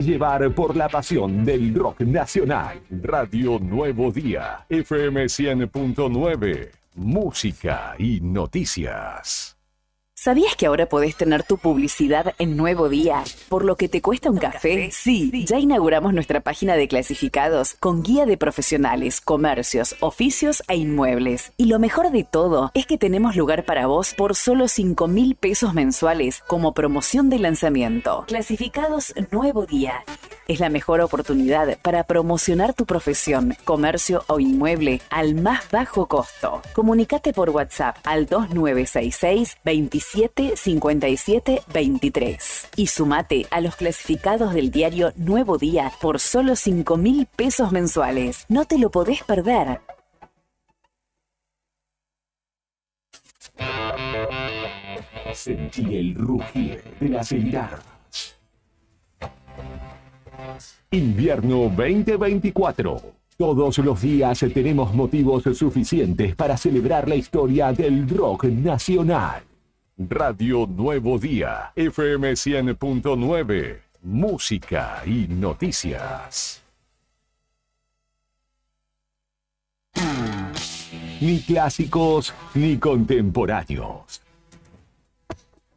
Llevar por la pasión del rock nacional. Radio Nuevo Día, FM 100.9, música y noticias. ¿Sabías que ahora podés tener tu publicidad en Nuevo Día? ¿Por lo que te cuesta un café? Sí, ya inauguramos nuestra página de clasificados con guía de profesionales, comercios, oficios e inmuebles. Y lo mejor de todo es que tenemos lugar para vos por solo 5.000 pesos mensuales como promoción de lanzamiento. Clasificados Nuevo Día. Es la mejor oportunidad para promocionar tu profesión, comercio o inmueble al más bajo costo. Comunicate por WhatsApp al 2966 27 57 23 y sumate a los clasificados del diario Nuevo Día por solo 5.000 pesos mensuales. No te lo podés perder. Sentí el rugir de las heladas. Invierno 2024. Todos los días tenemos motivos suficientes para celebrar la historia del rock nacional. Radio Nuevo Día, FM 100.9, música y noticias. Ni clásicos ni contemporáneos.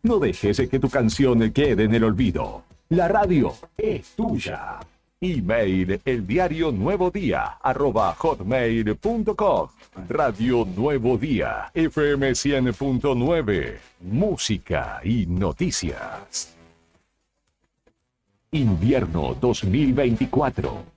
No dejes que tu canción quede en el olvido. La radio es tuya. Email eldiarionuevodía@hotmail.com. Radio Nuevo Día, FM 100.9, música y noticias. Invierno 2024.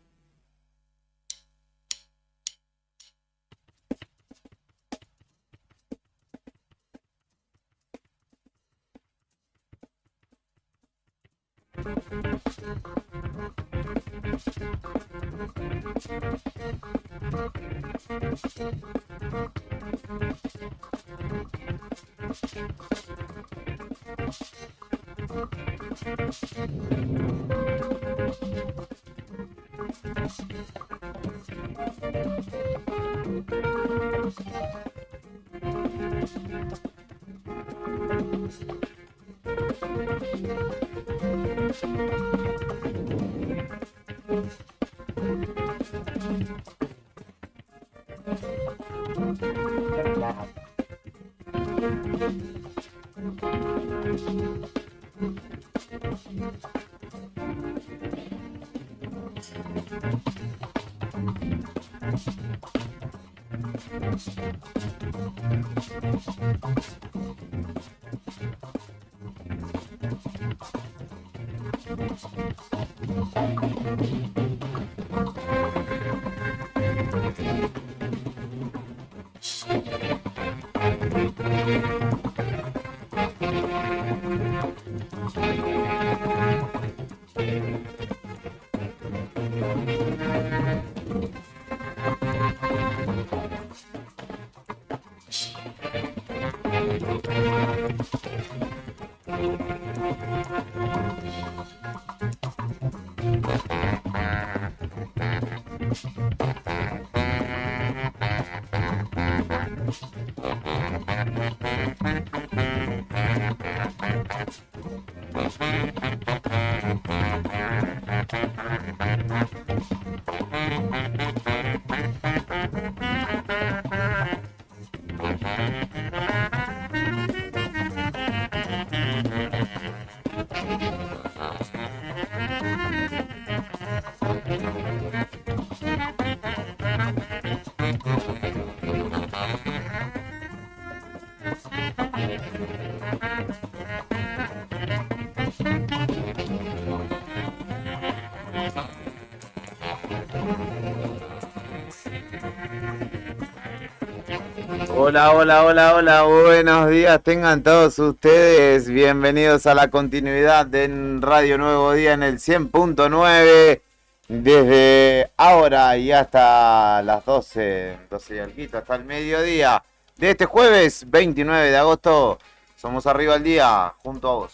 Hola, hola, hola, hola, buenos días, tengan todos ustedes bienvenidos a la continuidad de Radio Nuevo Día en el 100.9, desde ahora y hasta las 12 y algo, hasta el mediodía de este jueves 29 de agosto, somos Arriba al Día, junto a vos.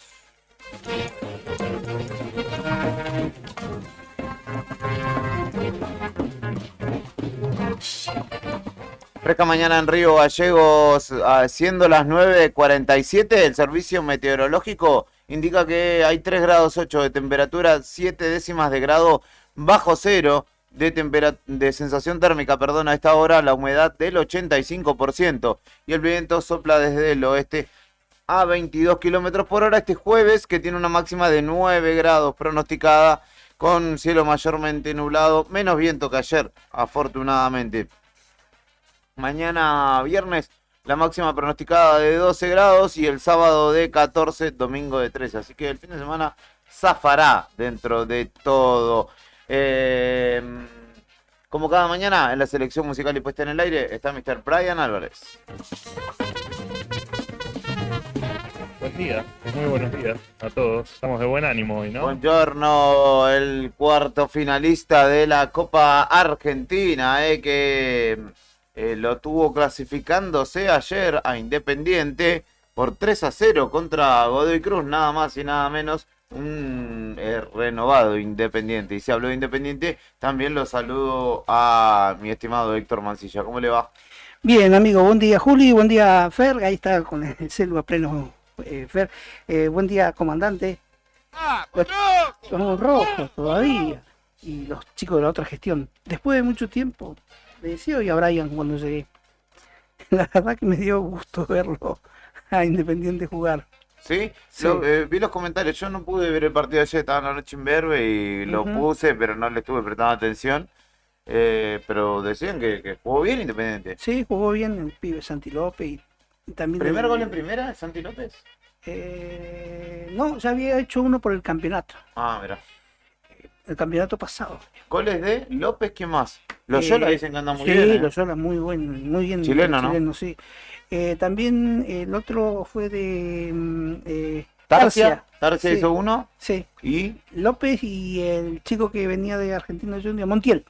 Fresca mañana en Río Gallegos, siendo las 9:47, el servicio meteorológico indica que hay 3 grados 8 de temperatura, 7 décimas de grado bajo cero de sensación térmica, perdón, a esta hora la humedad del 85% y el viento sopla desde el oeste a 22 kilómetros por hora este jueves, que tiene una máxima de 9 grados pronosticada, con cielo mayormente nublado, menos viento que ayer, afortunadamente. Mañana viernes la máxima pronosticada de 12 grados y el sábado de 14, domingo de 13. Así que el fin de semana zafará dentro de todo. Como cada mañana en la selección musical y puesta en el aire está Mr. Brian Álvarez. Buen día, muy buenos días a todos. Estamos de buen ánimo hoy, ¿no? Buongiorno, el cuarto finalista de la Copa Argentina, que lo tuvo clasificándose ayer a Independiente por 3-0 contra Godoy Cruz, nada más y nada menos. Un renovado Independiente. Y si hablo de Independiente, también lo saludo a mi estimado Héctor Mancilla. ¿Cómo le va? Bien, amigo, buen día Juli, buen día Fer, ahí está con el celu a pleno Fer, buen día comandante. Estamos rojos todavía, y los chicos de la otra gestión, después de mucho tiempo, le decía hoy a Brian cuando llegué, la verdad que me dio gusto verlo a Independiente jugar. ¿Sí? Sí. Vi los comentarios, yo no pude ver el partido de ayer, estaba en la noche en Verbe y lo puse, pero no le estuve prestando atención. Pero decían que jugó bien Independiente. Sí, jugó bien el pibe Santi López y también... ¿Primer gol en primera, Santi López? No, ya había hecho uno por el campeonato, Ah, mira. el campeonato pasado. ¿Goles de López? ¿Quién más? Loyola dicen que anda muy sí, bien. Sí, Loyola muy bien. Chileno, ¿no? Chileno, sí. También el otro fue de Tarcia Sí. hizo uno. Sí, Y López y el chico que venía de Argentina Junior, Montiel.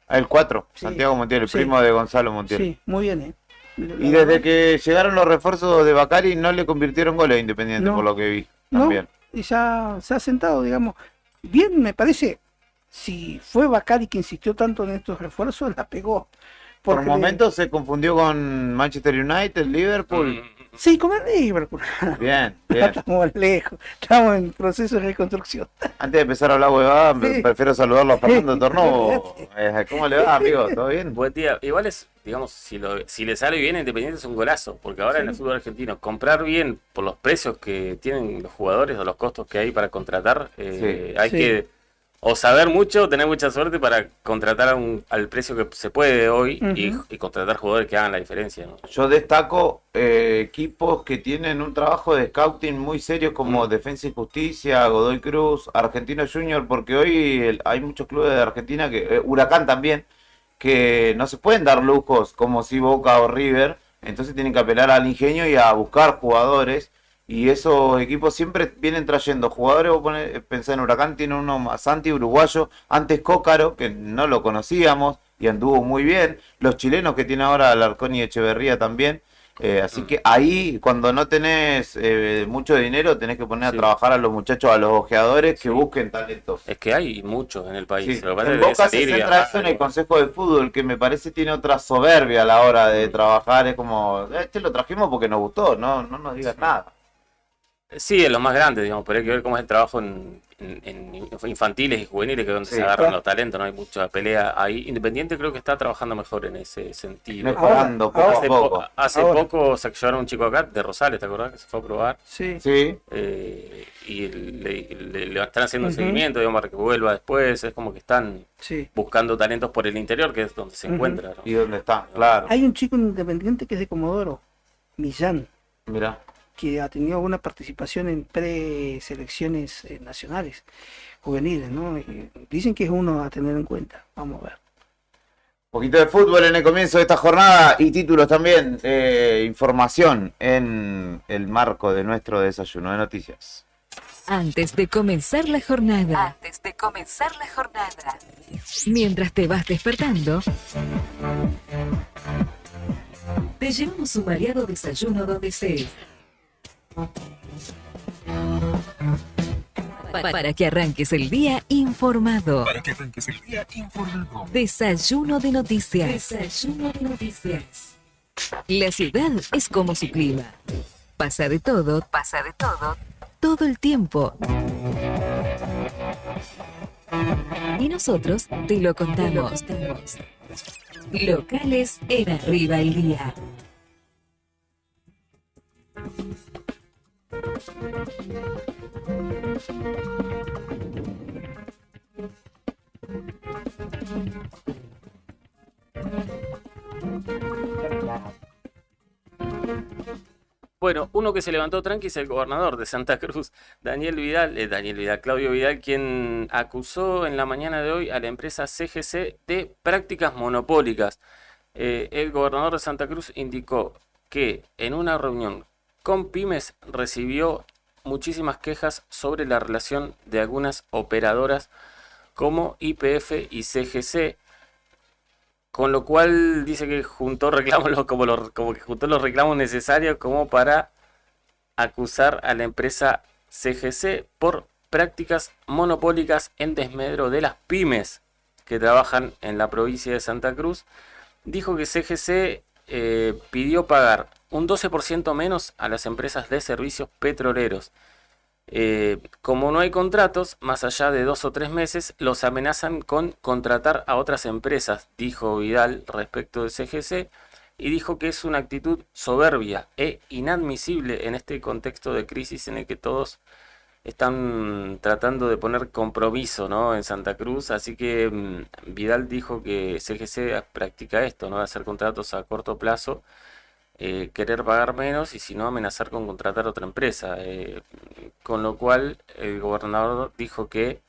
el 4, Sí. Santiago Montiel, el Sí. primo de Gonzalo Montiel. Sí, muy bien, Y desde que llegaron los refuerzos de Bacari no le convirtieron goles a Independiente, No. por lo que vi. No, También. y ya se ha sentado, digamos. Bien, me parece, si fue Bacari que insistió tanto en estos refuerzos, la pegó. Por Porque momentos se confundió con Manchester United, Liverpool. Sí, con el Liverpool. Bien, bien. Estamos lejos, estamos en proceso de reconstrucción. Antes de empezar a hablar huevada, Sí. prefiero saludarlo a Fernando Torno. ¿Cómo le va, amigo? ¿Todo bien? Buen día. Igual es, digamos, si le sale bien a Independiente es un golazo, porque ahora en el fútbol argentino comprar bien por los precios que tienen los jugadores o los costos que hay para contratar, hay Sí. que o saber mucho, tener mucha suerte para contratar al precio que se puede hoy y contratar jugadores que hagan la diferencia, ¿no? Yo destaco equipos que tienen un trabajo de scouting muy serio como Defensa y Justicia, Godoy Cruz, Argentino Junior, porque hoy hay muchos clubes de Argentina, que Huracán también, que no se pueden dar lujos como si Boca o River, entonces tienen que apelar al ingenio y a buscar jugadores. Y esos equipos siempre vienen trayendo jugadores. Vos pensá en Huracán, tiene uno Santi uruguayo, antes Cócaro, que no lo conocíamos y anduvo muy bien. Los chilenos que tiene ahora Alarcón y Echeverría también. Así que ahí, cuando no tenés mucho dinero, tenés que poner a trabajar a los muchachos, a los ojeadores que busquen talentos. Es que hay muchos en el país. Sí. Lo que pasa es En que Boca debe se salir y centra armar, eso en el ¿no? Consejo de Fútbol, que me parece tiene otra soberbia a la hora de trabajar. Es como, lo trajimos porque nos gustó, no nos digas nada. Sí, es lo más grande, digamos, pero hay que ver cómo es el trabajo en infantiles y juveniles, que es donde Sí, se agarran claro. los talentos, no hay mucha pelea ahí. Independiente creo que está trabajando mejor en ese sentido. Mejorando poco ahora, a poco. Hace Ahora. poco se llevaron un chico acá de Rosales, ¿te acordás? Que se fue a probar. Sí. Sí. Y le están haciendo un seguimiento, digamos, para que vuelva después. Es como que están Sí. buscando talentos por el interior, que es donde se encuentra, ¿no? ¿Y dónde está? Claro. Hay un chico Independiente que es de Comodoro, Millán, Mira. que ha tenido alguna participación en preselecciones nacionales, juveniles, ¿no? Y dicen que es uno a tener en cuenta. Vamos a ver. Poquito de fútbol en el comienzo de esta jornada y títulos también. Información en el marco de nuestro desayuno de noticias. Antes de comenzar la jornada. Mientras te vas despertando, te llevamos un variado desayuno donde se... Para que arranques el día informado. Desayuno de noticias. La ciudad es como su clima. Pasa de todo, todo el tiempo. Y nosotros te lo contamos. Locales en Arriba el Día. Bueno, uno que se levantó tranqui es el gobernador de Santa Cruz, Claudio Vidal, quien acusó en la mañana de hoy a la empresa CGC de prácticas monopólicas. El gobernador de Santa Cruz indicó que en una reunión con pymes recibió muchísimas quejas sobre la relación de algunas operadoras como YPF y CGC, con lo cual dice que juntó reclamos como que juntó los reclamos necesarios como para acusar a la empresa CGC por prácticas monopólicas en desmedro de las pymes que trabajan en la provincia de Santa Cruz. Dijo que CGC pidió pagar un 12% menos a las empresas de servicios petroleros. Como no hay contratos, más allá de 2 o 3 meses, los amenazan con contratar a otras empresas, dijo Vidal respecto de CGC, y dijo que es una actitud soberbia e inadmisible en este contexto de crisis en el que todos están tratando de poner compromiso, ¿no?, en Santa Cruz. Así que Vidal dijo que CGC practica esto, ¿no?, de hacer contratos a corto plazo, querer pagar menos y si no amenazar con contratar a otra empresa, con lo cual el gobernador dijo que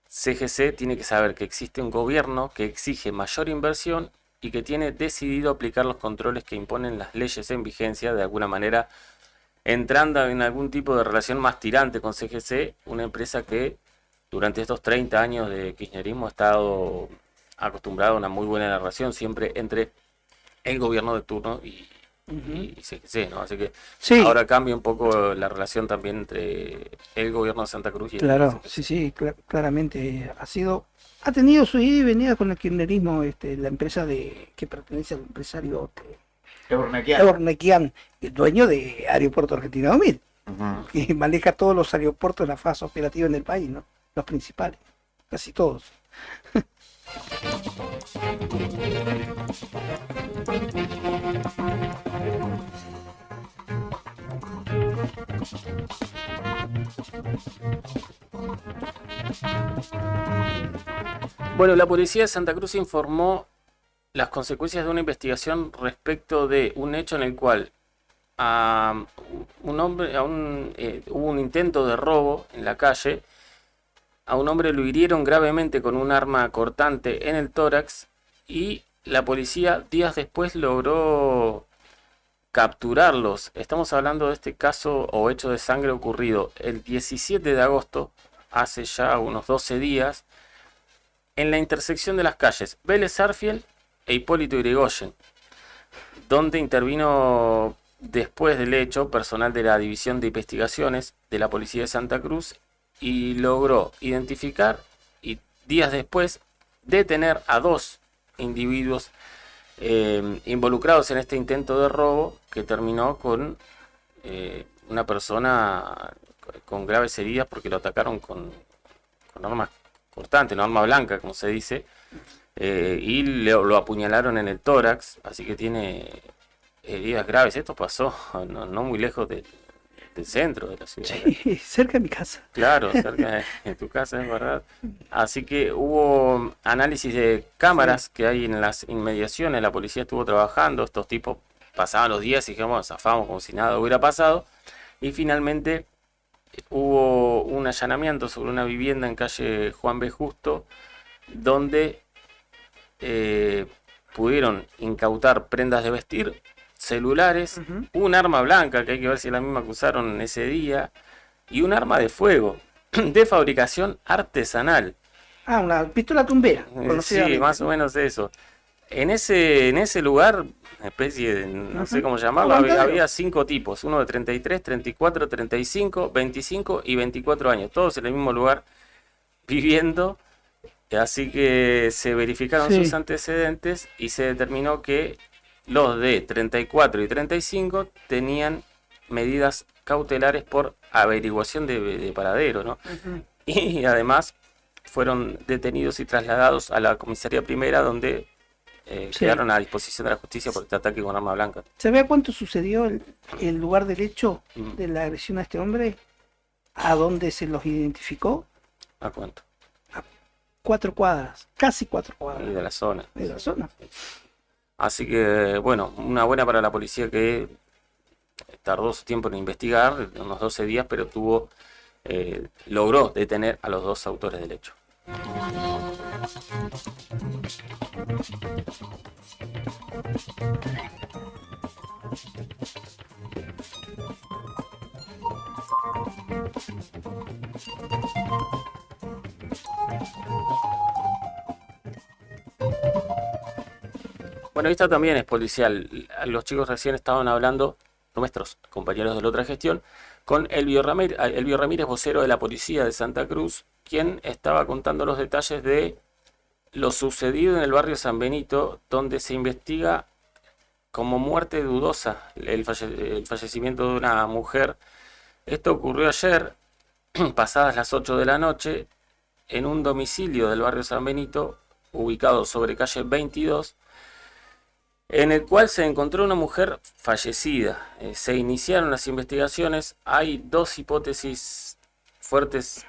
CGC tiene que saber que existe un gobierno que exige mayor inversión y que tiene decidido aplicar los controles que imponen las leyes en vigencia, de alguna manera entrando en algún tipo de relación más tirante con CGC, una empresa que durante estos 30 años de kirchnerismo ha estado acostumbrada a una muy buena relación siempre entre el gobierno de turno y CGC, ¿no? Así que Sí, ahora cambia un poco la relación también entre el gobierno de Santa Cruz y el claro, CGC. sí, claramente ha tenido su ida y venida con el kirchnerismo, la empresa que pertenece al empresario Eurnequian, el dueño de Aeropuerto Argentina 2000, que maneja todos los aeropuertos de la fase operativa en el país, ¿no? Los principales, casi todos. Bueno, la policía de Santa Cruz informó las consecuencias de una investigación respecto de un hecho en el cual hubo un intento de robo en la calle. A un hombre lo hirieron gravemente con un arma cortante en el tórax y la policía días después logró capturarlos. Estamos hablando de este caso o hecho de sangre ocurrido el 17 de agosto, hace ya unos 12 días, en la intersección de las calles Vélez Sarsfield e Hipólito Yrigoyen, donde intervino después del hecho personal de la División de Investigaciones de la Policía de Santa Cruz y logró identificar y días después detener a 2 individuos involucrados en este intento de robo que terminó con una persona con graves heridas porque lo atacaron con armas cortantes, no arma blanca como se dice, y lo apuñalaron en el tórax, así que tiene heridas graves. Esto pasó no muy lejos del centro de la ciudad. Sí, cerca de mi casa. Claro, cerca de tu casa, es verdad. Así que hubo análisis de cámaras que hay en las inmediaciones. La policía estuvo trabajando. Estos tipos pasaban los días y dijimos, zafamos como si nada hubiera pasado. Y finalmente hubo un allanamiento sobre una vivienda en calle Juan B. Justo, donde pudieron incautar prendas de vestir, celulares, un arma blanca, que hay que ver si es la misma que usaron ese día, y un arma de fuego de fabricación artesanal. Ah, una pistola tumbera. Sí, más o menos eso. En ese lugar, una especie de, no sé cómo llamarlo, había 5 tipos, uno de 33, 34, 35, 25 y 24 años, todos en el mismo lugar viviendo. Así que se verificaron sus antecedentes y se determinó que los de 34 y 35 tenían medidas cautelares por averiguación de paradero, ¿no? Y además fueron detenidos y trasladados a la comisaría primera, donde quedaron a disposición de la justicia por este ataque con arma blanca. ¿Sabe a cuánto sucedió el lugar del hecho de la agresión a este hombre? ¿A dónde se los identificó? ¿A cuánto? 4 cuadras, casi 4 cuadras Y de la zona. de la zona. Así que, bueno, una buena para la policía que tardó su tiempo en investigar, unos 12 días, pero logró detener a los 2 autores del hecho. Bueno, esta también es policial. Los chicos recién estaban hablando, nuestros compañeros de la otra gestión, con Elvio Ramírez, vocero de la policía de Santa Cruz, quien estaba contando los detalles de lo sucedido en el barrio San Benito, donde se investiga como muerte dudosa el fallecimiento de una mujer. Esto ocurrió ayer, pasadas las 8 de la noche, en un domicilio del barrio San Benito, ubicado sobre calle 22, en el cual se encontró una mujer fallecida. Se iniciaron las investigaciones. Hay 2 hipótesis fuertes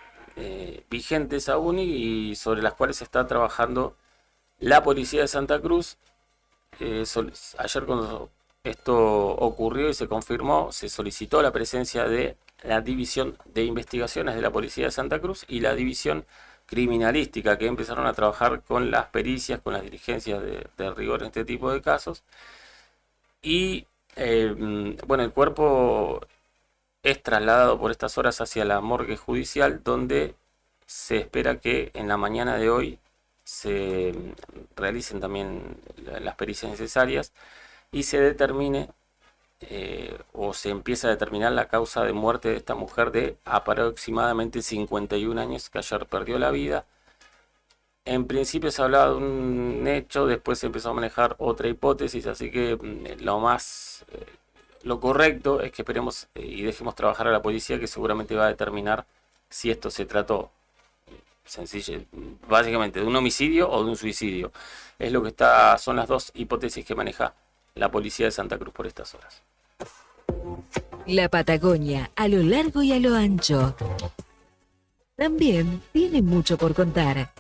vigentes aún y sobre las cuales está trabajando la policía de Santa Cruz. Ayer, cuando esto ocurrió y se confirmó, se solicitó la presencia de la División de Investigaciones de la Policía de Santa Cruz y la División Criminalística, que empezaron a trabajar con las pericias, con las diligencias de rigor en este tipo de casos. Y bueno, el cuerpo es trasladado por estas horas hacia la morgue judicial, donde se espera que en la mañana de hoy se realicen también las pericias necesarias y se determine o se empieza a determinar la causa de muerte de esta mujer de aproximadamente 51 años que ayer perdió la vida. En principio se hablaba de un hecho, después se empezó a manejar otra hipótesis, así que lo correcto es que esperemos y dejemos trabajar a la policía, que seguramente va a determinar si esto se trató básicamente de un homicidio o de un suicidio. Es lo que son las 2 hipótesis que maneja la policía de Santa Cruz por estas horas. La Patagonia, a lo largo y a lo ancho, también tiene mucho por contar.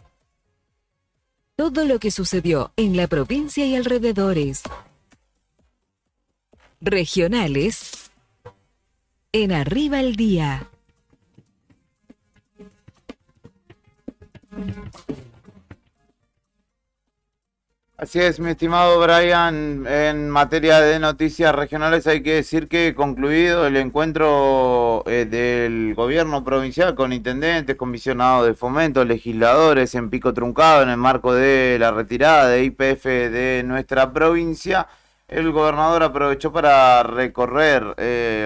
Todo lo que sucedió en la provincia y alrededores. Regionales en Arriba el Día. Así es, mi estimado Brian. En materia de noticias regionales hay que decir que concluido el encuentro del gobierno provincial con intendentes, comisionados de fomento, legisladores en Pico Truncado en el marco de la retirada de YPF de nuestra provincia, el gobernador aprovechó para recorrer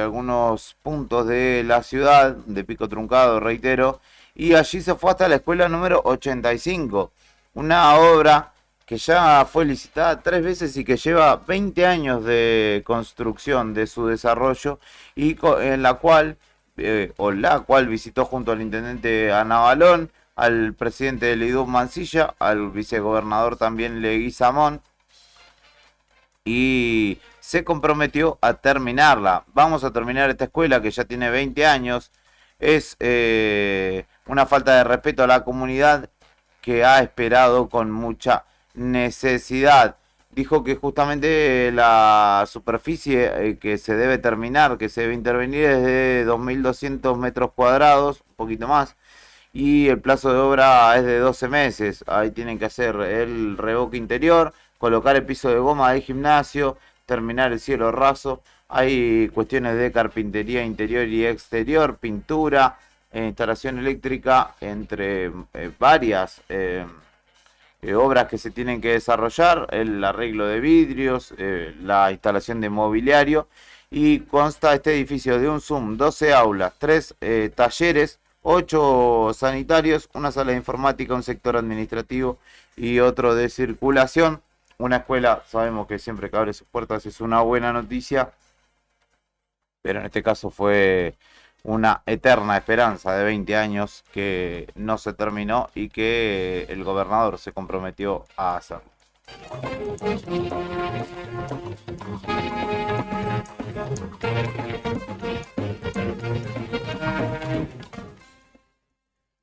algunos puntos de la ciudad de Pico Truncado, reitero, y allí se fue hasta la escuela número 85, una obra que ya fue licitada 3 veces y que lleva 20 años de construcción de su desarrollo y en la cual visitó junto al intendente Ana Balón, al presidente del IDUB Mansilla, al vicegobernador también Leguizamón, y se comprometió a terminarla. Vamos a terminar esta escuela que ya tiene 20 años. Es una falta de respeto a la comunidad que ha esperado con mucha necesidad. Dijo que justamente la superficie que se debe terminar, que se debe intervenir, es de 2.200 metros cuadrados, un poquito más, y el plazo de obra es de 12 meses. Ahí tienen que hacer el revoque interior, colocar el piso de goma del gimnasio, terminar el cielo raso. Hay cuestiones de carpintería interior y exterior, pintura, instalación eléctrica, entre varias obras que se tienen que desarrollar, el arreglo de vidrios, la instalación de mobiliario, y consta este edificio de un Zoom, 12 aulas, 3 talleres, 8 sanitarios, una sala de informática, un sector administrativo y otro de circulación. Una escuela, sabemos que siempre que abre sus puertas es una buena noticia, pero en este caso fue una eterna esperanza de 20 años que no se terminó y que el gobernador se comprometió a hacerlo.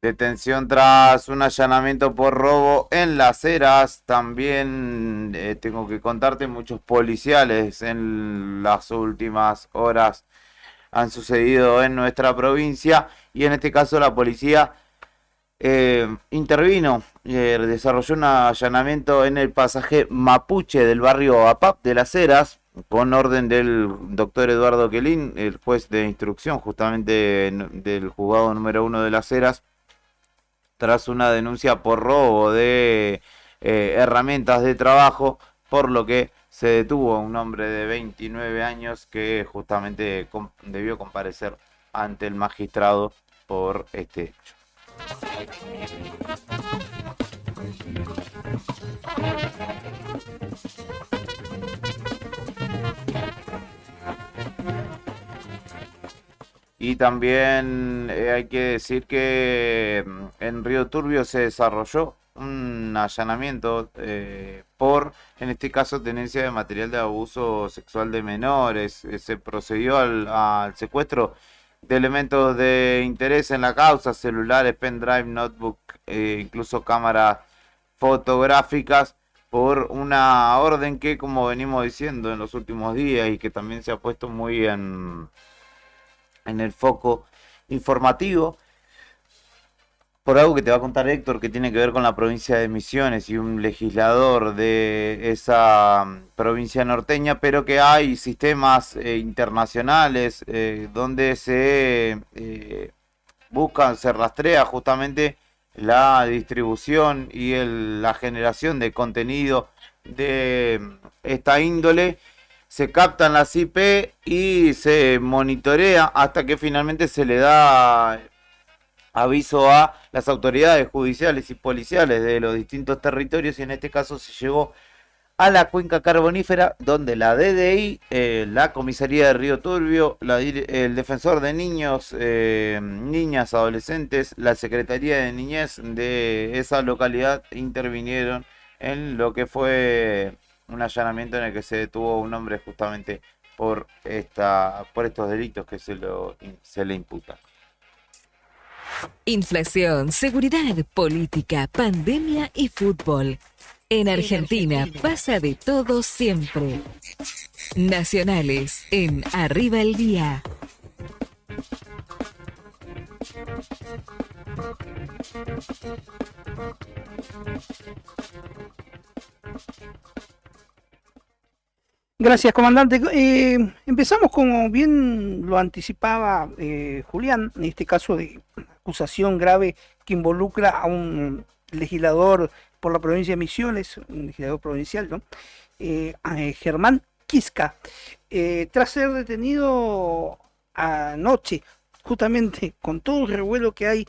Detención tras un allanamiento por robo en Las Heras. También tengo que contarte, muchos policiales en las últimas horas han sucedido en nuestra provincia, y en este caso la policía intervino, desarrolló un allanamiento en el pasaje Mapuche del barrio APAP de Las Heras, con orden del doctor Eduardo Quelín, el juez de instrucción justamente del juzgado número 1 de Las Heras, tras una denuncia por robo de herramientas de trabajo, por lo que se detuvo a un hombre de 29 años que justamente debió comparecer ante el magistrado por este hecho. Y también hay que decir que en Río Turbio se desarrolló un allanamiento por, en este caso, tenencia de material de abuso sexual de menores. Se procedió al secuestro de elementos de interés en la causa, celulares, pendrive, notebook, incluso cámaras fotográficas, por una orden que, como venimos diciendo en los últimos días y que también se ha puesto muy en el foco informativo, por algo que te va a contar Héctor, que tiene que ver con la provincia de Misiones y un legislador de esa provincia norteña, pero que hay sistemas internacionales donde se se rastrea justamente la distribución y la generación de contenido de esta índole. Se captan las IP y se monitorea hasta que finalmente se le da aviso a las autoridades judiciales y policiales de los distintos territorios, y en este caso se llegó a la cuenca carbonífera, donde la DDI, la comisaría de Río Turbio, el defensor de niños, niñas, adolescentes, la secretaría de niñez de esa localidad intervinieron en lo que fue un allanamiento en el que se detuvo a un hombre justamente por estos delitos que se le imputan. Inflación, seguridad, política, pandemia y fútbol. En Argentina pasa de todo siempre. Nacionales en Arriba el Día. Gracias, comandante. Empezamos, como bien lo anticipaba Julián, en este caso de acusación grave que involucra a un legislador por la provincia de Misiones, un legislador provincial, ¿no? Germán Quisca, tras ser detenido anoche, justamente con todo el revuelo que hay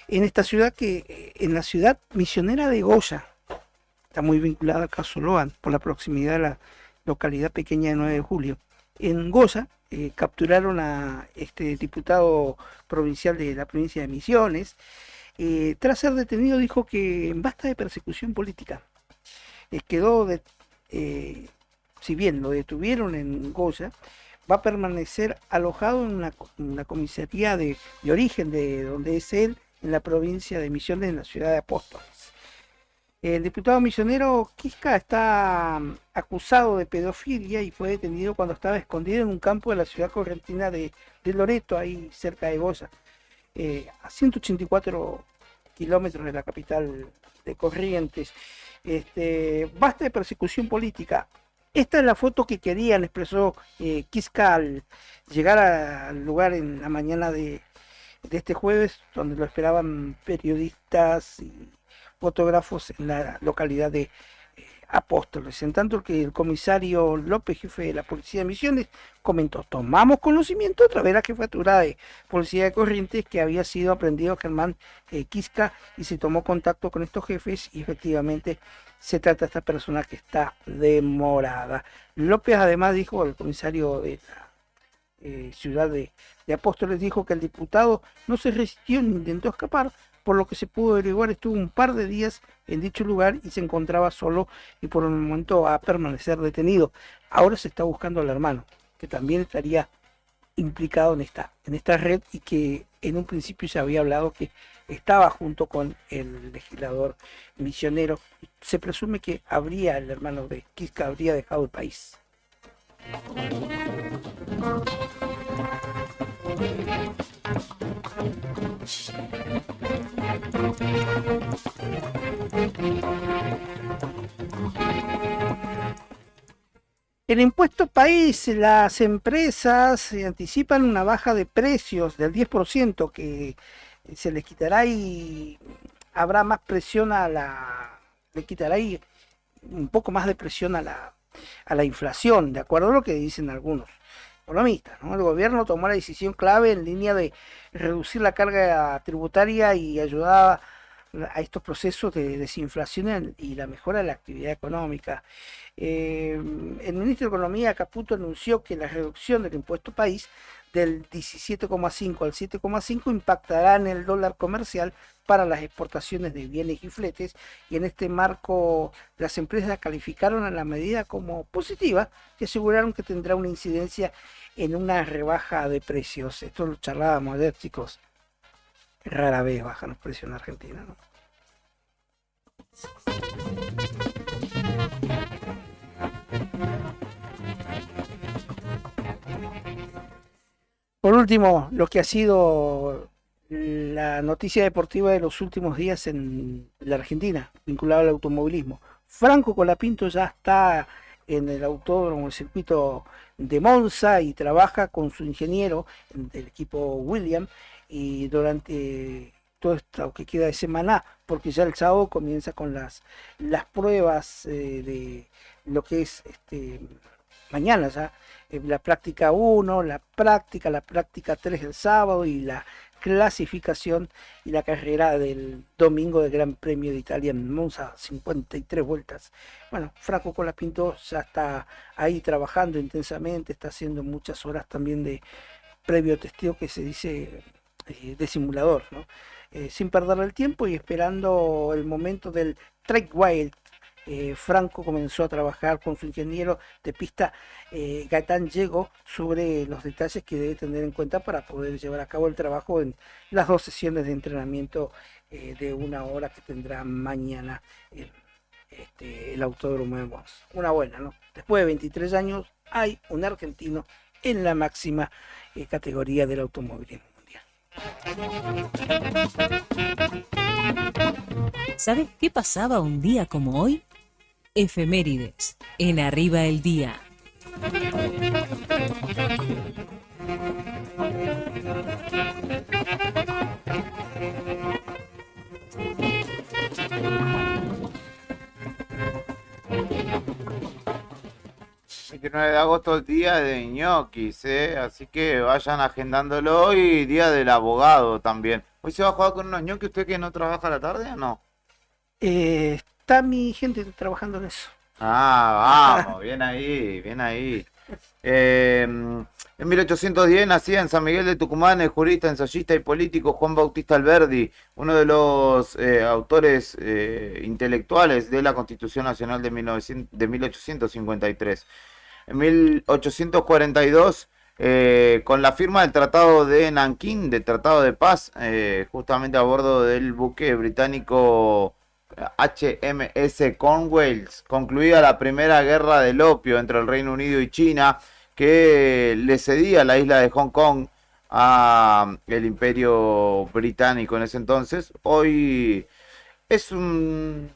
en esta ciudad, en la ciudad misionera de Goya, está muy vinculada al caso Loan, por la proximidad de la localidad pequeña de 9 de julio. En Goya capturaron a este diputado provincial de la provincia de Misiones. Tras ser detenido, dijo que basta de persecución política. Si bien lo detuvieron en Goya, va a permanecer alojado en una comisaría de origen de donde es él, en la provincia de Misiones, en la ciudad de Apóstoles. El diputado misionero Quisca está acusado de pedofilia y fue detenido cuando estaba escondido en un campo de la ciudad correntina de Loreto, ahí cerca de Goya, a 184 kilómetros de la capital de Corrientes. Basta de persecución política. Esta es la foto que querían, expresó Quisca al llegar al lugar en la mañana de este jueves, donde lo esperaban periodistas y fotógrafos en la localidad de Apóstoles. En tanto que el comisario López, jefe de la Policía de Misiones, comentó: tomamos conocimiento a través de la jefatura de Policía de Corrientes que había sido aprendido Germán Quisca, y se tomó contacto con estos jefes y efectivamente se trata de esta persona que está demorada. López además dijo, el comisario de la ciudad de Apóstoles, dijo que el diputado no se resistió ni intentó escapar, por lo que se pudo averiguar estuvo un par de días en dicho lugar y se encontraba solo y por el momento va a permanecer detenido. Ahora se está buscando al hermano, que también estaría implicado en esta red y que en un principio se había hablado que estaba junto con el legislador misionero. Se presume que el hermano de Quisca habría dejado el país. El impuesto país, las empresas anticipan una baja de precios del 10% que se les quitará y habrá más presión le quitará y un poco más de presión a la inflación, de acuerdo a lo que dicen algunos economistas, ¿no? El gobierno tomó la decisión clave en línea de reducir la carga tributaria y ayudar a estos procesos de desinflación y la mejora de la actividad económica. El ministro de Economía, Caputo, anunció que la reducción del impuesto país del 17,5 al 7,5 impactará en el dólar comercial para las exportaciones de bienes y fletes, y en este marco las empresas calificaron a la medida como positiva y aseguraron que tendrá una incidencia en una rebaja de precios. Esto lo charlábamos ayer, chicos. Rara vez bajan los precios en Argentina, ¿no? Por último, lo que ha sido la noticia deportiva de los últimos días en la Argentina, vinculado al automovilismo. Franco Colapinto ya está en el autódromo, el circuito de Monza, y trabaja con su ingeniero del equipo Williams, y durante todo esto que queda de semana, porque ya el sábado comienza con las pruebas de lo que es mañana ya, la práctica 1, la práctica 3 el sábado, y la clasificación y la carrera del domingo del Gran Premio de Italia en Monza, 53 vueltas. Bueno, Franco Colapinto ya está ahí trabajando intensamente, está haciendo muchas horas también de previo testeo, que se dice de simulador, ¿no? Sin perder el tiempo y esperando el momento del Track Wild. Franco comenzó a trabajar con su ingeniero de pista, Gaetán Diego, sobre los detalles que debe tener en cuenta para poder llevar a cabo el trabajo en las 2 sesiones de entrenamiento de 1 hora que tendrá mañana el Autódromo de Monza. Una buena, ¿no? Después de 23 años hay un argentino en la máxima categoría del automovilismo mundial. ¿Sabes qué pasaba un día como hoy? Efemérides, en Arriba el Día. El 29 de agosto, el día de ñoquis, así que vayan agendándolo, y día del abogado también. ¿Hoy se va a jugar con unos ñoquis? ¿Usted que no trabaja a la tarde o no? Está mi gente trabajando en eso. Ah, vamos, bien ahí, bien ahí. En 1810 nacía en San Miguel de Tucumán el jurista, ensayista y político Juan Bautista Alberdi, uno de los autores intelectuales de la Constitución Nacional de 1853. En 1842, con la firma del Tratado de Nankín, del Tratado de Paz, justamente a bordo del buque británico HMS Cornwallis, concluida la primera guerra del opio entre el Reino Unido y China, que le cedía la isla de Hong Kong a el Imperio Británico en ese entonces. Hoy es un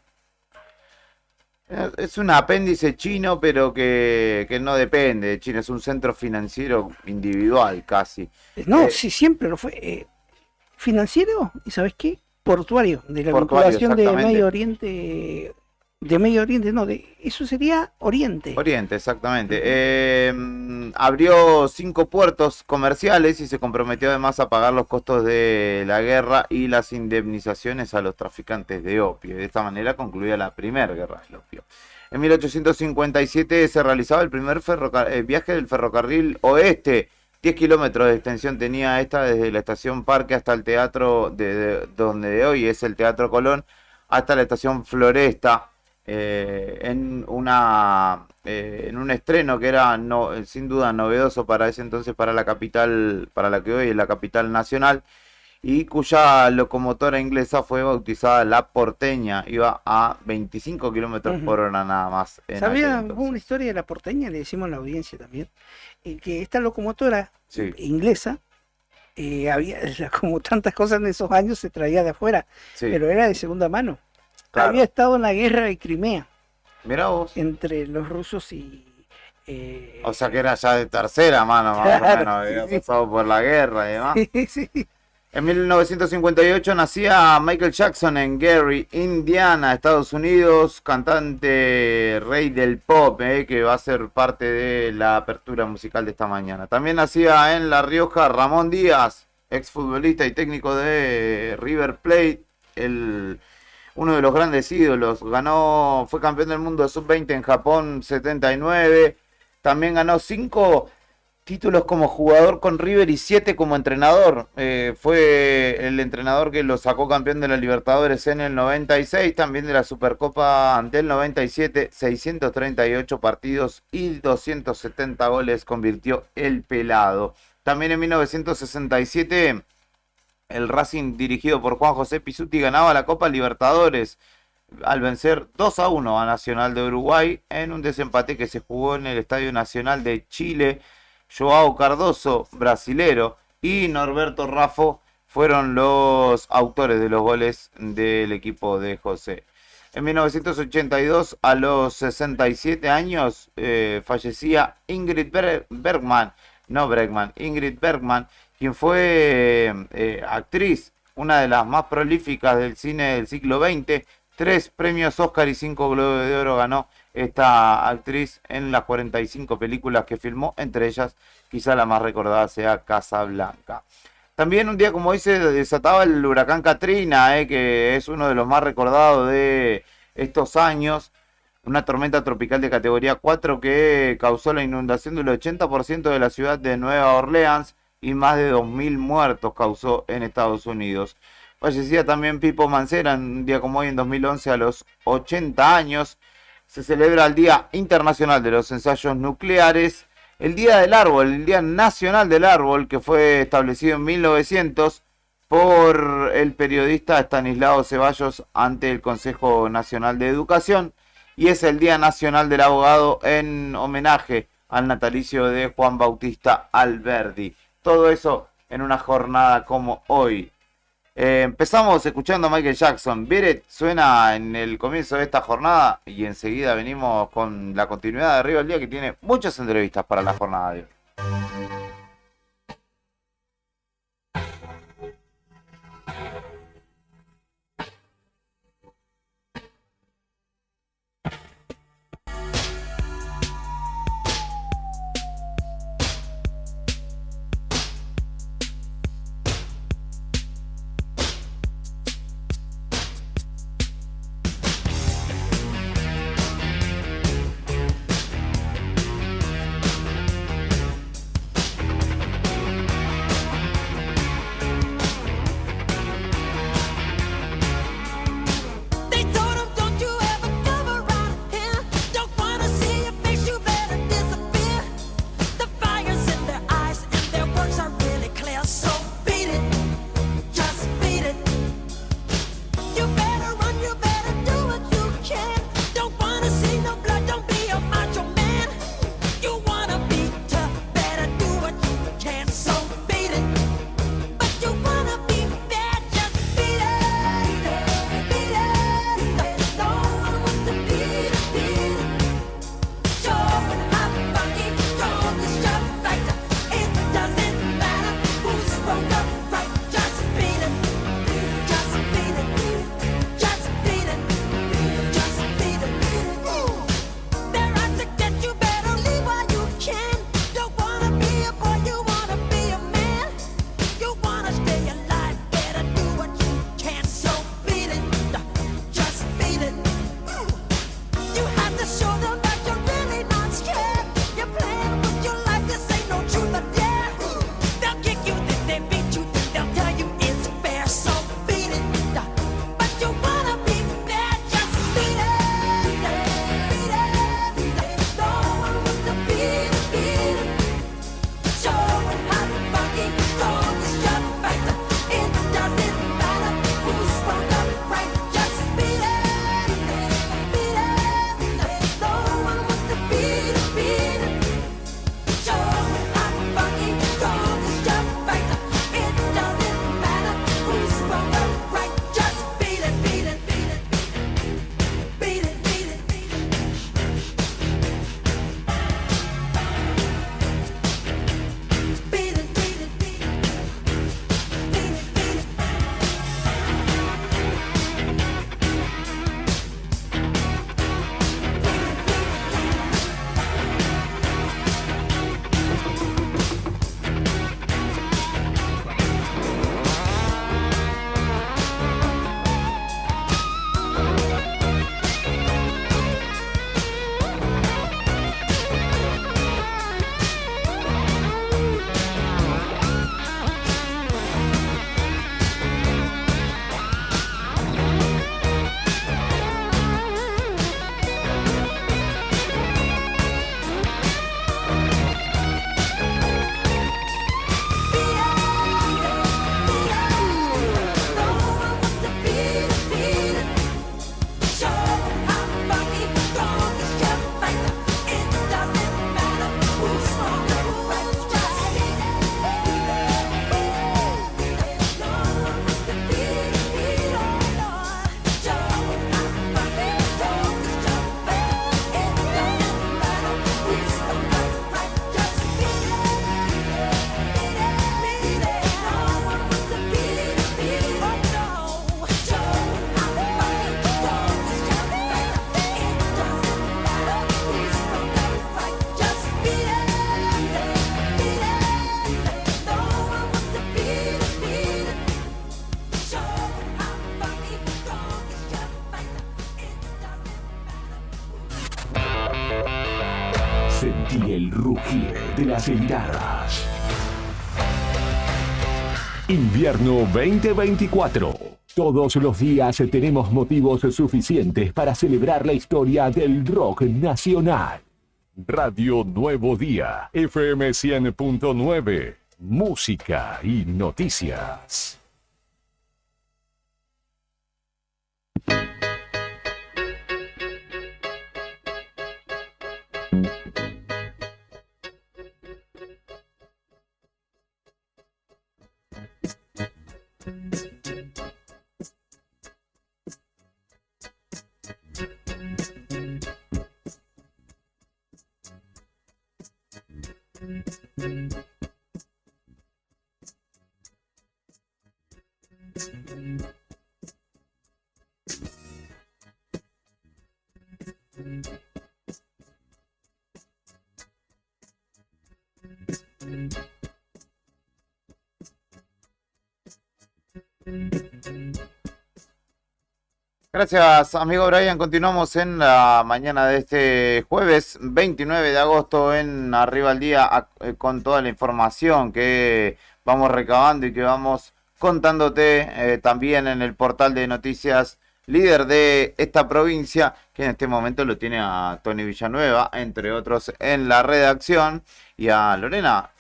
apéndice chino, pero que no depende de China, es un centro financiero individual casi. No, sí, siempre lo fue. Financiero, ¿y sabes qué? Portuario, de la Portuario, vinculación de exactamente. Medio Oriente, no, eso sería Oriente. Oriente, exactamente. Abrió 5 puertos comerciales y se comprometió además a pagar los costos de la guerra y las indemnizaciones a los traficantes de opio. De esta manera concluía la primera guerra del opio. En 1857 se realizaba el primer viaje del ferrocarril oeste 10 kilómetros de extensión tenía esta desde la estación Parque hasta el teatro, donde hoy es el Teatro Colón, hasta la estación Floresta, en un estreno que era sin duda novedoso para ese entonces, para la capital, para la que hoy es la capital nacional, y cuya locomotora inglesa fue bautizada La Porteña. Iba a 25 kilómetros por hora nada más. ¿Sabía una historia de La Porteña? Le decimos a la audiencia también. Que esta locomotora inglesa, como tantas cosas en esos años, se traía de afuera, pero era de segunda mano. Claro. Había estado en la guerra de Crimea. Mirá vos. Entre los rusos y... o sea que era ya de tercera mano, más o menos. Había pasado por la guerra y demás. Sí. En 1958 nacía Michael Jackson en Gary, Indiana, Estados Unidos, cantante rey del pop, que va a ser parte de la apertura musical de esta mañana. También nacía en La Rioja Ramón Díaz, exfutbolista y técnico de River Plate, uno de los grandes ídolos. Fue campeón del mundo de sub-20 en Japón 79. También ganó 5 títulos como jugador con River y 7 como entrenador. Fue el entrenador que lo sacó campeón de la Libertadores en el 96, también de la Supercopa ante el 97, 638 partidos y 270 goles convirtió el pelado. También en 1967 el Racing dirigido por Juan José Pizzuti ganaba la Copa Libertadores al vencer 2-1 a Nacional de Uruguay en un desempate que se jugó en el Estadio Nacional de Chile. Joao Cardoso, brasilero, y Norberto Raffo fueron los autores de los goles del equipo de José. En 1982, a los 67 años, fallecía Ingrid Bergman, quien fue actriz, una de las más prolíficas del cine del siglo XX. 3 premios Oscar y 5 Globos de Oro ganó esta actriz en las 45 películas que filmó, entre ellas quizá la más recordada sea Casablanca. También un día como hoy se desataba el huracán Katrina, que es uno de los más recordados de estos años, una tormenta tropical de categoría 4 que causó la inundación del 80% de la ciudad de Nueva Orleans y más de 2.000 muertos causó en Estados Unidos. Fallecía también Pipo Mancera, un día como hoy en 2011 a los 80 años. Se celebra el Día Internacional de los Ensayos Nucleares, el Día del Árbol, el Día Nacional del Árbol, que fue establecido en 1900 por el periodista Estanislao Ceballos ante el Consejo Nacional de Educación, y es el Día Nacional del Abogado en homenaje al natalicio de Juan Bautista Alberdi. Todo eso en una jornada como hoy. Empezamos escuchando a Michael Jackson. Beat It suena en el comienzo de esta jornada y enseguida venimos con la continuidad de Arriba el Día, que tiene muchas entrevistas para la jornada de hoy. Sentí el rugir de las guitarras. Invierno 2024. Todos los días tenemos motivos suficientes para celebrar la historia del rock nacional. Radio Nuevo Día, FM 100.9, música y noticias. Gracias, amigo Brian. Continuamos en la mañana de este jueves 29 de agosto en Arriba al Día con toda la información que vamos recabando y que vamos contándote también en el portal de noticias líder de esta provincia, que en este momento lo tiene a Tony Villanueva, entre otros, en la redacción, y a Lorena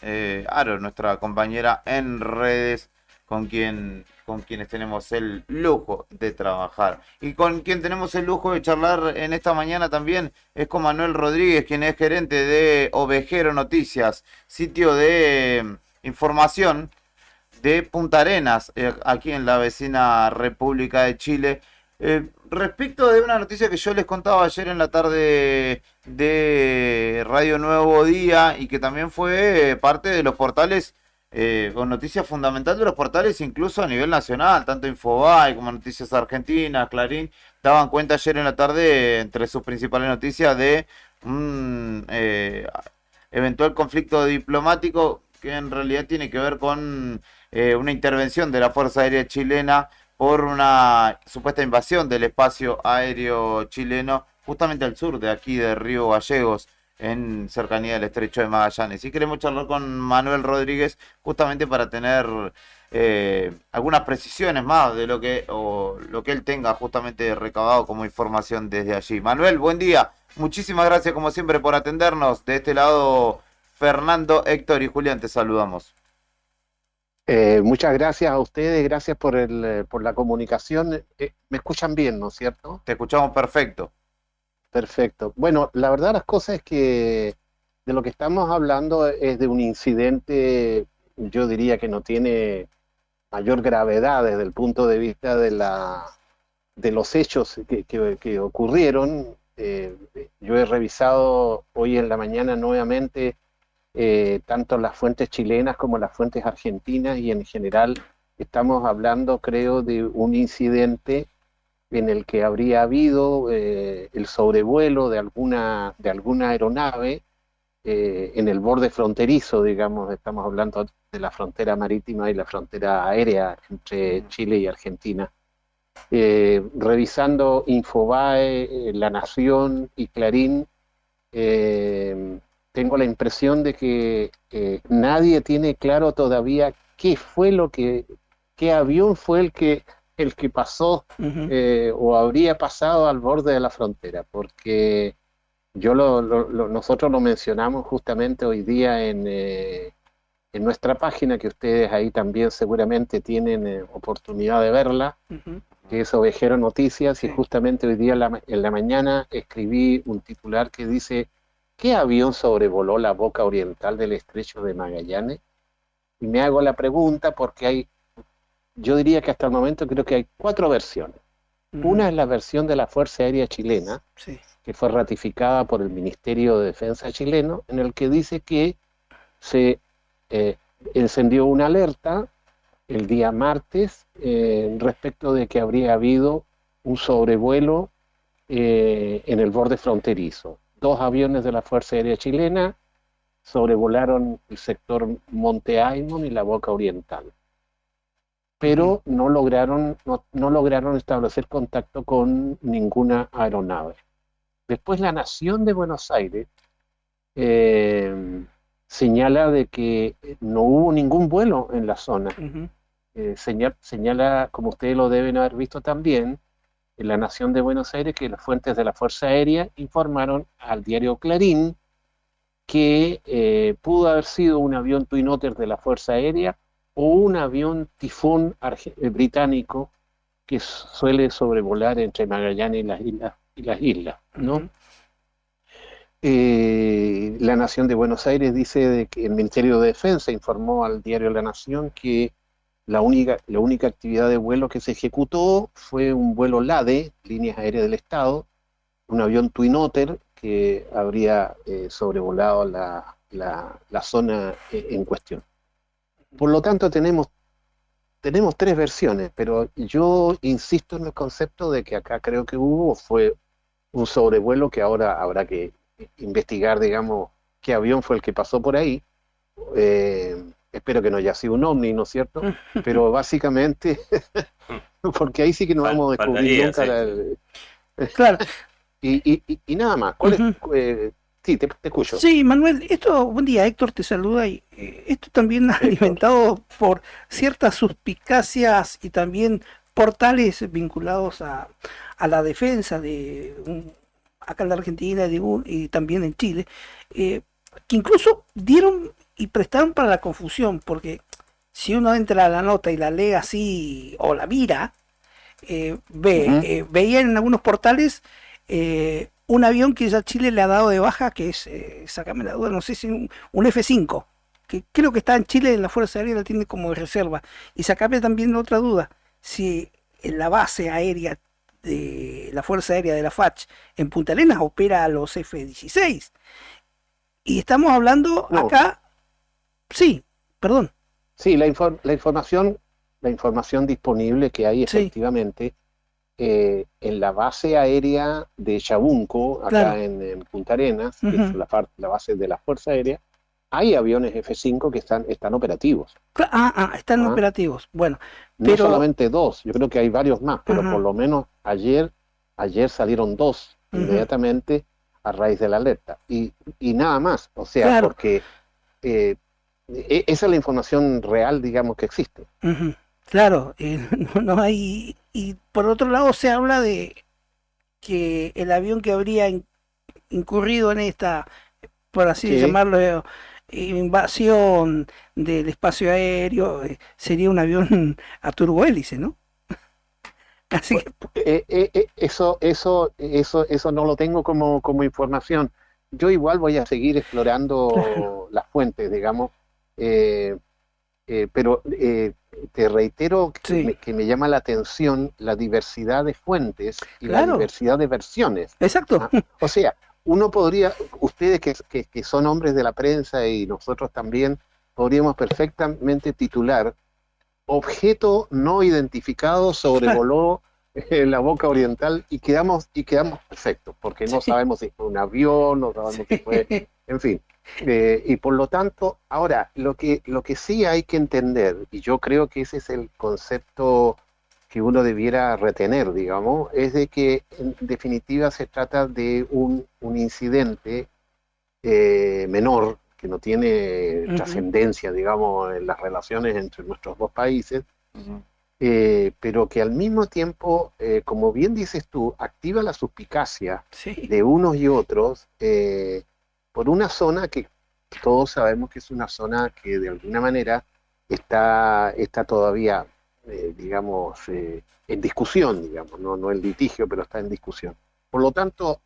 Aro, nuestra compañera en redes, con quienes tenemos el lujo de trabajar. Y con quien tenemos el lujo de charlar en esta mañana también es con Manuel Rodríguez, quien es gerente de Ovejero Noticias, sitio de información de Punta Arenas, aquí en la vecina República de Chile. Respecto de una noticia que yo les contaba ayer en la tarde de Radio Nuevo Día y que también fue parte de los portales, con noticia fundamental de los portales incluso a nivel nacional, tanto Infobae como Noticias Argentinas, Clarín, daban cuenta ayer en la tarde, entre sus principales noticias, de un eventual conflicto diplomático que en realidad tiene que ver con una intervención de la Fuerza Aérea Chilena por una supuesta invasión del espacio aéreo chileno justamente al sur de aquí de Río Gallegos, en cercanía del Estrecho de Magallanes. Y queremos charlar con Manuel Rodríguez justamente para tener algunas precisiones más de lo que él tenga justamente recabado como información desde allí. Manuel, buen día. Muchísimas gracias como siempre por atendernos. De este lado, Fernando, Héctor y Julián, te saludamos. Muchas gracias a ustedes, gracias por la comunicación. ¿Me escuchan bien, no es cierto? Te escuchamos perfecto. Perfecto. Bueno, la verdad las cosas es que de lo que estamos hablando es de un incidente, yo diría que no tiene mayor gravedad desde el punto de vista de los hechos que ocurrieron. Yo he revisado hoy en la mañana nuevamente tanto las fuentes chilenas como las fuentes argentinas, y en general estamos hablando, creo, de un incidente en el que habría habido el sobrevuelo de alguna aeronave en el borde fronterizo, digamos, estamos hablando de la frontera marítima y la frontera aérea entre Chile y Argentina. Revisando Infobae, La Nación y Clarín, tengo la impresión de que nadie tiene claro todavía qué avión fue el que pasó o habría pasado al borde de la frontera, porque nosotros lo mencionamos justamente hoy día en nuestra página, que ustedes ahí también seguramente tienen oportunidad de verla, que es Ovejero Noticias, sí. Y justamente hoy día en la mañana escribí un titular que dice: ¿qué avión sobrevoló la boca oriental del Estrecho de Magallanes? Y me hago la pregunta porque yo diría que hasta el momento creo que hay 4 versiones. Una es la versión de la Fuerza Aérea Chilena, sí, que fue ratificada por el Ministerio de Defensa chileno, en el que dice que se encendió una alerta el día martes respecto de que habría habido un sobrevuelo en el borde fronterizo. 2 aviones de la Fuerza Aérea Chilena sobrevolaron el sector Monte Aymon y la Boca Oriental, pero no lograron establecer contacto con ninguna aeronave. Después La Nación de Buenos Aires señala de que no hubo ningún vuelo en la zona. Ujú. Señala, como ustedes lo deben haber visto también, en La Nación de Buenos Aires, que las fuentes de la Fuerza Aérea informaron al diario Clarín que pudo haber sido un avión Twin Otter de la Fuerza Aérea o un avión Tifón británico que suele sobrevolar entre Magallanes y las islas, ¿no? Ujú. La Nación de Buenos Aires dice de que el Ministerio de Defensa informó al diario La Nación que la única actividad de vuelo que se ejecutó fue un vuelo LADE, Líneas Aéreas del Estado, un avión Twin Otter que habría sobrevolado la zona en cuestión. Por lo tanto, tenemos tres versiones, pero yo insisto en el concepto de que acá creo que fue un sobrevuelo que ahora habrá que investigar, digamos, qué avión fue el que pasó por ahí. Espero que no haya sido un ovni, ¿no es cierto? Pero básicamente, porque ahí sí que no vamos a descubrir nunca Claro. Y nada más. Sí, te escucho. Sí, Manuel, buen día, Héctor te saluda y esto también ha alimentado por ciertas suspicacias y también portales vinculados a la defensa acá en la Argentina y también en Chile, que incluso dieron y prestaron para la confusión, porque si uno entra a la nota y la lee así o la mira, veía en algunos portales un avión que ya Chile le ha dado de baja, que es, sacame la duda, no sé si un F-5, que creo que está en Chile, en la Fuerza Aérea la tiene como de reserva. Y sacame también otra duda, si en la base aérea de la Fuerza Aérea de la FACH en Punta Arenas opera a los F-16. Y estamos hablando acá, sí, perdón. Sí, la información disponible que hay efectivamente en la base aérea de Chabunco, acá Claro. en Punta Arenas, que Ujú. es la base de la Fuerza Aérea, hay aviones F-5 que están operativos. Están operativos. Bueno, No pero solamente dos, yo creo que hay varios más, pero Ajá. por lo menos ayer salieron dos Ujú. inmediatamente a raíz de la alerta. Y nada más, o sea, Claro. porque esa es la información real, digamos, que existe. Ujú. Claro, no hay. Y por otro lado se habla de que el avión que habría incurrido en esta, por así Sí. llamarlo, invasión del espacio aéreo, sería un avión a turbohélice, ¿no? Así que, Eso no lo tengo como información. Yo igual voy a seguir explorando Claro. las fuentes, digamos, pero te reitero que me llama la atención la diversidad de fuentes y la Claro. diversidad de versiones. Exacto. O sea, ustedes que son hombres de la prensa y nosotros también, podríamos perfectamente titular: objeto no identificado sobrevoló la boca oriental, y quedamos perfectos, porque no sabemos si fue un avión, no sabemos si fue, en fin. Y por lo tanto, ahora, lo que sí hay que entender, y yo creo que ese es el concepto que uno debiera retener, digamos, es de que en definitiva se trata de un incidente menor, que no tiene trascendencia, digamos, en las relaciones entre nuestros dos países, pero que al mismo tiempo, como bien dices tú, activa la suspicacia de unos y otros por una zona que todos sabemos que es una zona que de alguna manera está todavía, digamos, en discusión, digamos, no en litigio, pero está en discusión. Por lo tanto,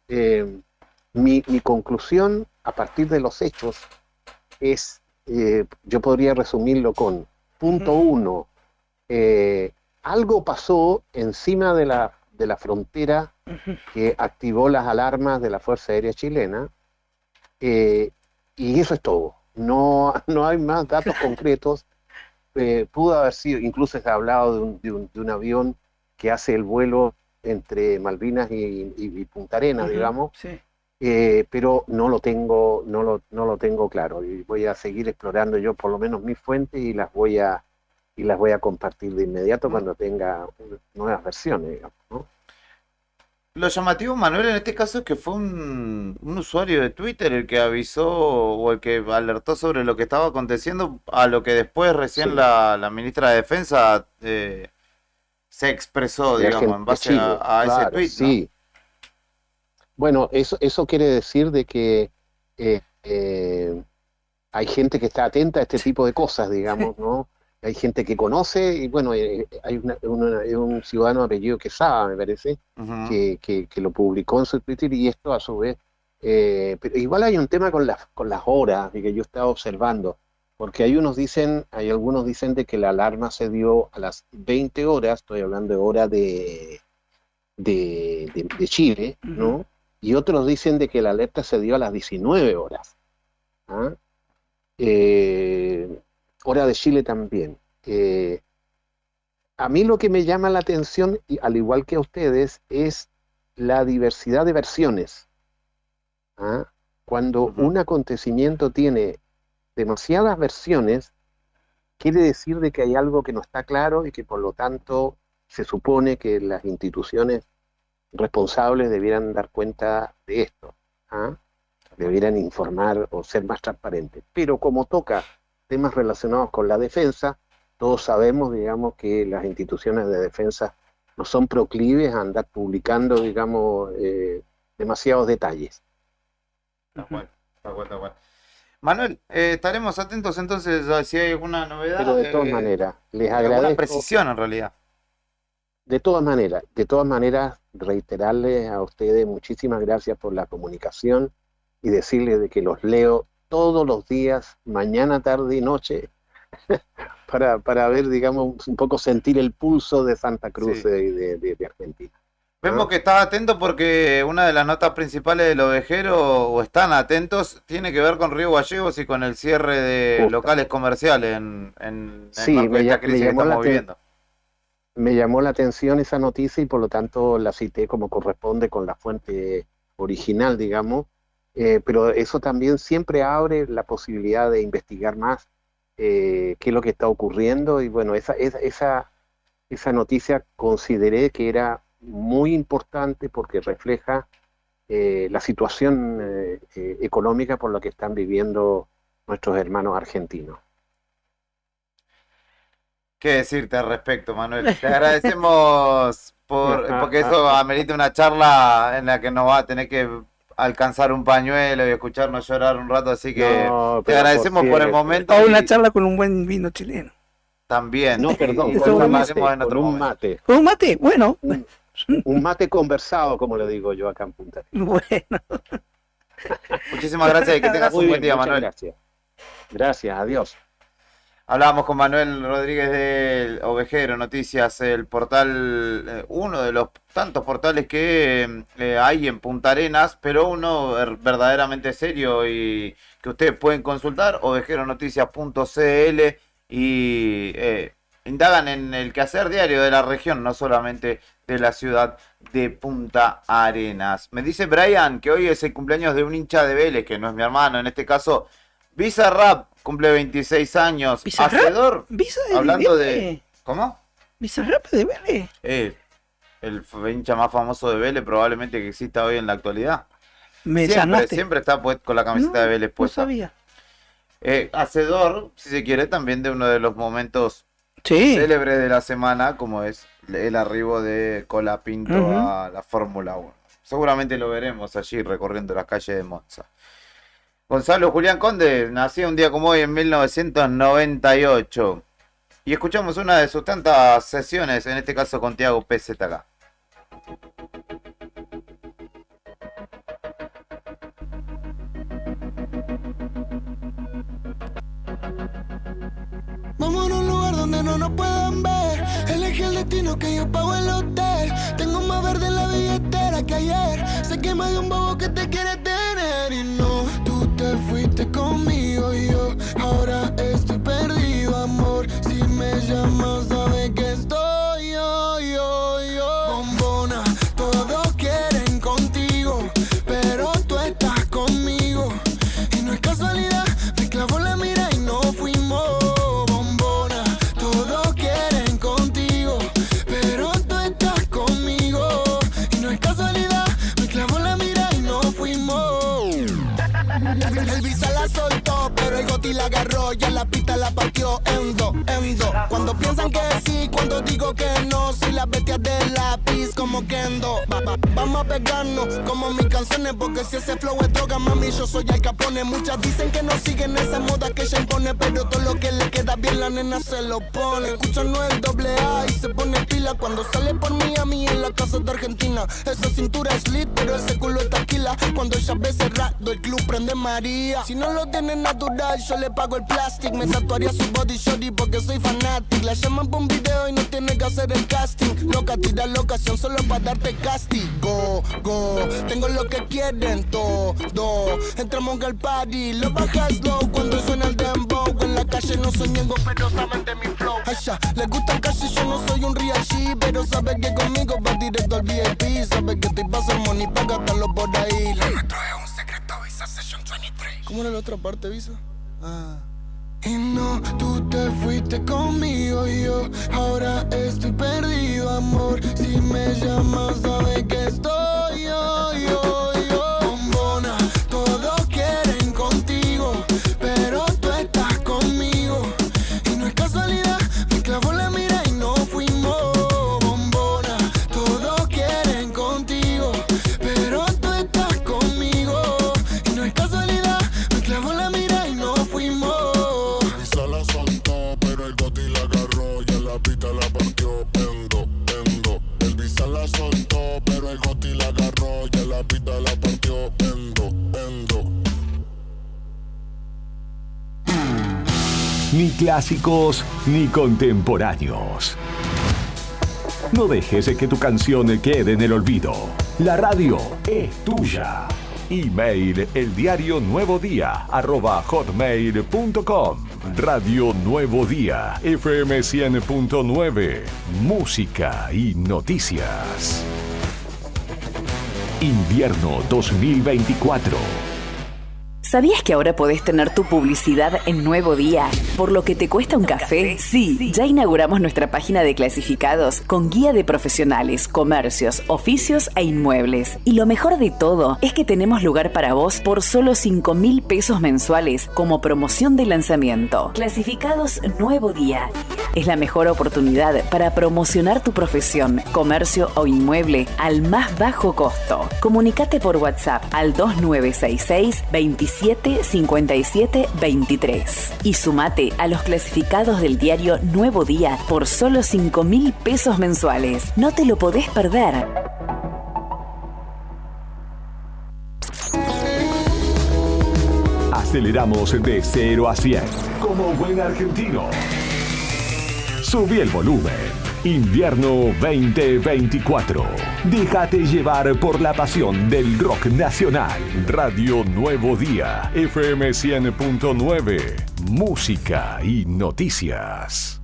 mi conclusión a partir de los hechos es, yo podría resumirlo con: punto uno, algo pasó encima de la frontera que activó las alarmas de la Fuerza Aérea Chilena, y eso es todo. No hay más datos concretos. Pudo haber sido, incluso se ha hablado de un avión que hace el vuelo entre Malvinas y Punta Arenas, digamos, Sí. pero no lo tengo claro, y voy a seguir explorando yo por lo menos mis fuentes, y las voy a compartir de inmediato cuando tenga nuevas versiones, digamos, ¿no? Lo llamativo, Manuel, en este caso es que fue un usuario de Twitter el que avisó o el que alertó sobre lo que estaba aconteciendo, a lo que después recién Sí, la ministra de Defensa se expresó, de digamos, en de base Chile, a ese claro, tweet, ¿no? sí. Bueno, eso quiere decir de que eh, eh, hay gente que está atenta a este tipo de cosas, digamos, ¿no? Hay gente que conoce, y bueno, hay un ciudadano de apellido Quesada, me parece, Ujú. que lo publicó en su Twitter, y esto a su vez, pero igual hay un tema con las horas, y que yo estaba observando, porque hay algunos dicen de que la alarma se dio a las 20 horas, estoy hablando de hora de Chile, Ujú. ¿no? Y otros dicen de que la alerta se dio a las 19 horas, ¿ah? Eh, hora de Chile también. A mí lo que me llama la atención, y al igual que a ustedes, es la diversidad de versiones, ¿ah? Cuando Ujú. un acontecimiento tiene demasiadas versiones, quiere decir de que hay algo que no está claro y que por lo tanto se supone que las instituciones responsables debieran dar cuenta de esto, ¿ah? Debieran informar o ser más transparentes. Pero como toca temas relacionados con la defensa, todos sabemos, digamos, que las instituciones de defensa no son proclives a andar publicando, digamos, demasiados detalles. Tal cual, tal cual, tal cual. Manuel, estaremos atentos entonces a si hay alguna novedad, Pero de todas maneras, les alguna agradezco. precisión en realidad. De todas maneras, reiterarles a ustedes muchísimas gracias por la comunicación y decirles de que los leo todos los días, mañana, tarde y noche, para ver, digamos, un poco sentir el pulso de Santa Cruz Sí. de Argentina. Vemos ¿Ah? que estás atento porque una de las notas principales del ovejero, o están atentos, tiene que ver con Río Gallegos y con el cierre de Justo. locales comerciales en el Sí, marco de esta me crisis que llamó estamos viviendo. me llamó la atención esa noticia y por lo tanto la cité como corresponde con la fuente original, digamos, pero eso también siempre abre la posibilidad de investigar más qué es lo que está ocurriendo y bueno, esa noticia consideré que era muy importante porque refleja la situación económica por la que están viviendo nuestros hermanos argentinos. ¿Qué decirte al respecto, Manuel? Te agradecemos porque eso amerita una charla en la que nos va a tener que alcanzar un pañuelo y escucharnos llorar un rato, así que No, te pero agradecemos por el momento O una y charla con un buen vino chileno. también. No, perdón, Y con un charlaremos mate, en otro con un momento. mate. ¿Con un mate? Bueno, Un mate conversado, como le digo yo acá en Punta Arenas. bueno. Muchísimas gracias y que tengas Muy un buen bien, día, muchas Manuel. gracias. Gracias, adiós. Hablábamos con Manuel Rodríguez del Ovejero Noticias, el portal, uno de los tantos portales que hay en Punta Arenas, pero uno verdaderamente serio y que ustedes pueden consultar, ovejeronoticias.cl, y indagan en el quehacer diario de la región, no solamente de la ciudad de Punta Arenas. Me dice Brian que hoy es el cumpleaños de un hincha de Vélez, que no es mi hermano, en este caso Bizarrap, cumple 26 años. ¿Bizarrap? Hacedor, ¿Visa de hablando Vélez? de... ¿Cómo? ¿Bizarrap de Vélez? El hincha más famoso de Vélez probablemente que exista hoy en la actualidad. Me Siempre, llamaste. siempre está con la camiseta de Vélez No puesta. sabía. Hacedor, si se quiere, también de uno de los momentos Sí. célebres de la semana, como es el arribo de Colapinto Ujú. a la Fórmula 1. Seguramente lo veremos allí recorriendo las calles de Monza. Gonzalo Julián Conde nació un día como hoy en 1998. Y escuchamos una de sus tantas sesiones, en este caso con Tiago PZK. Vamos a un lugar donde no nos puedan ver. Elegí el destino que yo pago el hotel. Tengo más verde en la billetera que ayer. Sé que me dio un bobo que te quiere tener. Y no, tú te fuiste conmigo y yo ahora estoy perdido, amor. Si me llamas, sabes que estoy yo. Bombona, todos quieren contigo, pero tú estás conmigo. Y no es casualidad, me clavó la mira y no fuimos. Bombona, todos quieren contigo, pero tú estás conmigo. Y no es casualidad. El visa la soltó, pero el Goti la agarró, ya la pista la partió en dos. Cuando piensan que sí, cuando digo que no, soy la bestia del lápiz como Kendo. Vamos a pegarnos como mis canciones, porque si ese flow es droga, mami, yo soy el Capone. Muchas dicen que no siguen esa moda que ella impone, pero todo lo que le queda bien la nena se lo pone. Escucha no el doble A y se pone pila cuando sale por Miami en la casa de Argentina. Esa cintura es lit, pero ese culo es taquila. Cuando ella ve cerrado, el club prende María. Si no lo tiene natural, yo le pago el plastic. Me tatuaría su body shorty porque soy fanatic. La llaman por un video y no tiene que hacer el casting. Loca, tira la ocasión solo para darte castigo. Tengo lo que quieren todo. Entramos al party, lo bajas low cuando suena el dembow. En la calle no soy ñengo, pero saben de mi flow. Ay, ya, les gusta casi, yo no soy un real G, pero sabe que conmigo va directo al VIP. Sabe que estoy pasando money pa' gastarlo por ahí. Lo nuestro es un secreto, Visa Session 23. ¿Cómo era la otra parte, Visa? Y no, tú te fuiste conmigo y yo ahora estoy perdido, amor. Si me llamas, sabes que estoy yo. Bombona, todos quieren contigo, pero tú estás conmigo. Y no es casualidad, me clavó la mira y no fuimos. Bombona, todos quieren contigo, pero tú estás conmigo. Y no es casualidad, me clavó la mira y no fuimos. La soltó, pero el Goti la agarró y en la pista la partió en dos. El visa la soltó, pero el Goti la agarró y en la pista la partió en dos. Ni clásicos ni contemporáneos. No dejes que tu canción quede en el olvido. La radio es tuya. Email eldiarionuevodía@hotmail.com. Radio Nuevo Día, FM 100.9. Música y noticias. Invierno 2024. ¿Sabías que ahora podés tener tu publicidad en Nuevo Día? ¿Por lo que te cuesta un café? Sí, ya inauguramos nuestra página de clasificados con guía de profesionales, comercios, oficios e inmuebles. Y lo mejor de todo es que tenemos lugar para vos por solo 5.000 pesos mensuales como promoción de lanzamiento. Clasificados Nuevo Día. Es la mejor oportunidad para promocionar tu profesión, comercio o inmueble al más bajo costo. Comunicate por WhatsApp al 2966 27 57 23 y sumate a los clasificados del diario Nuevo Día por solo 5.000 pesos mensuales. No te lo podés perder. Aceleramos de 0 a 100 como buen argentino. Subí el volumen. Invierno 2024. Déjate llevar por la pasión del rock nacional. Radio Nuevo Día, FM 100.9. Música y noticias.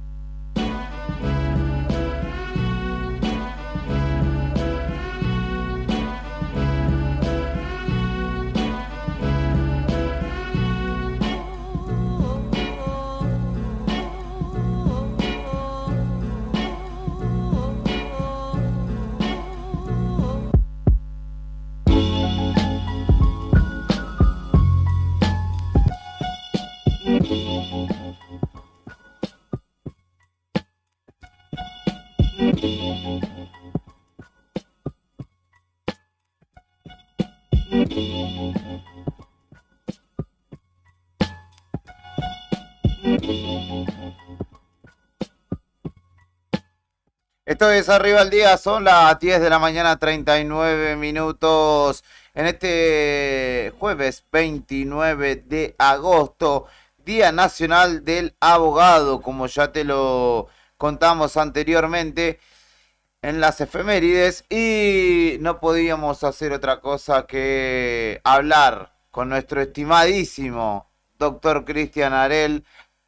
Esto es Arriba al Día, son las 10 de la mañana, 39 minutos. En este jueves 29 de agosto, Día Nacional del Abogado, como ya te lo contamos anteriormente en las efemérides, y no podíamos hacer otra cosa que hablar con nuestro estimadísimo doctor Cristian Arel,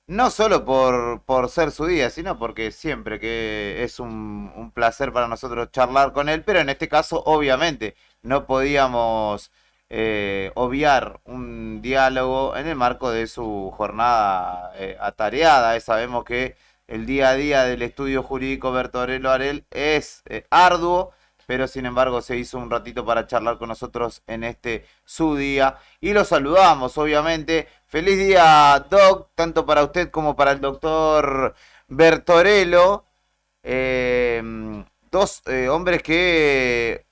no solo por ser su día, sino porque siempre que es un placer para nosotros charlar con él, pero en este caso obviamente no podíamos obviar un diálogo en el marco de su jornada atareada. Sabemos que el día a día del estudio jurídico Bertorello Arel es arduo, pero sin embargo se hizo un ratito para charlar con nosotros en este su día. Y lo saludamos, obviamente. Feliz día, Doc, tanto para usted como para el doctor Bertorello. Dos hombres que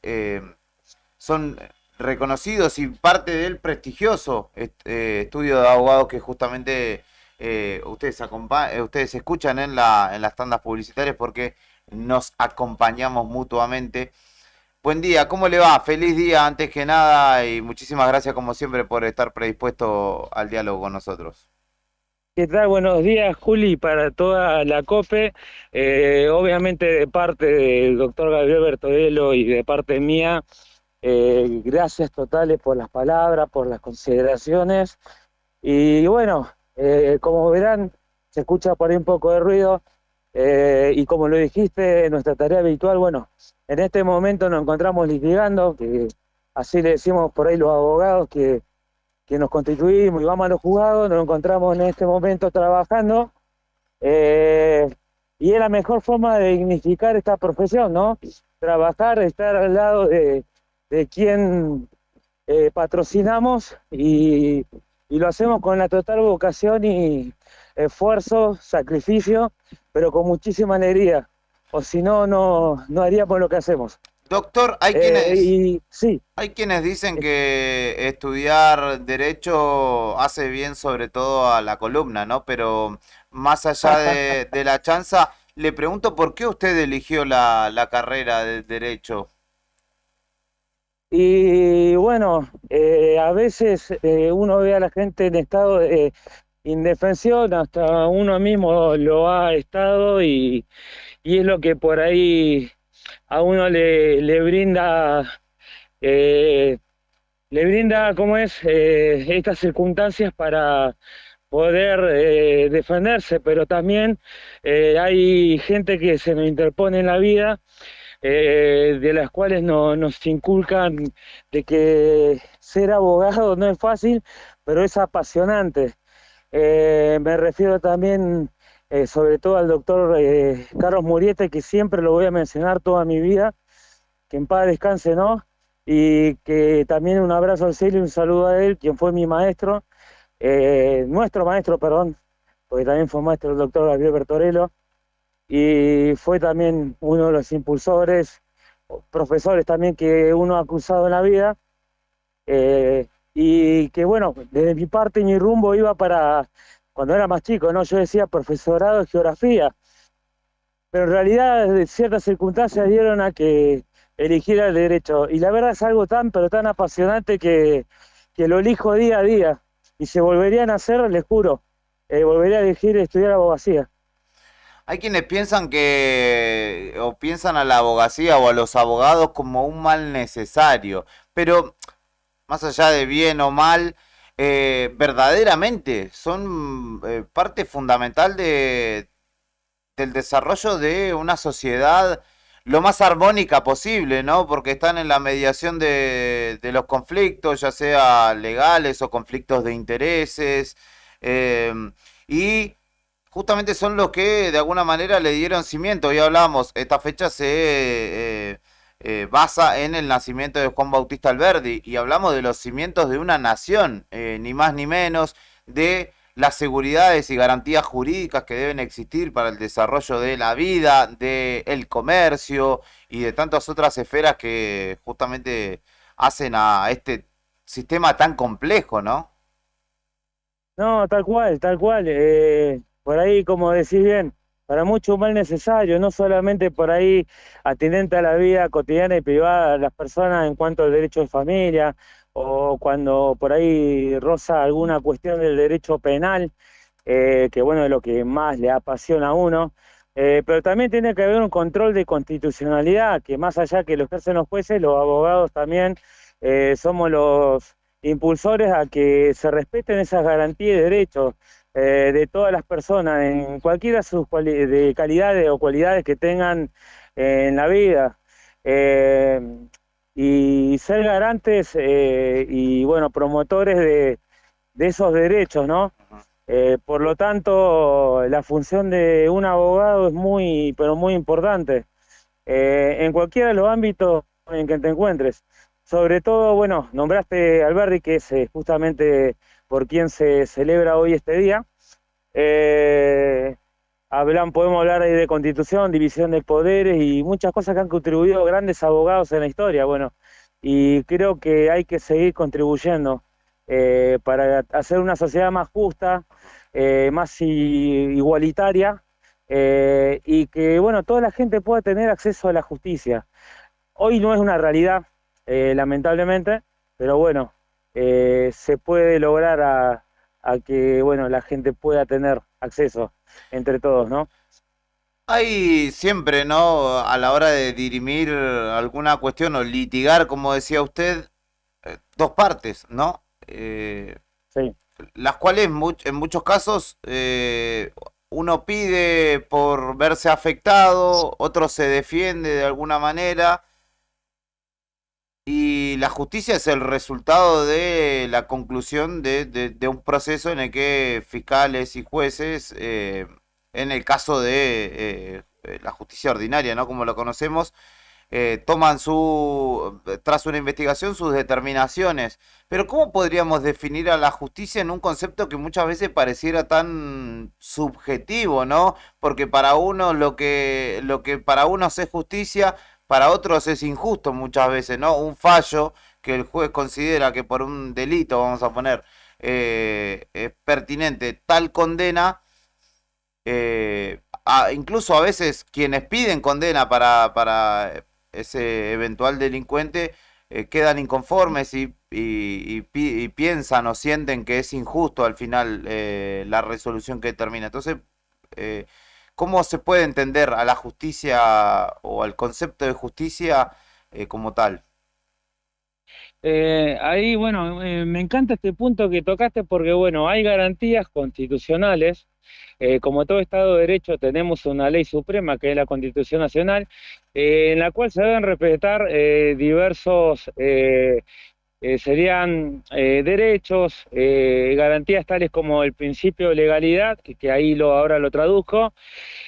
son reconocidos y parte del prestigioso estudio de abogados que justamente ustedes escuchan en las tandas publicitarias porque nos acompañamos mutuamente. Buen día, ¿cómo le va? Feliz día antes que nada y muchísimas gracias como siempre por estar predispuesto al diálogo con nosotros. ¿Qué tal? Buenos días, Juli, para toda la COPE. Obviamente de parte del doctor Gabriel Bertorello y de parte mía, gracias totales por las palabras, por las consideraciones. Y bueno, como verán, se escucha por ahí un poco de ruido. Y como lo dijiste, nuestra tarea habitual, bueno, en este momento nos encontramos litigando, que así le decimos por ahí los abogados que nos constituimos y vamos a los juzgados, nos encontramos en este momento trabajando, y es la mejor forma de dignificar esta profesión, ¿no? Trabajar, estar al lado de quien patrocinamos y lo hacemos con la total vocación y esfuerzo, sacrificio, pero con muchísima alegría, o si no, no haríamos lo que hacemos. Doctor, hay quienes dicen que estudiar Derecho hace bien sobre todo a la columna, ¿no? Pero más allá de la chanza, le pregunto por qué usted eligió la carrera de Derecho. Y bueno, a veces uno ve a la gente en estado de indefensión, hasta uno mismo lo ha estado y es lo que por ahí a uno le brinda, ¿cómo es? Estas circunstancias para poder defenderse, pero también hay gente que se nos interpone en la vida, de las cuales nos inculcan de que ser abogado no es fácil, pero es apasionante. Me refiero también sobre todo al doctor Carlos Muriete, que siempre lo voy a mencionar toda mi vida, que en paz descanse, ¿no? Y que también un abrazo al cielo y un saludo a él, quien fue mi maestro, nuestro maestro, perdón, porque también fue maestro el doctor Gabriel Bertorello, y fue también uno de los impulsores, profesores también que uno ha cruzado en la vida, y que bueno, desde mi parte y mi rumbo iba para, cuando era más chico, ¿no? Yo decía profesorado de geografía, pero en realidad ciertas circunstancias dieron a que eligiera el derecho, y la verdad es algo tan, pero tan apasionante que lo elijo día a día, y se volverían a hacer, les juro, volvería a elegir estudiar abogacía. Hay quienes piensan piensan a la abogacía o a los abogados como un mal necesario, pero más allá de bien o mal, verdaderamente son parte fundamental del desarrollo de una sociedad lo más armónica posible, ¿no? Porque están en la mediación de los conflictos, ya sea legales o conflictos de intereses, y justamente son los que de alguna manera le dieron cimiento. Hoy hablamos, esta fecha se basa en el nacimiento de Juan Bautista Alberdi y hablamos de los cimientos de una nación, ni más ni menos, de las seguridades y garantías jurídicas que deben existir para el desarrollo de la vida, del comercio y de tantas otras esferas que justamente hacen a este sistema tan complejo, ¿no? No, tal cual, por ahí, como decís bien, para mucho mal necesario, no solamente por ahí atinente a la vida cotidiana y privada de las personas en cuanto al derecho de familia, o cuando por ahí roza alguna cuestión del derecho penal, que bueno, es lo que más le apasiona a uno, pero también tiene que haber un control de constitucionalidad, que más allá que lo ejercen los jueces, los abogados también somos los impulsores a que se respeten esas garantías de derechos de todas las personas, en cualquiera de sus de calidades o cualidades que tengan en la vida. Y ser garantes y bueno, promotores de esos derechos, ¿no? Por lo tanto, la función de un abogado es muy, pero muy importante. En cualquiera de los ámbitos en que te encuentres. Sobre todo, bueno, nombraste a Alberdi, que es justamente por quien se celebra hoy este día. Podemos hablar ahí de constitución, división de poderes y muchas cosas que han contribuido grandes abogados en la historia. Bueno, y creo que hay que seguir contribuyendo para hacer una sociedad más justa, más igualitaria, y que, bueno, toda la gente pueda tener acceso a la justicia. Hoy no es una realidad, lamentablemente, pero bueno, se puede lograr a que, bueno, la gente pueda tener acceso entre todos, ¿no? Hay siempre, ¿no? A la hora de dirimir alguna cuestión o litigar, como decía usted, dos partes, ¿no? Sí. Las cuales en muchos casos uno pide por verse afectado, otro se defiende de alguna manera. Y la justicia es el resultado de la conclusión de un proceso en el que fiscales y jueces, en el caso de la justicia ordinaria, ¿no? Como lo conocemos, toman tras una investigación sus determinaciones. Pero ¿cómo podríamos definir a la justicia en un concepto que muchas veces pareciera tan subjetivo, ¿no? Porque para uno lo que para unos es justicia, para otros es injusto muchas veces, ¿no? Un fallo que el juez considera que por un delito, vamos a poner, es pertinente tal condena, incluso a veces quienes piden condena para ese eventual delincuente quedan inconformes y piensan o sienten que es injusto al final la resolución que determina. Entonces, ¿cómo se puede entender a la justicia o al concepto de justicia como tal? Ahí, bueno, me encanta este punto que tocaste porque, bueno, hay garantías constitucionales. Como todo Estado de Derecho tenemos una ley suprema que es la Constitución Nacional, en la cual se deben respetar diversos serían derechos, garantías tales como el principio de legalidad, que ahí ahora lo traduzco,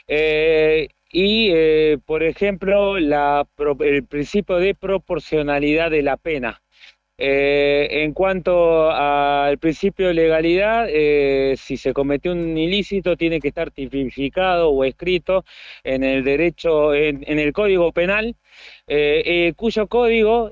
y por ejemplo el principio de proporcionalidad de la pena. En cuanto al principio de legalidad, si se cometió un ilícito tiene que estar tipificado o escrito en el derecho, en el Código Penal, cuyo código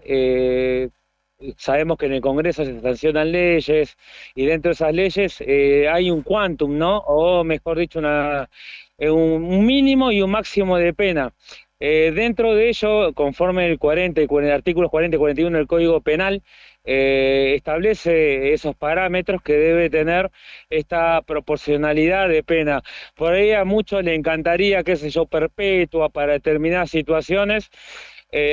sabemos que en el Congreso se sancionan leyes y dentro de esas leyes hay un quantum, ¿no? O mejor dicho, un mínimo y un máximo de pena. Dentro de ello, conforme el artículo 40 y 41 del Código Penal, establece esos parámetros que debe tener esta proporcionalidad de pena. Por ahí a muchos le encantaría, qué sé yo, perpetua para determinadas situaciones.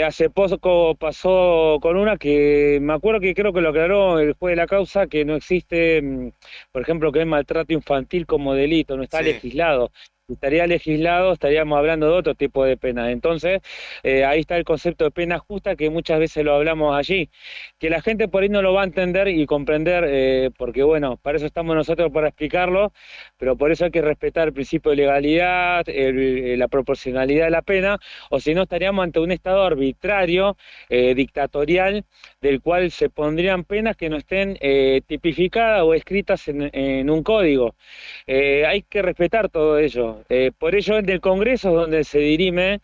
Hace poco pasó con una que me acuerdo que creo que lo aclaró el juez de la causa, que no existe, por ejemplo, que es maltrato infantil como delito, no está legislado. Si estaría legislado, estaríamos hablando de otro tipo de pena. Entonces, ahí está el concepto de pena justa, que muchas veces lo hablamos allí, que la gente por ahí no lo va a entender y comprender, porque bueno, para eso estamos nosotros, para explicarlo, pero por eso hay que respetar el principio de legalidad, la proporcionalidad de la pena, o si no estaríamos ante un Estado arbitrario, dictatorial, del cual se pondrían penas que no estén tipificadas o escritas en un código. Hay que respetar todo ello. Por ello en el Congreso es donde se dirime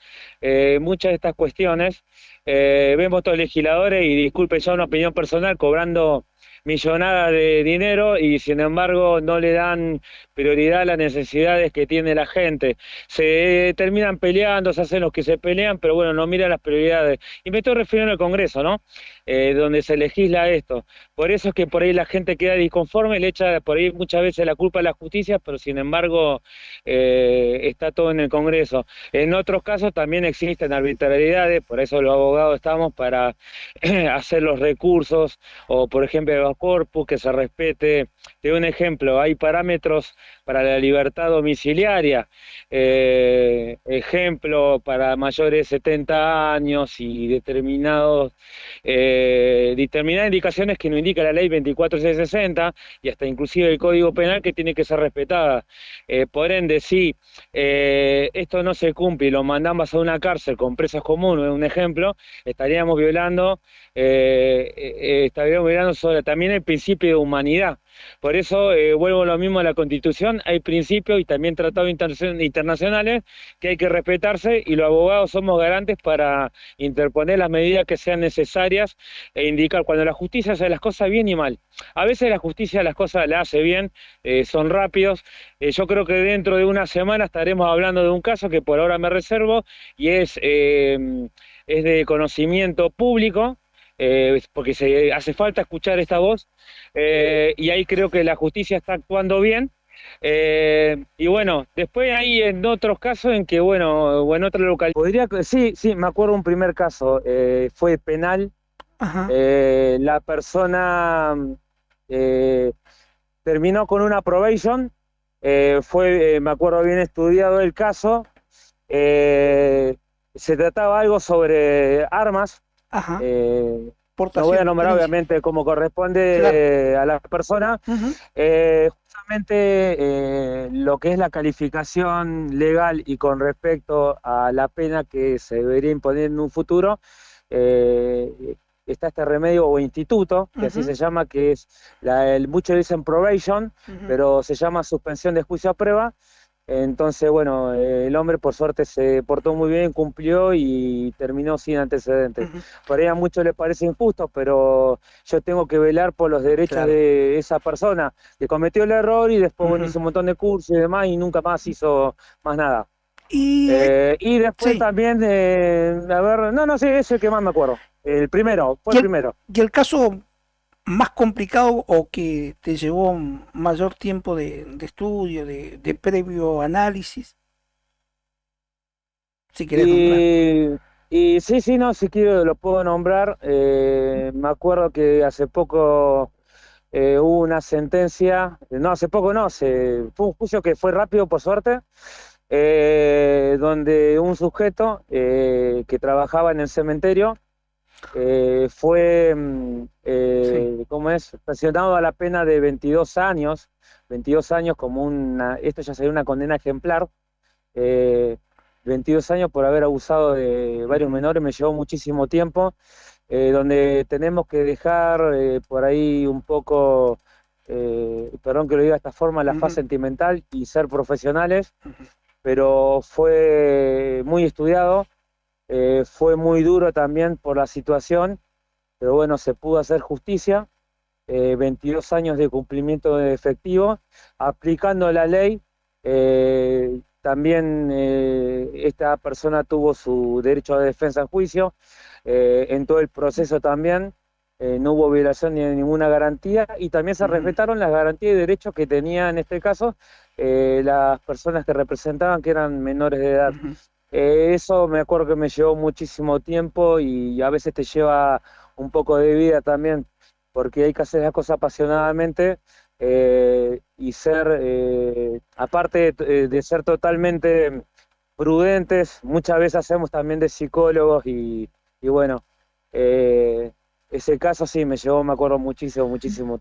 muchas de estas cuestiones. Vemos todos los legisladores, y disculpe ya una opinión personal, cobrando millonadas de dinero y sin embargo no le dan prioridad a las necesidades que tiene la gente. Se terminan peleando, se hacen los que se pelean, pero bueno, no miran las prioridades. Y me estoy refiriendo al Congreso, ¿no? Donde se legisla esto. Por eso es que por ahí la gente queda disconforme, le echa por ahí muchas veces la culpa a la justicia, pero sin embargo está todo en el Congreso. En otros casos también existen arbitrariedades, por eso los abogados estamos para hacer los recursos, o por ejemplo el corpus, que se respete. Te doy un ejemplo, hay parámetros para la libertad domiciliaria, ejemplo para mayores de 70 años y determinados determinadas indicaciones que nos indica la ley 24660 y hasta inclusive el Código Penal que tiene que ser respetada. Por ende, si esto no se cumple y lo mandamos a una cárcel con presos comunes, un ejemplo, estaríamos violando sobre también el principio de humanidad. Por eso vuelvo a lo mismo a la Constitución, hay principios y también tratados internacionales que hay que respetarse y los abogados somos garantes para interponer las medidas que sean necesarias e indicar cuando la justicia hace las cosas bien y mal. A veces la justicia las cosas las hace bien, son rápidos. Yo creo que dentro de una semana estaremos hablando de un caso que por ahora me reservo y es de conocimiento público. Porque hace falta escuchar esta voz y ahí creo que la justicia está actuando bien. Y bueno, después hay en otros casos en que, bueno, o en otra localidad. Sí, me acuerdo un primer caso, fue penal. La persona terminó con una probation, me acuerdo bien estudiado el caso, se trataba algo sobre armas. No voy a nombrar obviamente como corresponde a la persona. Justamente lo que es la calificación legal y con respecto a la pena que se debería imponer en un futuro, está este remedio o instituto, que así se llama, que es, muchos dicen probation, pero se llama suspensión de juicio a prueba. Entonces, bueno, el hombre por suerte se portó muy bien, cumplió y terminó sin antecedentes. Por ahí a muchos les parece injusto, pero yo tengo que velar por los derechos de esa persona que cometió el error y después bueno, hizo un montón de cursos y demás y nunca más hizo más nada. Y después también, sí, es el que más me acuerdo. El primero, fue el primero. Y el caso más complicado o que te llevó mayor tiempo de estudio, de previo análisis, si querés nombrar. Y sí, si quiero lo puedo nombrar. Me acuerdo que hace poco hubo una sentencia, fue un juicio que fue rápido por suerte, donde un sujeto que trabajaba en el cementerio fue sancionado a la pena de 22 años como esto ya sería una condena ejemplar, 22 años por haber abusado de varios menores, me llevó muchísimo tiempo, donde tenemos que dejar por ahí un poco, perdón que lo diga de esta forma, la fase sentimental y ser profesionales, pero fue muy estudiado. Fue muy duro también por la situación, pero bueno, se pudo hacer justicia, 22 años de cumplimiento efectivo, aplicando la ley. También esta persona tuvo su derecho a defensa en juicio, en todo el proceso también, no hubo violación ni de ninguna garantía, y también se respetaron las garantías y derechos que tenía en este caso las personas que representaban, que eran menores de edad. Eso me acuerdo que me llevó muchísimo tiempo y a veces te lleva un poco de vida también, porque hay que hacer las cosas apasionadamente y ser, aparte de ser totalmente prudentes, muchas veces hacemos también de psicólogos y bueno, ese caso sí me llevó, me acuerdo, muchísimo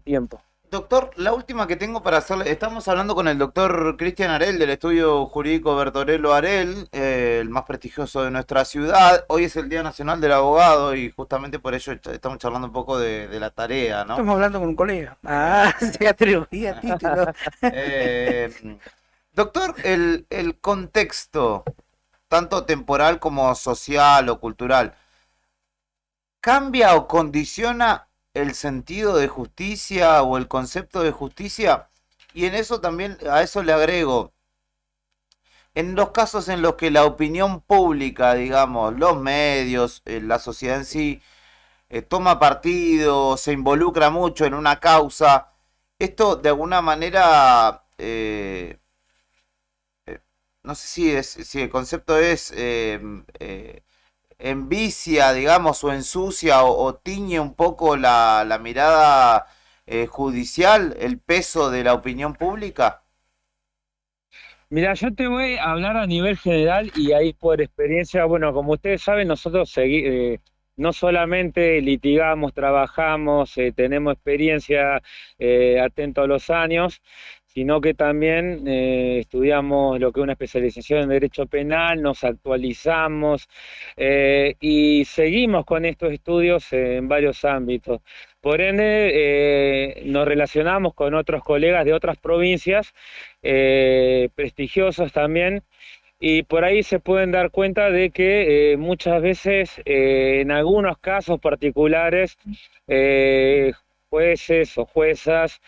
tiempo. Doctor, la última que tengo para hacerle, estamos hablando con el doctor Cristian Arel del estudio jurídico Bertorello Arel, el más prestigioso de nuestra ciudad. Hoy es el Día Nacional del Abogado y justamente por ello estamos charlando un poco de la tarea, ¿no? Estamos hablando con un colega. Se atribuía título. Doctor, el contexto, tanto temporal como social o cultural, ¿cambia o condiciona el sentido de justicia o el concepto de justicia? Y en eso también, a eso le agrego, en los casos en los que la opinión pública, digamos, los medios, la sociedad en sí, toma partido, se involucra mucho en una causa, esto de alguna manera, no sé si el concepto es envicia, digamos, o ensucia o tiñe un poco la mirada judicial, el peso de la opinión pública. Mira, yo te voy a hablar a nivel general y ahí por experiencia, bueno, como ustedes saben, nosotros no solamente litigamos, trabajamos, tenemos experiencia atento a los años, sino que también estudiamos lo que es una especialización en Derecho Penal, nos actualizamos y seguimos con estos estudios en varios ámbitos. Por ende, nos relacionamos con otros colegas de otras provincias, prestigiosos también, y por ahí se pueden dar cuenta de que muchas veces, en algunos casos particulares, jueces o juezas,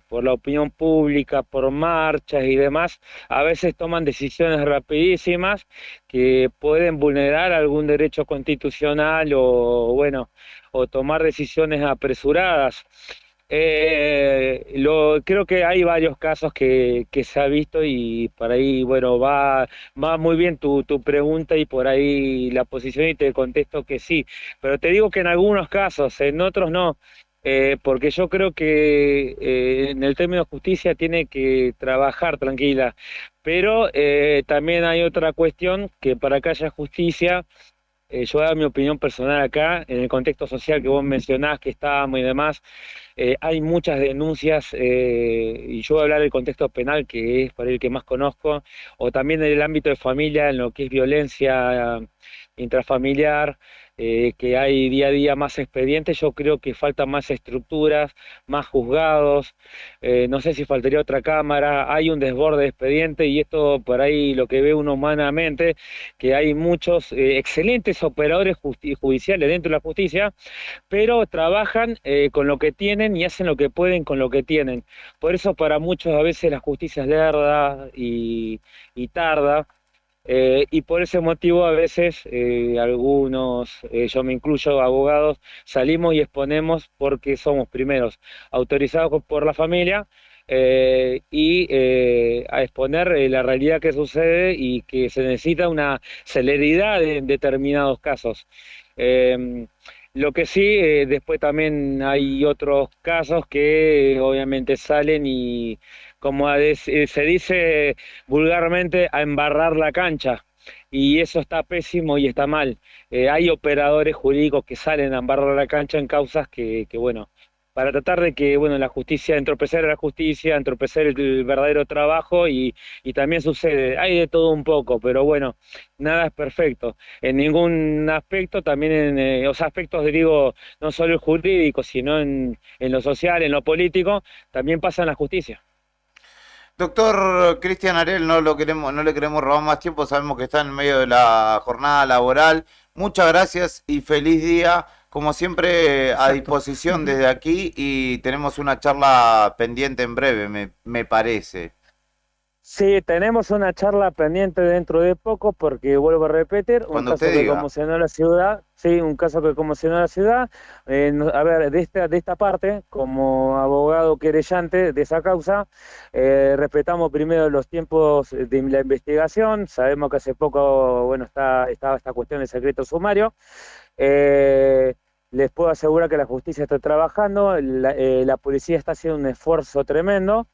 por la opinión pública, por marchas y demás, a veces toman decisiones rapidísimas que pueden vulnerar algún derecho constitucional o, bueno, o tomar decisiones apresuradas. Creo que hay varios casos que se ha visto y por ahí, bueno, va muy bien tu pregunta y por ahí la posición y te contesto que sí, pero te digo que en algunos casos, en otros no, porque yo creo que en el término de justicia tiene que trabajar tranquila, pero también hay otra cuestión que para que haya justicia, yo voy a dar mi opinión personal acá, en el contexto social que vos mencionás, que estábamos y demás, hay muchas denuncias, y yo voy a hablar del contexto penal, que es para el que más conozco, o también en el ámbito de familia, en lo que es violencia intrafamiliar, que hay día a día más expedientes. Yo creo que faltan más estructuras, más juzgados, no sé si faltaría otra cámara, hay un desborde de expedientes y esto por ahí lo que ve uno humanamente, que hay muchos excelentes operadores judiciales dentro de la justicia, pero trabajan con lo que tienen y hacen lo que pueden con lo que tienen. Por eso para muchos a veces la justicia es lerda y tarda. Y por ese motivo a veces algunos, yo me incluyo, abogados, salimos y exponemos porque somos primeros autorizados por la familia a exponer la realidad que sucede y que se necesita una celeridad en determinados casos. Lo que sí, después también hay otros casos que obviamente salen y, como se dice vulgarmente, a embarrar la cancha. Y eso está pésimo y está mal. Hay operadores jurídicos que salen a embarrar la cancha en causas que bueno, para tratar de que, bueno, la justicia, entorpecer a la justicia, entorpecer el verdadero trabajo y también sucede, hay de todo un poco, pero bueno, nada es perfecto, en ningún aspecto, también en los aspectos, digo, no solo el jurídico, sino en lo social, en lo político, también pasa en la justicia. Doctor Cristian Ariel, no le queremos robar más tiempo, sabemos que está en medio de la jornada laboral. Muchas gracias y feliz día. Como siempre, a disposición desde aquí y tenemos una charla pendiente en breve, me parece. Sí, tenemos una charla pendiente dentro de poco porque, vuelvo a repetir, un caso que conmocionó a la ciudad, sí, un caso que conmocionó a la ciudad. A ver, de esta parte, como abogado querellante de esa causa, respetamos primero los tiempos de la investigación, sabemos que hace poco, bueno, estaba esta cuestión de secreto sumario. Les puedo asegurar que la justicia está trabajando, la policía está haciendo un esfuerzo tremendo.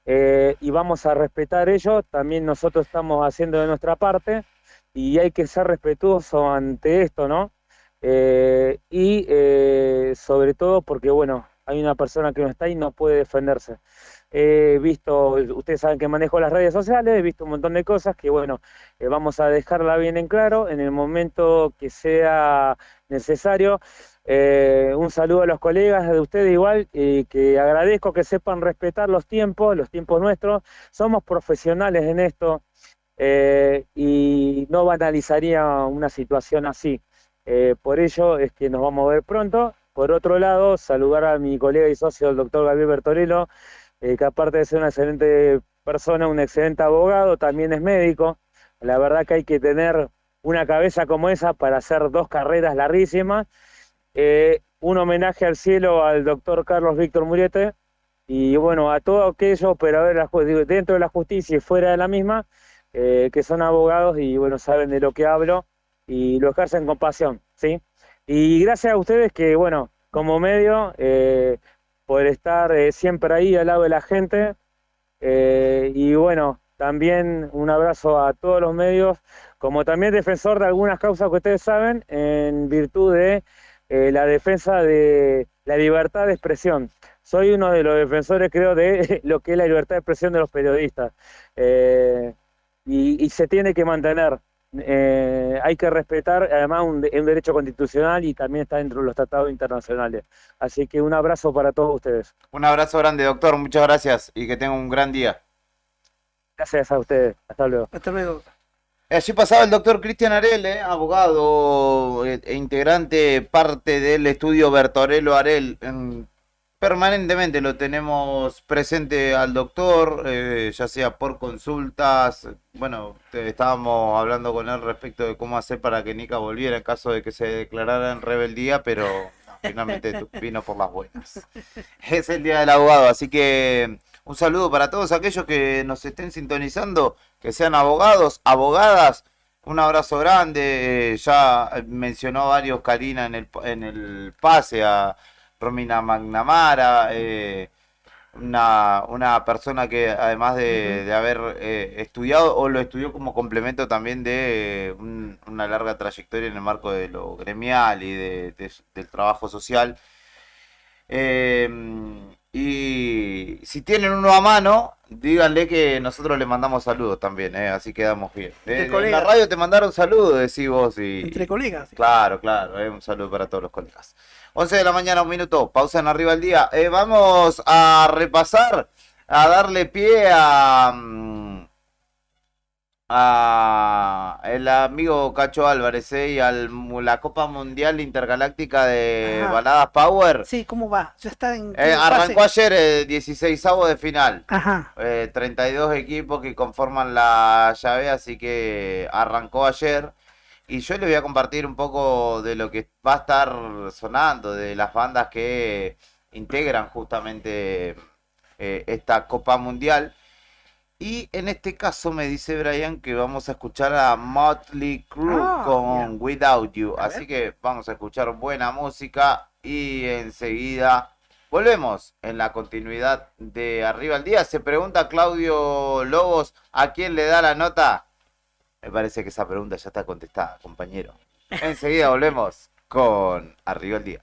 Y vamos a respetar ello, también nosotros estamos haciendo de nuestra parte y hay que ser respetuoso ante esto, ¿no? Sobre todo porque, bueno, hay una persona que no está y no puede defenderse. He visto, ustedes saben que manejo las redes sociales, he visto un montón de cosas que, bueno, vamos a dejarla bien en claro en el momento que sea necesario. Un saludo a los colegas de ustedes igual, que agradezco que sepan respetar los tiempos nuestros. Somos profesionales en esto y no banalizaría una situación así. Por ello es que nos vamos a ver pronto. Por otro lado, saludar a mi colega y socio, el doctor Gabriel Bertorello, que aparte de ser una excelente persona, un excelente abogado, también es médico. La verdad que hay que tener una cabeza como esa para hacer 2 carreras larguísimas. Un homenaje al cielo al doctor Carlos Víctor Muriete y bueno, a todos aquellos operadores dentro de la justicia y fuera de la misma, que son abogados y bueno, saben de lo que hablo y lo ejercen con pasión, ¿sí? Y gracias a ustedes que, bueno, como medio, por estar siempre ahí al lado de la gente, y bueno, también un abrazo a todos los medios, como también defensor de algunas causas que ustedes saben, en virtud de la defensa de la libertad de expresión. Soy uno de los defensores, creo, de lo que es la libertad de expresión de los periodistas. Y se tiene que mantener. Hay que respetar, además, un derecho constitucional y también está dentro de los tratados internacionales. Así que un abrazo para todos ustedes. Un abrazo grande, doctor. Muchas gracias y que tengan un gran día. Gracias a ustedes. Hasta luego. Hasta luego. Allí pasaba el doctor Cristian Arel, abogado e integrante, parte del estudio Bertorello Arel. Permanentemente lo tenemos presente al doctor, ya sea por consultas. Bueno, estábamos hablando con él respecto de cómo hacer para que Nica volviera en caso de que se declarara en rebeldía, pero no, finalmente vino por las buenas. Es el Día del Abogado, así que un saludo para todos aquellos que nos estén sintonizando, que sean abogados, abogadas. Un abrazo grande. Ya mencionó varios Karina en el pase a Romina Magnamara, una persona que además de haber estudiado, o lo estudió como complemento también de una larga trayectoria en el marco de lo gremial y del trabajo social. Y si tienen uno a mano, díganle que nosotros le mandamos saludos también, así quedamos bien. En la radio te mandaron saludos, decís vos. Entre colegas. Claro, un saludo para todos los colegas. 11 de la mañana, 1 minuto, pausa en Arriba el Día. Vamos a repasar, a darle pie a el amigo Cacho Álvarez y a la Copa Mundial Intergaláctica de Baladas Power. Sí, ¿cómo va? Ya está en arrancó ayer el 16avo de final. Ajá. 32 equipos que conforman la llave, así que arrancó ayer. Y yo le voy a compartir un poco de lo que va a estar sonando, de las bandas que integran justamente esta Copa Mundial. Y en este caso me dice Brian que vamos a escuchar a Motley Crue con Without You. Así que vamos a escuchar buena música y enseguida volvemos en la continuidad de Arriba el Día. Se pregunta Claudio Lobos, ¿a quién le da la nota? Me parece que esa pregunta ya está contestada, compañero. Enseguida volvemos con Arriba el Día.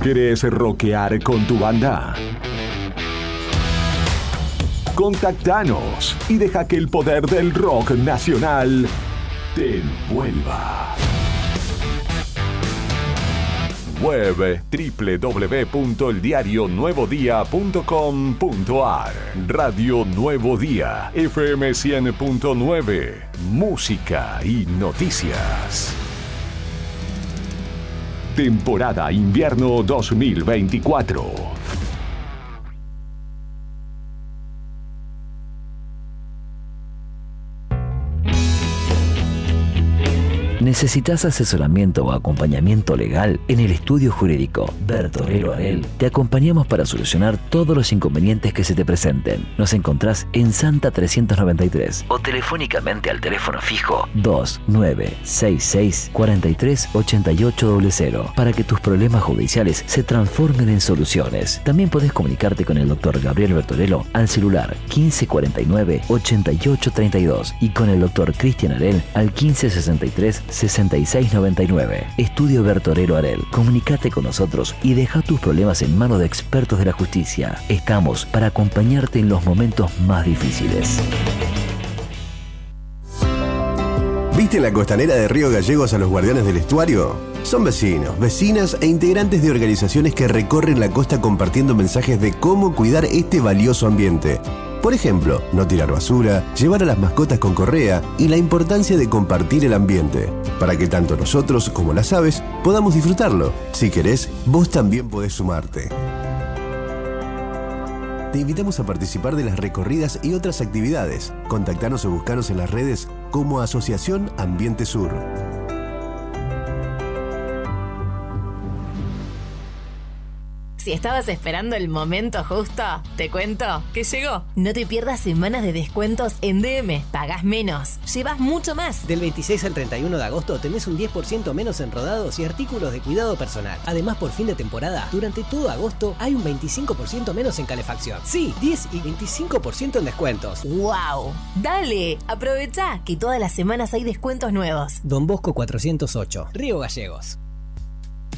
¿Querés rockear con tu banda? Contactanos y deja que el poder del rock nacional te envuelva. Web www.eldiarionuevodia.com.ar. Radio Nuevo Día, FM 100.9, música y noticias. Temporada Invierno 2024. ¿Necesitas asesoramiento o acompañamiento legal? En el estudio jurídico Bertorero Arel te acompañamos para solucionar todos los inconvenientes que se te presenten. Nos encontrás en Santa 393 o telefónicamente al teléfono fijo 2966 43 8800 para que tus problemas judiciales se transformen en soluciones. También podés comunicarte con el doctor Gabriel Bertorello al celular 1549 8832 y con el doctor Cristian Arel al 1563 6699. Estudio Bertorero Arel. Comunicate con nosotros y deja tus problemas en manos de expertos de la justicia. Estamos para acompañarte en los momentos más difíciles. ¿Viste en la costanera de Río Gallegos a los guardianes del estuario? Son vecinos, vecinas e integrantes de organizaciones que recorren la costa compartiendo mensajes de cómo cuidar este valioso ambiente. Por ejemplo, no tirar basura, llevar a las mascotas con correa y la importancia de compartir el ambiente, para que tanto nosotros como las aves podamos disfrutarlo. Si querés, vos también podés sumarte. Te invitamos a participar de las recorridas y otras actividades. Contactanos o buscanos en las redes como Asociación Ambiente Sur. Si estabas esperando el momento justo, te cuento que llegó. No te pierdas semanas de descuentos en DM. Pagás menos, llevas mucho más. Del 26 al 31 de agosto tenés un 10% menos en rodados y artículos de cuidado personal. Además, por fin de temporada, durante todo agosto hay un 25% menos en calefacción. Sí, 10 y 25% en descuentos. ¡Wow! Dale, aprovecha que todas las semanas hay descuentos nuevos. Don Bosco 408, Río Gallegos.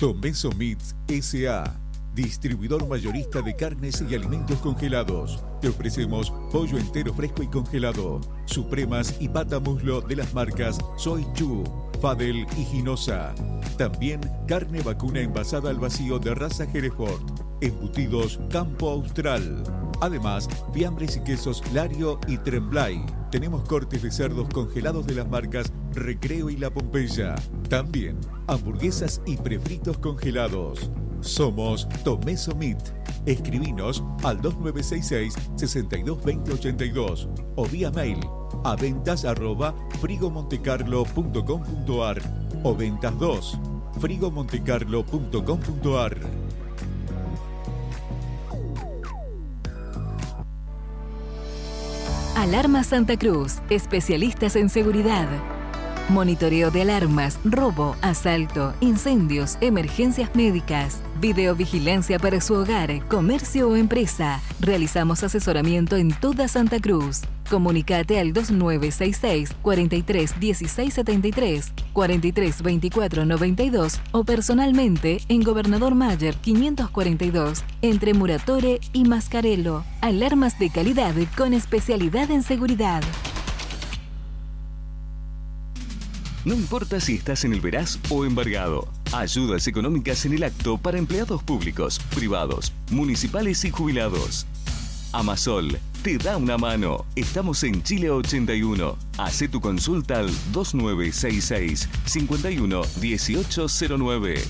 Tomeso Meats S.A., distribuidor mayorista de carnes y alimentos congelados. Te ofrecemos pollo entero fresco y congelado, supremas y pata muslo de las marcas Soy Chu, Fadel y Ginosa. También carne vacuna envasada al vacío de raza Hereford, embutidos Campo Austral. Además, fiambres y quesos Lario y Tremblay. Tenemos cortes de cerdos congelados de las marcas Recreo y La Pompeya. También hamburguesas y prefritos congelados. Somos Tomeso Meat. Escribinos al 2966-622082 o vía mail a ventas@frigomontecarlo.com.ar o ventas2 frigomontecarlo.com.ar. Alarma Santa Cruz, especialistas en seguridad. Monitoreo de alarmas, robo, asalto, incendios, emergencias médicas, videovigilancia para su hogar, comercio o empresa. Realizamos asesoramiento en toda Santa Cruz. Comunicate al 2966 43 16 73, 43 24 92 o personalmente en Gobernador Mayer 542, entre Muratore y Mascarello. Alarmas de calidad con especialidad en seguridad. No importa si estás en el Veraz o embargado. Ayudas económicas en el acto para empleados públicos, privados, municipales y jubilados. Amasol te da una mano. Estamos en Chile 81. Hacé tu consulta al 2966 51 1809.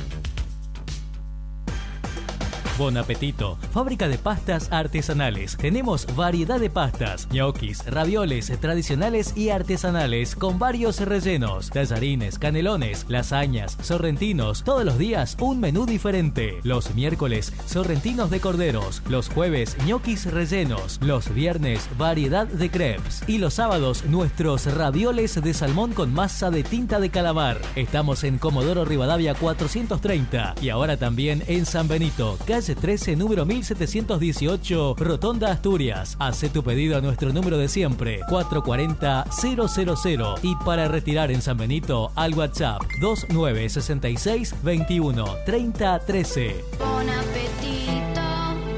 Bon apetito. Fábrica de pastas artesanales. Tenemos variedad de pastas, ñoquis, ravioles tradicionales y artesanales con varios rellenos, tallarines, canelones, lasañas, sorrentinos. Todos los días un menú diferente. Los miércoles sorrentinos de corderos, los jueves ñoquis rellenos, los viernes variedad de crepes y los sábados nuestros ravioles de salmón con masa de tinta de calamar. Estamos en Comodoro Rivadavia 430 y ahora también en San Benito, calle Corrientes 13, número 1718, Rotonda Asturias. Haz tu pedido a nuestro número de siempre, 440-000. Y para retirar en San Benito, al WhatsApp 2966 21 30 13. Bon apetito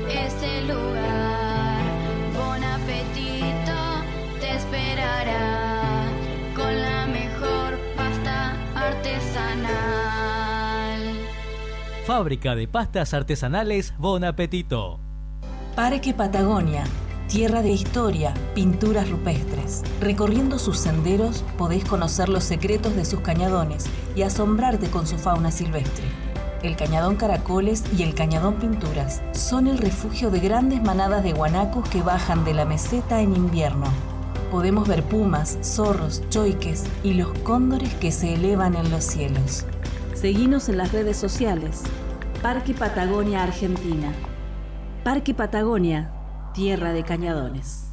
es el lugar. Bon apetito te esperará con la mejor pasta artesanal. Fábrica de pastas artesanales Bon Apetito. Parque Patagonia, tierra de historia, pinturas rupestres. Recorriendo sus senderos podés conocer los secretos de sus cañadones y asombrarte con su fauna silvestre. El Cañadón Caracoles y el Cañadón Pinturas son el refugio de grandes manadas de guanacos que bajan de la meseta en invierno. Podemos ver pumas, zorros, choiques y los cóndores que se elevan en los cielos. Seguinos en las redes sociales. Parque Patagonia Argentina. Parque Patagonia, tierra de cañadones.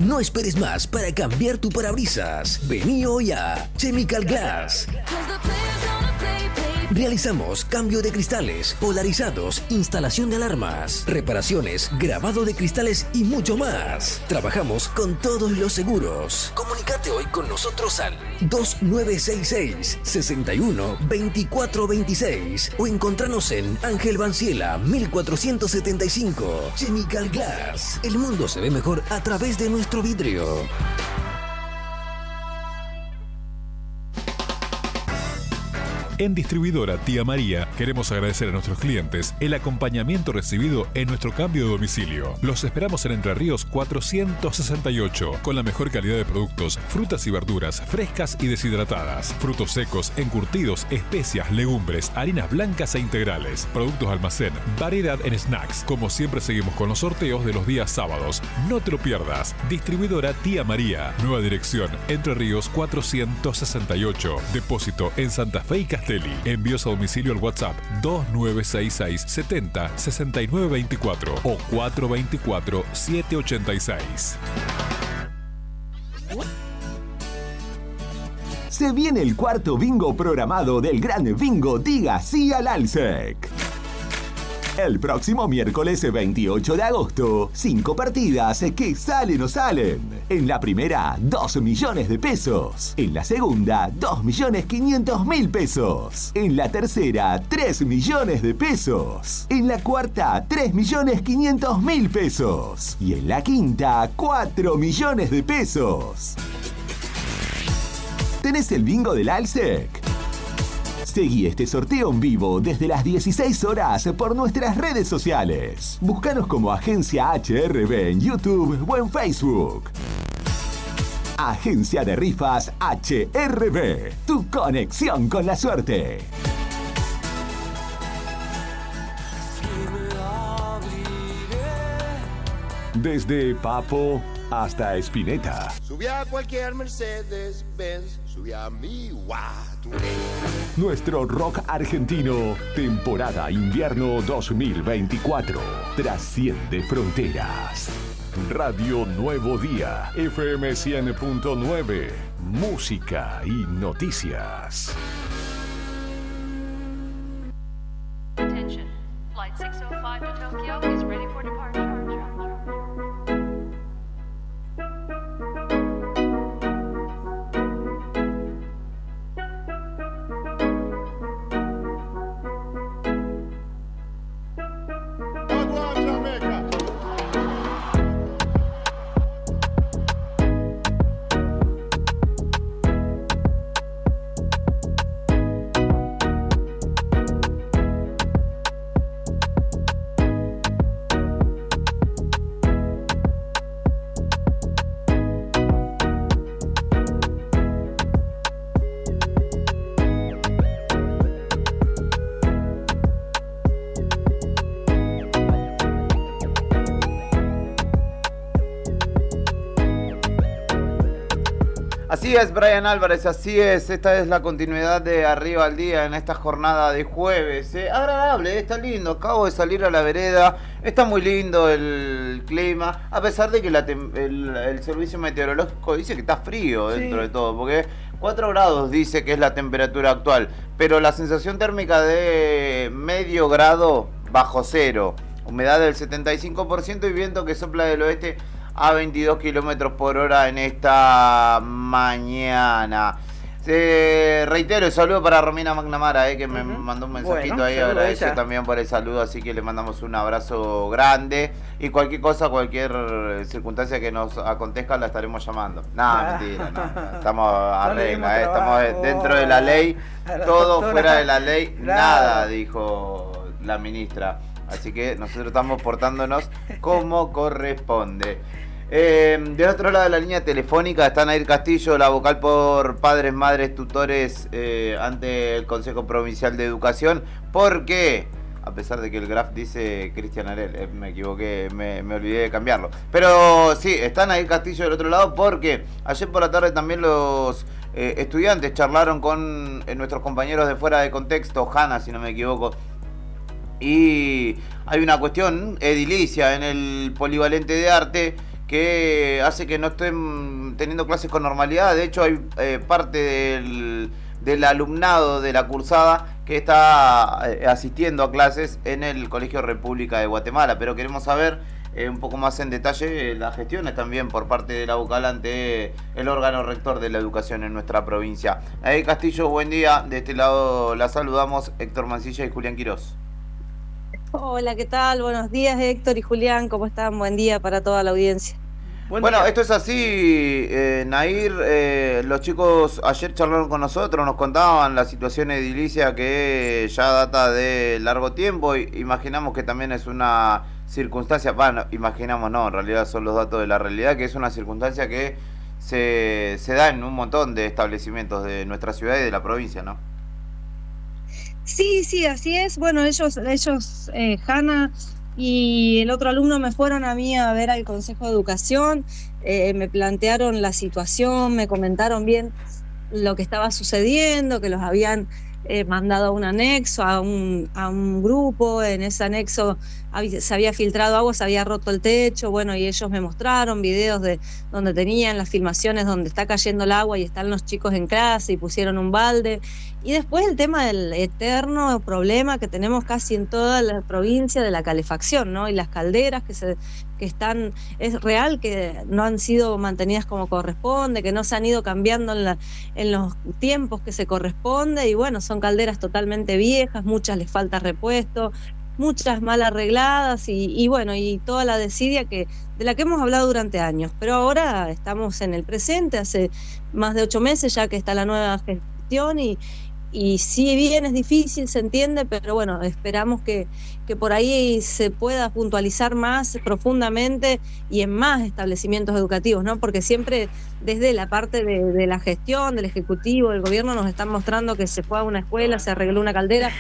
No esperes más para cambiar tu parabrisas. Vení hoy a Chemical Glass. Realizamos cambio de cristales, polarizados, instalación de alarmas, reparaciones, grabado de cristales y mucho más. Trabajamos con todos los seguros. Comunicate hoy con nosotros al 2966 61 24 26 o encontranos en Ángel Banciela 1475. Chemical Glass. El mundo se ve mejor a través de nuestro vidrio. En Distribuidora Tía María queremos agradecer a nuestros clientes el acompañamiento recibido en nuestro cambio de domicilio. Los esperamos en Entre Ríos 468 con la mejor calidad de productos, frutas y verduras frescas y deshidratadas, frutos secos, encurtidos, especias, legumbres, harinas blancas e integrales, productos de almacén, variedad en snacks. Como siempre seguimos con los sorteos de los días sábados. No te lo pierdas. Distribuidora Tía María. Nueva dirección Entre Ríos 468. Depósito en Santa Fe y Castelli. Envíos a domicilio al WhatsApp 2966 70 69 24 o 424 786. Se viene el cuarto bingo programado del Gran Bingo Diga Sí al Alsec. El próximo miércoles 28 de agosto, 5 partidas que salen o salen. En la primera, 2 millones de pesos. En la segunda, 2.500.000 pesos. En la tercera, 3 millones de pesos. En la cuarta, 3.500.000 pesos. Y en la quinta, 4 millones de pesos. ¿Tenés el bingo del Alsec? Seguí este sorteo en vivo desde las 16 horas por nuestras redes sociales. Búscanos como Agencia HRB en YouTube o en Facebook. Agencia de Rifas HRB, tu conexión con la suerte. Desde Papo hasta Spinetta. Subí a cualquier Mercedes-Benz, subí a mi Guaturé. Nuestro rock argentino, temporada invierno 2024. Trasciende fronteras. Radio Nuevo Día, FM 100.9. Música y noticias. Attention, flight 605 to Tokyo is ready for departure. Así es, Brian Álvarez, así es. Esta es la continuidad de Arriba al Día en esta jornada de jueves. Agradable, está lindo. Acabo de salir a la vereda. Está muy lindo el clima. A pesar de que el servicio meteorológico dice que está frío dentro de todo. Porque 4 grados dice que es la temperatura actual. Pero la sensación térmica de medio grado bajo cero. Humedad del 75% y viento que sopla del oeste a 22 kilómetros por hora en esta mañana. Reitero el saludo para Romina McNamara, que me mandó un mensajito ahí, agradece también por el saludo, así que le mandamos un abrazo grande y cualquier cosa, cualquier circunstancia que nos acontezca la estaremos llamando. Mentira, no. Estamos a regla, estamos dentro de la ley, todo fuera de la ley, nada, dijo la ministra. Así que nosotros estamos portándonos como corresponde. Del otro lado de la línea telefónica está Nair Castillo, la vocal por padres, madres, tutores ante el Consejo Provincial de Educación. ¿Por qué? A pesar de que el graph dice Cristian Arel, me equivoqué, me olvidé de cambiarlo. Pero sí, está Nair Castillo del otro lado porque ayer por la tarde también los estudiantes charlaron con nuestros compañeros de Fuera de Contexto, Hanna, si no me equivoco. Y hay una cuestión edilicia en el polivalente de arte que hace que no estén teniendo clases con normalidad. De hecho, hay parte del alumnado de la cursada que está asistiendo a clases en el Colegio República de Guatemala. Pero queremos saber un poco más en detalle las gestiones también por parte de la vocal ante el órgano rector de la educación en nuestra provincia. Castillo, buen día. De este lado la saludamos Héctor Mancilla y Julián Quirós. Hola, ¿qué tal? Buenos días, Héctor y Julián, ¿cómo están? Buen día para toda la audiencia. Bueno, esto es así, Nair, los chicos ayer charlaron con nosotros, nos contaban la situación edilicia que ya data de largo tiempo, imaginamos que también es una circunstancia, imaginamos no, en realidad son los datos de la realidad, que es una circunstancia que se da en un montón de establecimientos de nuestra ciudad y de la provincia, ¿no? Sí, así es. Bueno, ellos Hanna y el otro alumno me fueron a mí a ver al Consejo de Educación, me plantearon la situación, me comentaron bien lo que estaba sucediendo, que los habían mandado a un anexo, a un grupo. En ese anexo se había filtrado agua, se había roto el techo, bueno, y ellos me mostraron videos de donde tenían las filmaciones donde está cayendo el agua y están los chicos en clase y pusieron un balde. Y después el tema del eterno problema que tenemos casi en toda la provincia de la calefacción, ¿no? Y las calderas que están, es real que no han sido mantenidas como corresponde, que no se han ido cambiando en los tiempos que se corresponde, y bueno, son calderas totalmente viejas, muchas les falta repuesto, muchas mal arregladas y bueno, y toda la desidia de la que hemos hablado durante años. Pero ahora estamos en el presente, hace más de 8 meses ya que está la nueva gestión y si bien es difícil, se entiende, pero bueno, esperamos que por ahí se pueda puntualizar más profundamente y en más establecimientos educativos, ¿no? Porque siempre desde la parte de la gestión, del Ejecutivo, del Gobierno, nos están mostrando que se fue a una escuela, se arregló una caldera,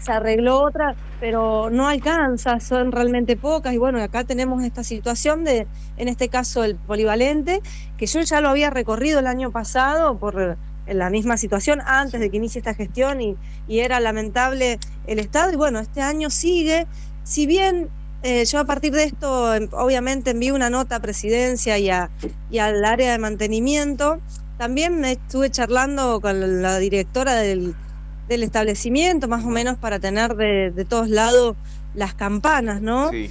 se arregló otra, pero no alcanza, son realmente pocas. Y bueno, acá tenemos esta situación en este caso el polivalente, que yo ya lo había recorrido el año pasado por la misma situación antes de que inicie esta gestión y era lamentable el estado. Y bueno, este año sigue, si bien yo a partir de esto obviamente envié una nota a Presidencia y al área de mantenimiento. También me estuve charlando con la directora del establecimiento, más o menos para tener de todos lados las campanas, ¿no? Sí.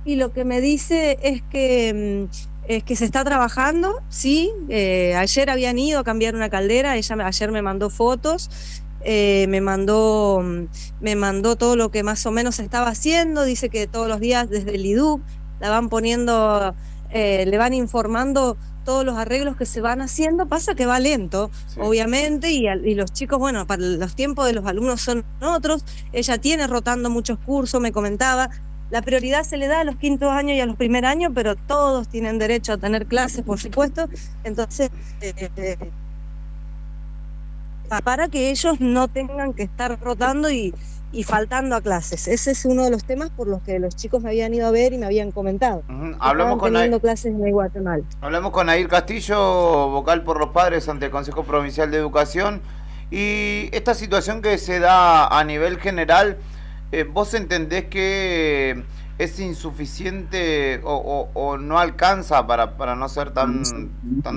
Y lo que me dice es que se está trabajando, sí. Ayer habían ido a cambiar una caldera, ella ayer me mandó fotos, me mandó todo lo que más o menos se estaba haciendo. Dice que todos los días desde el IDUC la van poniendo, le van informando todos los arreglos que se van haciendo. Pasa que va lento, sí, obviamente, y los chicos, bueno, para los tiempos de los alumnos son otros. Ella tiene rotando muchos cursos, me comentaba. La prioridad se le da a los 5º años y a los 1er años, pero todos tienen derecho a tener clases, por supuesto. Entonces, para que ellos no tengan que estar rotando y y faltando a clases. Ese es uno de los temas por los que los chicos me habían ido a ver y me habían comentado. Hablamos con teniendo clases en Guatemala. Hablamos con Nair Castillo, vocal por los padres ante el Consejo Provincial de Educación, y esta situación que se da a nivel general, ¿vos entendés que es insuficiente o no alcanza, para no ser tan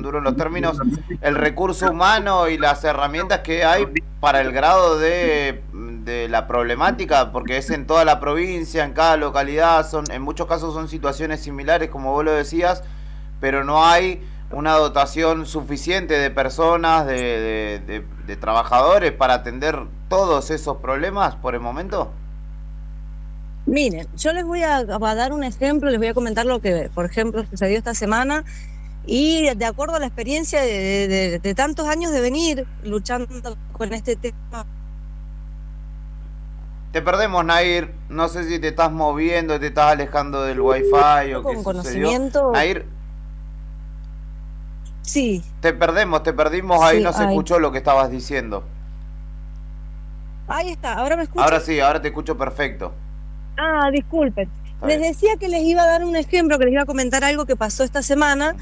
duro en los términos, el recurso humano y las herramientas que hay para el grado de la problemática? Porque es en toda la provincia, en cada localidad, en muchos casos son situaciones similares, como vos lo decías, pero no hay una dotación suficiente de personas, de trabajadores para atender todos esos problemas por el momento. Miren, yo les voy a dar un ejemplo, les voy a comentar lo que, por ejemplo, sucedió esta semana, y de acuerdo a la experiencia de tantos años de venir luchando con este tema. Te perdemos, Nair. No sé si te estás moviendo, te estás alejando del wifi o qué sucedió. Nair, sí. Te perdimos, ahí sí, no se escuchó lo que estabas diciendo. Ahí está, ¿ahora me escuchan? Ahora sí, ahora te escucho perfecto. Ah, disculpen. Les decía que les iba a dar un ejemplo, que les iba a comentar algo que pasó esta semana,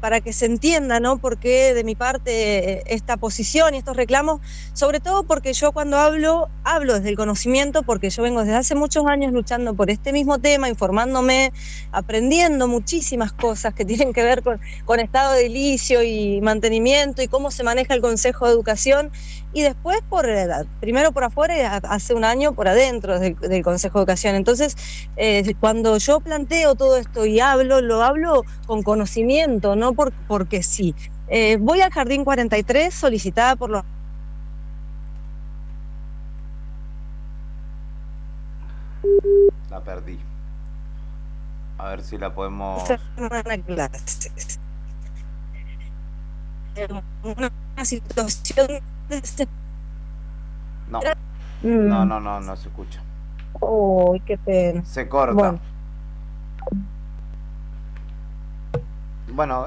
para que se entienda, ¿no? Por qué de mi parte esta posición y estos reclamos, sobre todo porque yo cuando hablo desde el conocimiento, porque yo vengo desde hace muchos años luchando por este mismo tema, informándome, aprendiendo muchísimas cosas que tienen que ver con estado de edilicio y mantenimiento y cómo se maneja el Consejo de Educación, y después primero por afuera y hace un año por adentro del Consejo de Educación. Entonces, cuando yo planteo todo esto y lo hablo con conocimiento, no porque sí. Voy al Jardín 43 solicitada por los... La perdí. A ver si la podemos... clases. Una situación de... No se escucha. ¡Uy, qué pena! Se corta. Bueno,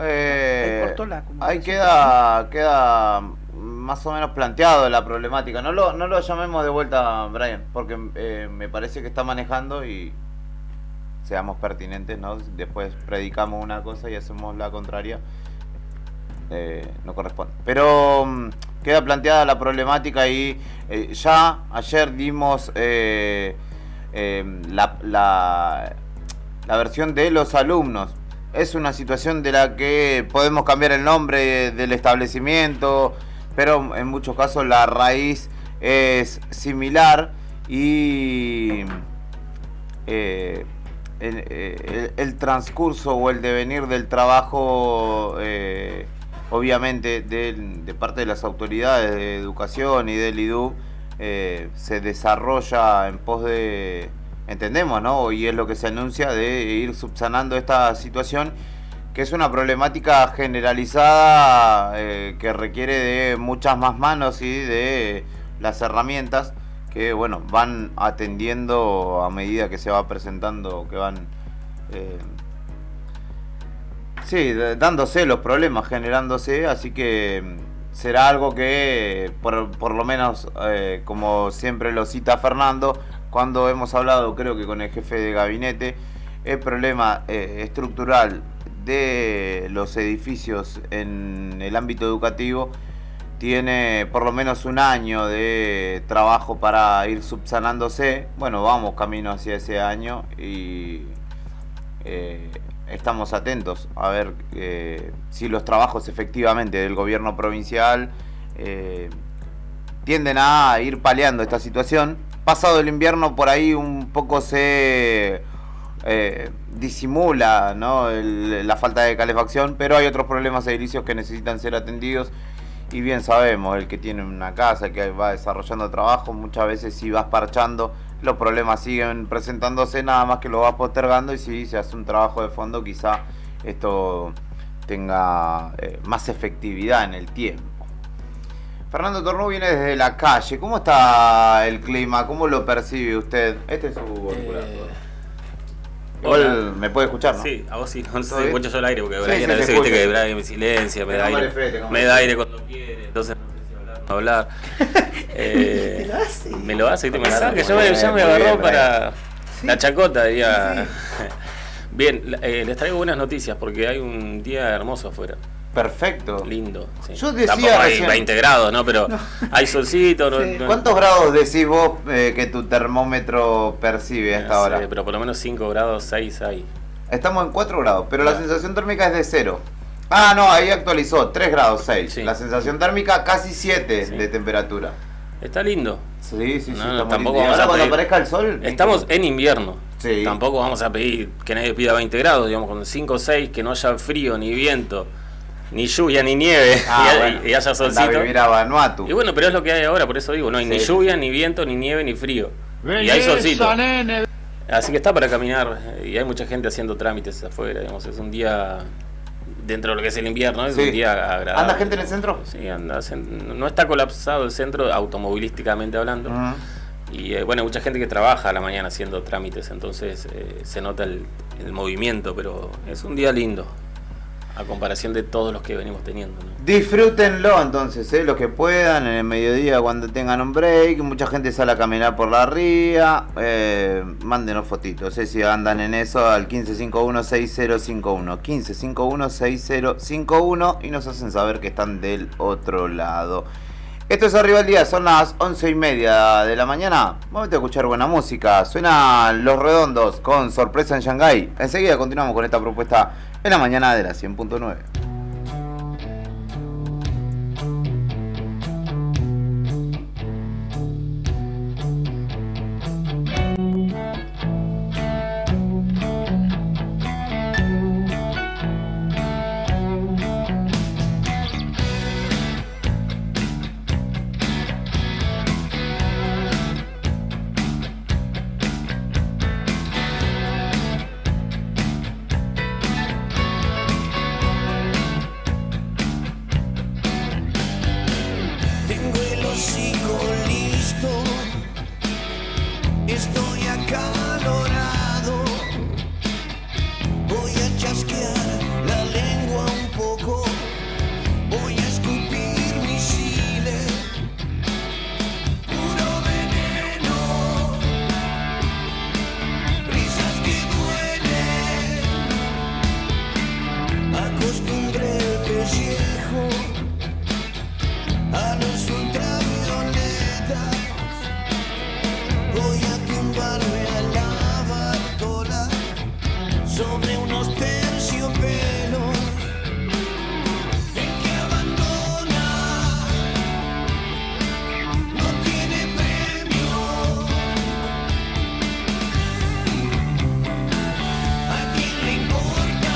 ahí queda más o menos planteado la problemática. No lo llamemos de vuelta, Brian, porque me parece que está manejando y seamos pertinentes, ¿no? Después predicamos una cosa y hacemos la contraria. No corresponde. Pero queda planteada la problemática y ya ayer dimos la versión de los alumnos. Es una situación de la que podemos cambiar el nombre del establecimiento, pero en muchos casos la raíz es similar y el transcurso o el devenir del trabajo, obviamente de parte de las autoridades de educación y del IDU, se desarrolla en pos de... Entendemos, ¿no? Y es lo que se anuncia de ir subsanando esta situación, que es una problemática generalizada que requiere de muchas más manos y de las herramientas que, bueno, van atendiendo a medida que se va presentando, que van dándose los problemas, generándose, así que será algo que por lo menos, como siempre lo cita Fernando, cuando hemos hablado, creo que con el jefe de gabinete, el problema estructural de los edificios en el ámbito educativo tiene por lo menos un año de trabajo para ir subsanándose. Bueno, vamos camino hacia ese año y estamos atentos a ver si los trabajos efectivamente del gobierno provincial tienden a ir paliando esta situación. Pasado el invierno por ahí un poco se disimula, ¿no? La falta de calefacción, pero hay otros problemas edilicios que necesitan ser atendidos y bien sabemos, el que tiene una casa, el que va desarrollando trabajo, muchas veces si vas parchando los problemas siguen presentándose, nada más que lo vas postergando, y si se hace un trabajo de fondo quizá esto tenga más efectividad en el tiempo. Fernando Tornú viene desde la calle. ¿Cómo está el clima? ¿Cómo lo percibe usted? Este es su auricular. ¿Me puede escuchar, no? Sí, a vos sí. No sé si escucho yo el aire, porque Brian a veces viste que Brian me silencia, me da aire cuando quiere, entonces no sé si hablar, hablar. Me lo hace, me saca, ya me muy agarró bien, para la chacota, diría. Bien, les traigo buenas noticias porque hay un día hermoso afuera. Perfecto. Lindo. Sí. Yo decía Tampoco hay recién- 20 grados, ¿no? Pero hay solcito. ¿Cuántos grados decís vos que tu termómetro percibe a esta No hora? sé, pero por lo menos 5 grados, 6 hay. Estamos en 4 grados, pero la sensación térmica es de 0. Ah, no, ahí actualizó, 3 grados 6. La sensación térmica casi 7 de temperatura. Está lindo. Sí, sí, sí. No, está muy tampoco lindo. Y vamos ahora a cuando pedir- aparezca el sol. Estamos en invierno. Sí. Tampoco vamos a pedir que nadie pida 20 grados, digamos, con 5 o 6, que no haya frío, ni viento, ni lluvia, ni nieve, y haya solcito. Anda a vivir a Vanuatu. Y bueno, pero es lo que hay ahora, por eso digo, no hay ni Sí. lluvia, ni viento, ni nieve, ni frío. Y hay solcito. Así que está para caminar, y hay mucha gente haciendo trámites afuera, digamos, es un día dentro de lo que es el invierno, es Sí. un día agradable. ¿Anda gente en el centro? Sí, anda, no está colapsado el centro automovilísticamente hablando. Y bueno, hay mucha gente que trabaja a la mañana haciendo trámites, entonces se nota el movimiento, pero es un día lindo a comparación de todos los que venimos teniendo, ¿no? Disfrútenlo entonces, los que puedan, en el mediodía cuando tengan un break. Mucha gente sale a caminar por la ría. Mándenos fotitos, si andan en eso, al 1551-6051. 1551-6051 y nos hacen saber que están del otro lado. Esto es Arriba el Día, son las 11:30 de la mañana. Vamos a escuchar buena música. Suenan Los Redondos con Sorpresa en Shanghái. Enseguida continuamos con esta propuesta en la mañana de la 100.9. Tengo el hocico listo, estoy acalorado. Voy a chasquear la lengua un poco, voy a escupir misiles, puro veneno, risas que duelen. Acostumbré el pellejo a los ultravioletas. Voy a tumbarme a la Bartola sobre unos terciopelos. El que abandona no tiene premio. ¿A quién le importa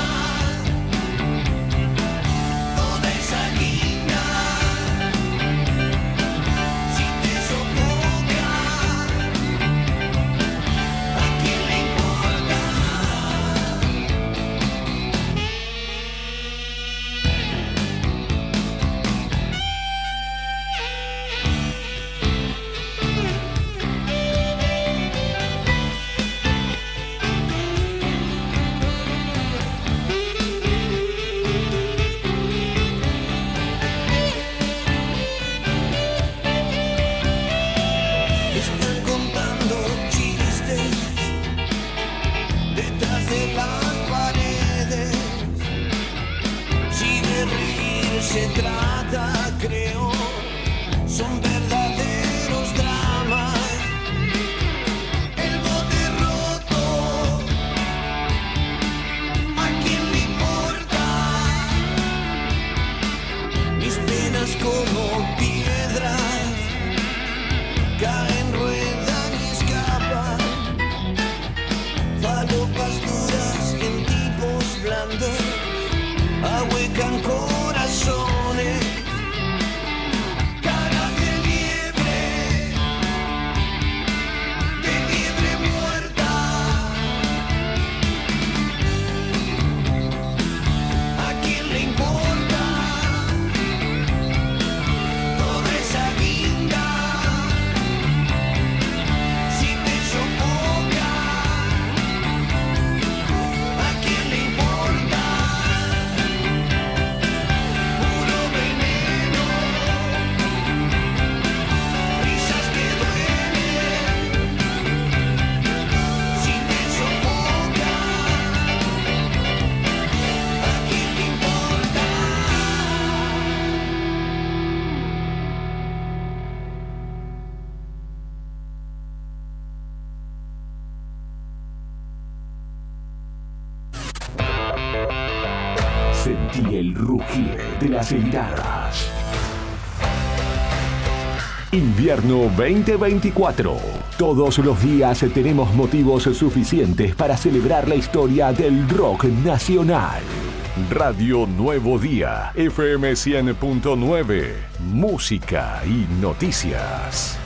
toda esa guinda? Si te sofoca, ¿a quién le importa? Están contando chistes detrás de las paredes. Si de reír se trata, creo, son verdaderos dramas. El bote roto, ¿a quién le importa? Mis penas como piedras caen, ruedan y escapan. Falopas duras en tipos blandos ahuecan corazones. Caras de Sentí el rugir de las guitarras. Invierno 2024. Todos los días tenemos motivos suficientes para celebrar la historia del rock nacional. Radio Nuevo Día, FM 100.9, música y noticias.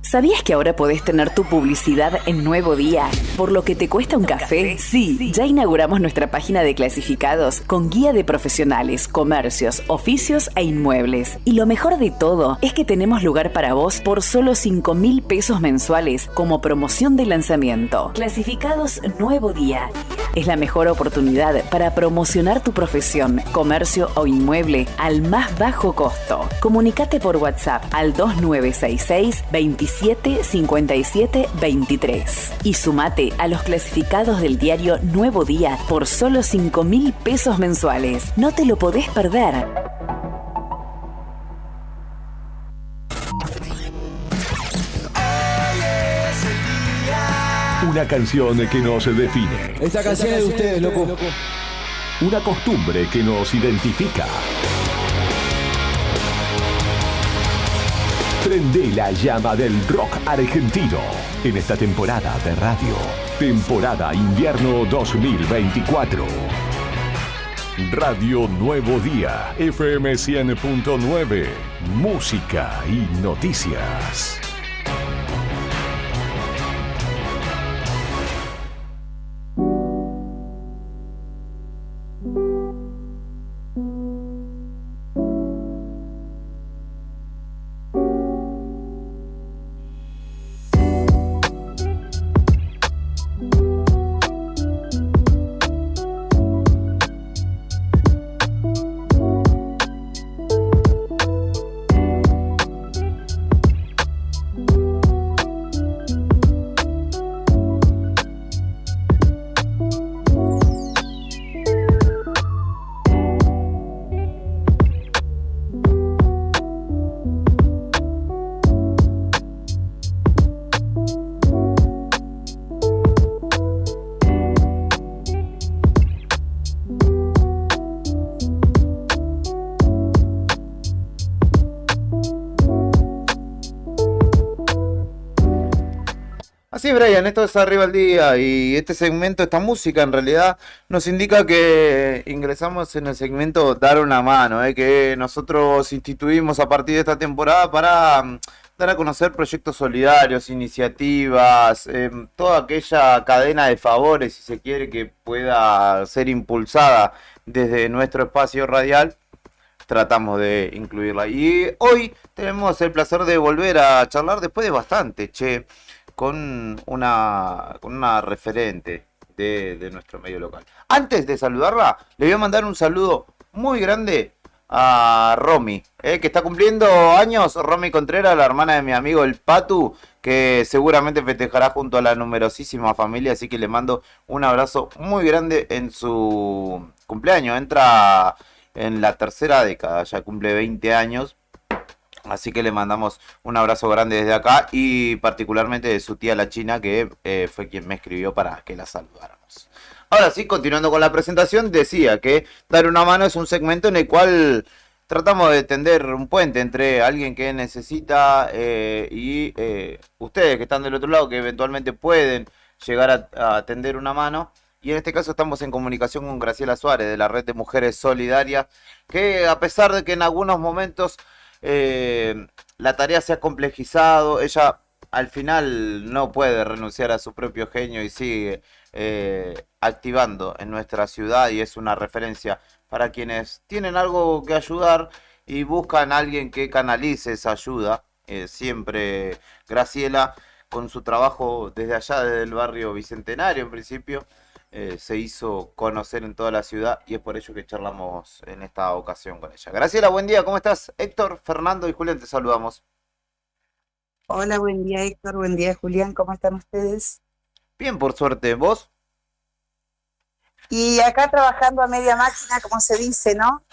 ¿Sabías que ahora podés tener tu publicidad en Nuevo Día? ¿Por lo que te cuesta un café? Sí, ya inauguramos nuestra página de clasificados con guía de profesionales, comercios, oficios e inmuebles. Y lo mejor de todo es que tenemos lugar para vos por solo 5.000 pesos mensuales como promoción de lanzamiento. Clasificados Nuevo Día. Es la mejor oportunidad para promocionar tu profesión, comercio o inmueble al más bajo costo. Comunicate por WhatsApp al 2966 27 57 23 y sumate a los clasificados del diario Nuevo Día por solo 5.000 pesos mensuales. No te lo podés perder. Una canción que nos define. Esta canción es de ustedes, loco. Una costumbre que nos identifica. Prende la llama del rock argentino en esta temporada de radio. Temporada Invierno 2024. Radio Nuevo Día, FM 100.9, música y noticias. Así, Brian, esto es Arriba al Día y este segmento, esta música en realidad nos indica que ingresamos en el segmento Dar una Mano, que nosotros instituimos a partir de esta temporada para dar a conocer proyectos solidarios, iniciativas, toda aquella cadena de favores, si se quiere, que pueda ser impulsada desde nuestro espacio radial. Tratamos de incluirla. Y hoy tenemos el placer de volver a charlar después de bastante, con una referente de nuestro medio local. Antes de saludarla, le voy a mandar un saludo muy grande a Romy, que está cumpliendo años. Romy Contreras, la hermana de mi amigo el Patu, que seguramente festejará junto a la numerosísima familia, así que le mando un abrazo muy grande en su cumpleaños. Entra en la tercera década, ya cumple 20 años. Así que le mandamos un abrazo grande desde acá y particularmente de su tía la China, que fue quien me escribió para que la saludáramos. Ahora sí, continuando con la presentación, decía que Dar una Mano es un segmento en el cual tratamos de tender un puente entre alguien que necesita y ustedes que están del otro lado, que eventualmente pueden llegar a tender una mano. Y en este caso estamos en comunicación con Graciela Suárez de la Red de Mujeres Solidarias, que a pesar de que en algunos momentos la tarea se ha complejizado, ella al final no puede renunciar a su propio genio y sigue activando en nuestra ciudad, y es una referencia para quienes tienen algo que ayudar y buscan a alguien que canalice esa ayuda. Siempre Graciela, con su trabajo desde allá, desde el barrio Bicentenario en principio, se hizo conocer en toda la ciudad, y es por ello que charlamos en esta ocasión con ella. Graciela, buen día, ¿cómo estás? Héctor, Fernando y Julián, te saludamos. Hola, buen día Héctor, buen día Julián, ¿cómo están ustedes? Bien, por suerte, ¿vos? Y acá trabajando a media máquina, como se dice, ¿no?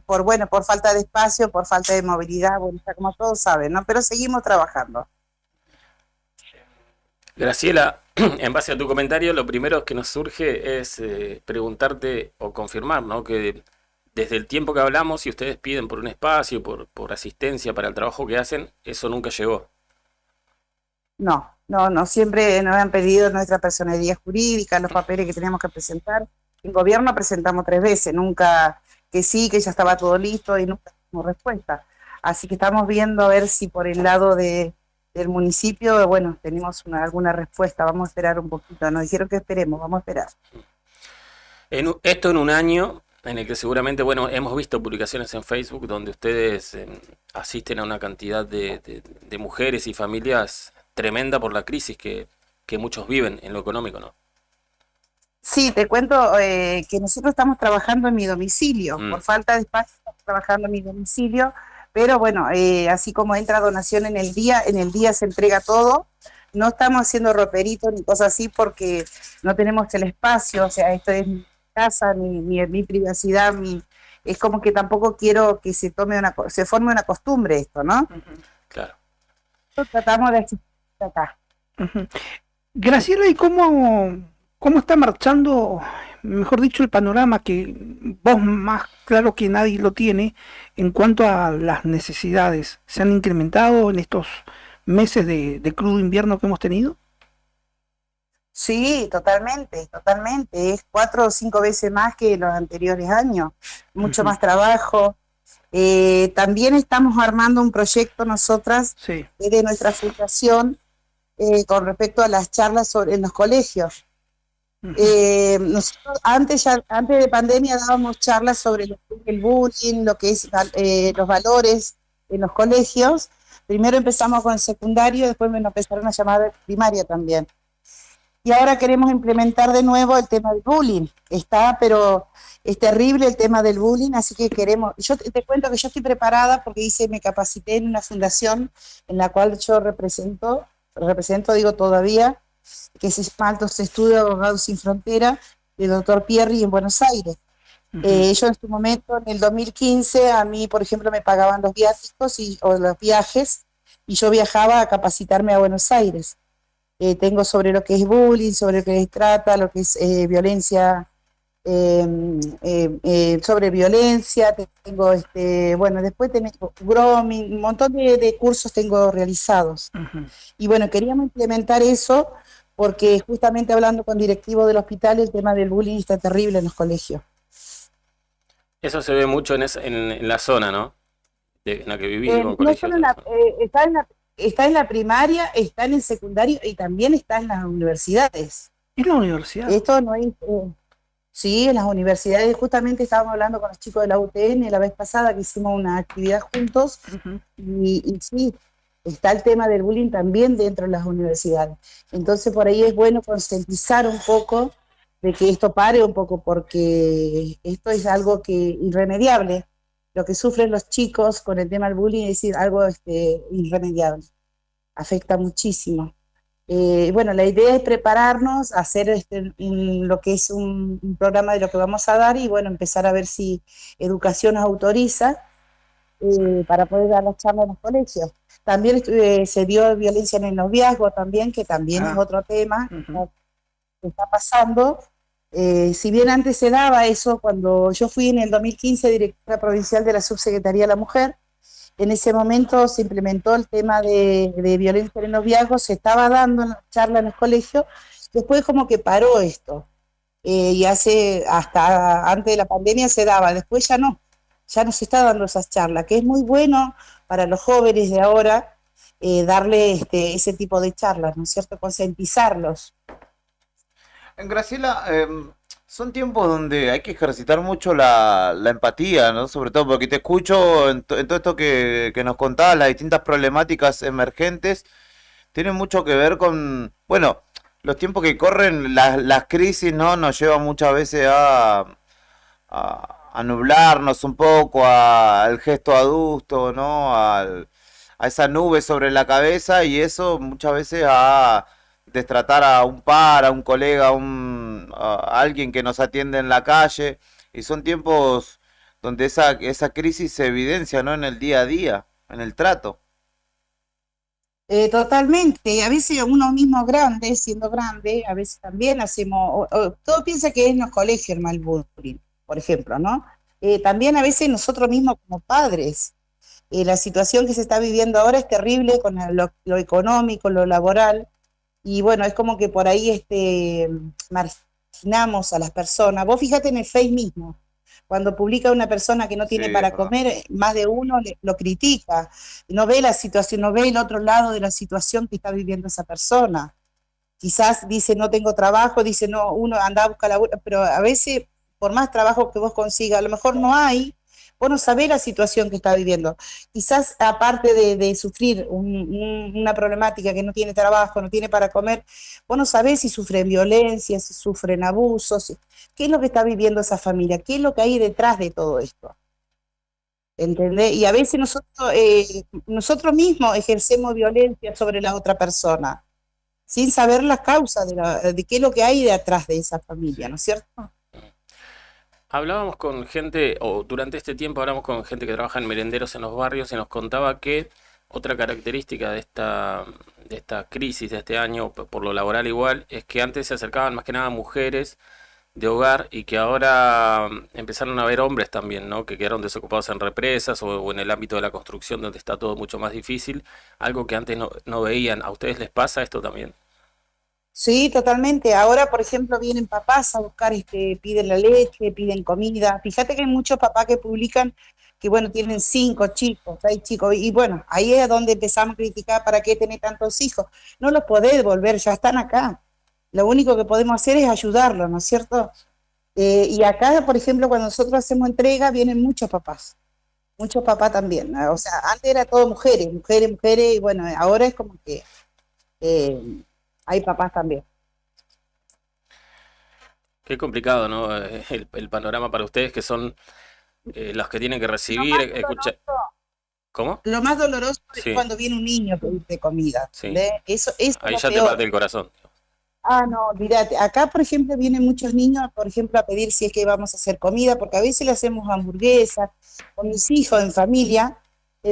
Por falta de espacio, por falta de movilidad, bueno, como todos saben, ¿no? Pero seguimos trabajando. Graciela, en base a tu comentario, lo primero que nos surge es preguntarte o confirmar, ¿no? Que desde el tiempo que hablamos, si ustedes piden por un espacio, por asistencia para el trabajo que hacen, eso nunca llegó. No, siempre nos han pedido nuestra personería jurídica, los papeles que teníamos que presentar. En gobierno presentamos 3 veces, nunca que sí, que ya estaba todo listo y nunca tuvimos respuesta. Así que estamos viendo a ver si por el lado del municipio, bueno, tenemos alguna respuesta. Vamos a esperar un poquito. Nos dijeron que esperemos, vamos a esperar. Esto en un año en el que seguramente, bueno, hemos visto publicaciones en Facebook donde ustedes asisten a una cantidad de mujeres y familias tremenda por la crisis que muchos viven en lo económico, ¿no? Sí, te cuento que nosotros estamos trabajando en mi domicilio. Por falta de espacio estamos trabajando en mi domicilio, pero bueno, así como entra donación en el día se entrega todo. No estamos haciendo roperitos ni cosas así porque no tenemos el espacio, o sea, esto es mi casa, mi privacidad, es como que tampoco quiero que se forme una costumbre esto, ¿no? Claro. Nosotros tratamos de asistir acá. Graciela, ¿y cómo está marchando, mejor dicho, el panorama que vos más claro que nadie lo tiene en cuanto a las necesidades? ¿Se han incrementado en estos meses de crudo invierno que hemos tenido? Sí, totalmente. Es 4 o 5 veces más que los anteriores años. Mucho más trabajo. También estamos armando un proyecto nosotras de nuestra fundación con respecto a las charlas en los colegios. Nosotros antes de pandemia dábamos charlas sobre el bullying, lo que es los valores en los colegios. Primero empezamos con el secundario, después nos empezaron a llamar de primaria también. Y ahora queremos implementar de nuevo el tema del bullying. Pero es terrible el tema del bullying, así que yo te cuento que yo estoy preparada porque me capacité en una fundación en la cual yo represento todavía, que se llama Altos Estudios de Abogados Sin Frontera, del doctor Pierri en Buenos Aires. Ellos en su momento, en el 2015, a mí, por ejemplo, me pagaban los viáticos o los viajes, y yo viajaba a capacitarme a Buenos Aires. Tengo sobre lo que es bullying, sobre lo que es trata, lo que es violencia, sobre violencia, tengo, después tengo grooming, un montón de cursos tengo realizados. Y bueno, queríamos implementar eso porque justamente hablando con directivos del hospital, el tema del bullying está terrible en los colegios. Eso se ve mucho en la zona, ¿no? En la que vivimos. No solo está en la primaria, está en el secundario y también está en las universidades. ¿En la universidad? Esto no es... sí, en las universidades. Justamente estábamos hablando con los chicos de la UTN la vez pasada que hicimos una actividad juntos y sí, está el tema del bullying también dentro de las universidades. Entonces por ahí es bueno concientizar un poco de que esto pare un poco porque esto es algo irremediable. Lo que sufren los chicos con el tema del bullying es algo irremediable, afecta muchísimo. Bueno, la idea es prepararnos, hacer lo que es un programa de lo que vamos a dar y bueno, empezar a ver si Educación nos autoriza para poder dar las charlas en los colegios. También se dio violencia en el noviazgo también, que también es otro tema que está pasando. Si bien antes se daba eso, cuando yo fui en el 2015 directora provincial de la Subsecretaría de la Mujer, en ese momento se implementó el tema de violencia en el noviazgo, se estaba dando charla en los colegios, después como que paró esto, y hasta antes de la pandemia se daba, después ya no se está dando esas charlas, que es muy bueno para los jóvenes de ahora darle ese tipo de charlas, ¿no es cierto?, concientizarlos. Graciela, son tiempos donde hay que ejercitar mucho la empatía, ¿no? Sobre todo porque te escucho en todo esto que nos contabas, las distintas problemáticas emergentes, tienen mucho que ver con, bueno, los tiempos que corren, las crisis, ¿no? Nos llevan muchas veces a nublarnos un poco, al gesto adulto, ¿no? A esa nube sobre la cabeza y eso muchas veces a destratar a un par, a un colega, a alguien que nos atiende en la calle, y son tiempos donde esa crisis se evidencia, ¿no? En el día a día, en el trato. Totalmente, a veces uno mismo grande, siendo grande, a veces también hacemos, todo piensa que es en los colegios el mal bullying, por ejemplo, ¿no? También a veces nosotros mismos como padres, la situación que se está viviendo ahora es terrible con lo económico, lo laboral, y bueno, es como que por ahí marginamos a las personas. Vos fíjate en el Face mismo, cuando publica una persona que no tiene Sí, para es verdad. comer, más de uno lo critica, no ve la situación, no ve el otro lado de la situación que está viviendo esa persona. Quizás dice no tengo trabajo, dice no, uno anda a buscar laburo, pero a veces por más trabajo que vos consigas, a lo mejor no hay, vos no sabés la situación que está viviendo. Quizás aparte de sufrir una problemática que no tiene trabajo, no tiene para comer, vos no sabés si sufren violencia, si sufren abusos, qué es lo que está viviendo esa familia, qué es lo que hay detrás de todo esto. ¿Entendés? Y a veces nosotros mismos ejercemos violencia sobre la otra persona, sin saber las causas de qué es lo que hay detrás de esa familia, ¿no es cierto? Hablábamos con gente, o durante este tiempo hablamos con gente que trabaja en merenderos en los barrios y nos contaba que otra característica de esta crisis de este año, por lo laboral igual, es que antes se acercaban más que nada mujeres de hogar y que ahora empezaron a ver hombres también, ¿no? Que quedaron desocupados en represas o en el ámbito de la construcción donde está todo mucho más difícil, algo que antes no veían. ¿A ustedes les pasa esto también? Sí, totalmente. Ahora, por ejemplo, vienen papás a buscar, piden la leche, piden comida. Fíjate que hay muchos papás que publican que, bueno, tienen 5 chicos, 6 chicos, y bueno, ahí es donde empezamos a criticar para qué tener tantos hijos. No los podés devolver, ya están acá. Lo único que podemos hacer es ayudarlos, ¿no es cierto? Y acá, por ejemplo, cuando nosotros hacemos entrega, vienen muchos papás también, ¿no? O sea, antes era todo mujeres, mujeres, mujeres, y bueno, ahora es como que hay papás también. Qué complicado, ¿no? El panorama para ustedes que son los que tienen que Lo recibir, más escuchar. doloroso, ¿Cómo? lo más doloroso es Sí, cuando viene un niño a pedirte comida, sí. ¿entendés? Eso es Ahí lo ya te peor. parte el corazón. Ah, no, mirate, acá por ejemplo vienen muchos niños, por ejemplo, a pedir si es que vamos a hacer comida, porque a veces le hacemos hamburguesas, con mis hijos en familia,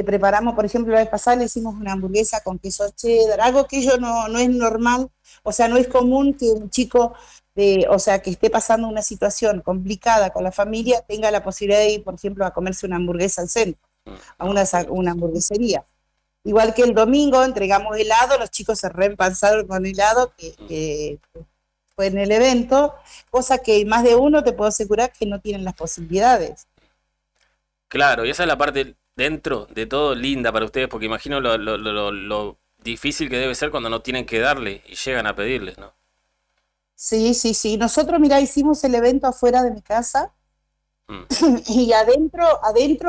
preparamos, por ejemplo, la vez pasada le hicimos una hamburguesa con queso cheddar, algo que ellos no es normal, o sea, no es común que un chico, o sea, que esté pasando una situación complicada con la familia, tenga la posibilidad de ir, por ejemplo, a comerse una hamburguesa al centro, a una hamburguesería. Igual que el domingo entregamos helado, los chicos se reempanzaron con helado que fue en el evento, cosa que más de uno te puedo asegurar que no tienen las posibilidades. Claro, y esa es la parte dentro de todo linda para ustedes, porque imagino lo difícil que debe ser cuando no tienen que darle y llegan a pedirles, ¿no? Sí, sí, sí. Nosotros, mirá, hicimos el evento afuera de mi casa y adentro